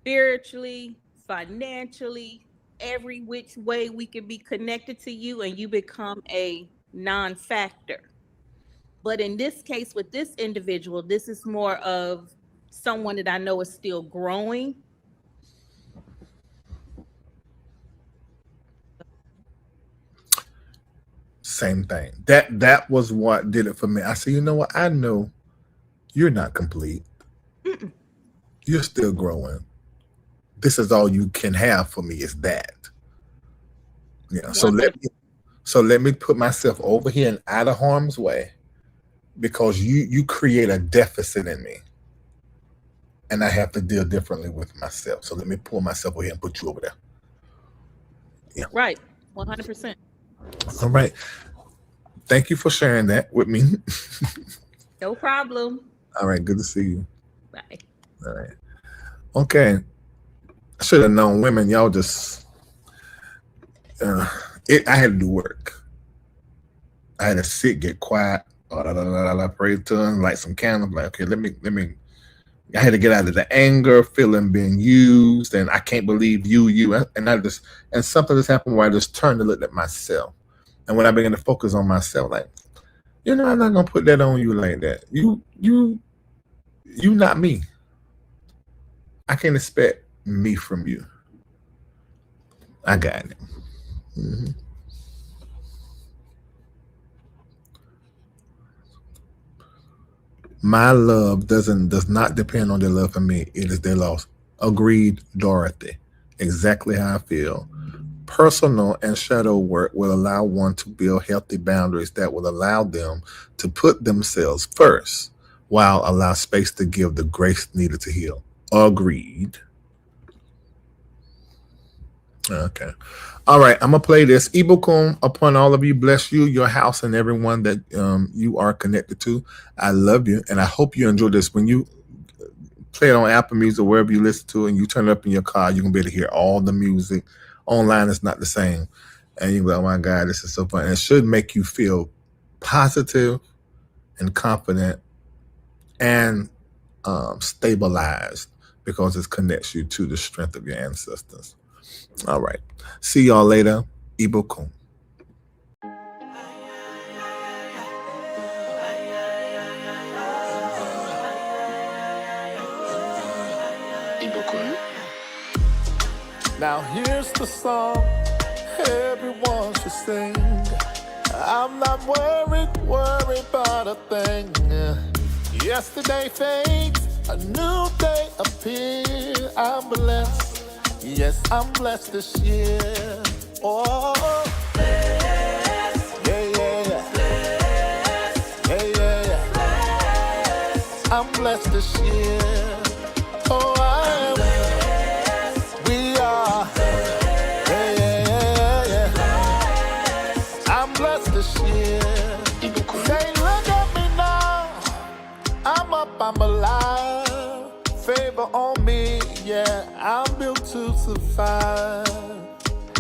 spiritually, financially, every which way we can be connected to you, and you become a non-factor. But in this case, with this individual, this is more of someone that I know is still growing. Same thing. That was what did it for me. I said, you know what? I know you're not complete. Mm-mm. You're still growing. This is all you can have for me is that. Yeah. So let me put myself over here and out of harm's way because you create a deficit in me. and I have to deal differently with myself. So let me pull myself over here and put you over there. Yeah. Right. 100%. All right. Thank you for sharing that with me. No problem. All right. Good to see you. Bye. All right. Okay. I should have known women. Y'all just, I had to do work. I had to sit, get quiet, pray to him, light some candles. Like, okay, let me. I had to get out of the anger, feeling being used, and I can't believe you, and something just happened where I just turned to look at myself, and when I began to focus on myself, like, I'm not gonna put that on you like that. You not me. I can't expect me from you. I got it. Mm-hmm. My love does not depend on their love for me. It is their loss. Agreed, Dorothy. Exactly how I feel. Personal and shadow work will allow one to build healthy boundaries that will allow them to put themselves first while allow space to give the grace needed to heal. Agreed. Okay. All right. I'm going to play this. Ibukum upon all of you. Bless you, your house, and everyone that you are connected to. I love you, and I hope you enjoy this. When you play it on Apple Music or wherever you listen to it, and you turn it up in your car, you can be able to hear all the music. Online, it's not the same. And you're like, oh, my God, this is so fun. And it should make you feel positive and confident and stabilized because it connects you to the strength of your ancestors. All right. See y'all later. Ibukum. Now here's the song everyone should sing. I'm not worried about a thing. Yesterday fades, a new day appears. I'm blessed. Yes, I'm blessed this year. Oh, blessed. Yeah. Blessed. Yeah. Blessed. I'm blessed this year. Oh, I am. Blessed. We are. Yeah. Blessed. I'm blessed this year. Say, look at me now. I'm up, I'm alive. Favor on me, yeah, I'm built to survive.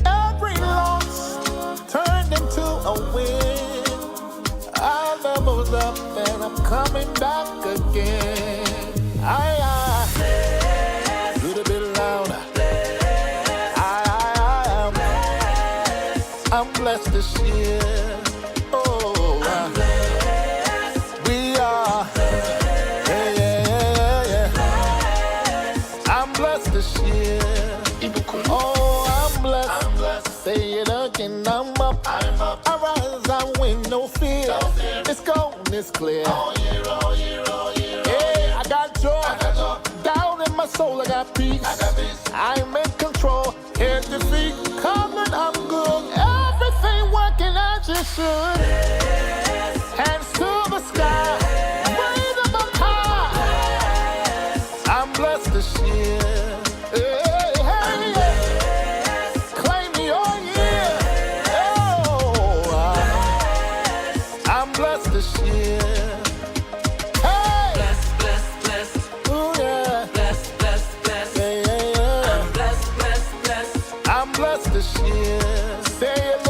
Every loss turned into a win. I leveled up and I'm coming back again. I a little bit louder. I'm blessed this year. Oh, I'm blessed. We are. I'm blessed this year. Oh, I'm blessed. Say it again. I'm up. I rise. I win. No fear. It's gone. It's clear. All year. Yeah, I got joy. Down in my soul, I got peace. I'm in control. Head to feet. Coming, I'm good. Everything working as it should. Hands to the sky. Breathe in my car. I'm blessed this year. Claim your year. Oh, I'm blessed this year. Hey. Blessed. Ooh, yeah. Blessed. Yeah. I'm blessed. I'm blessed this year. Say it.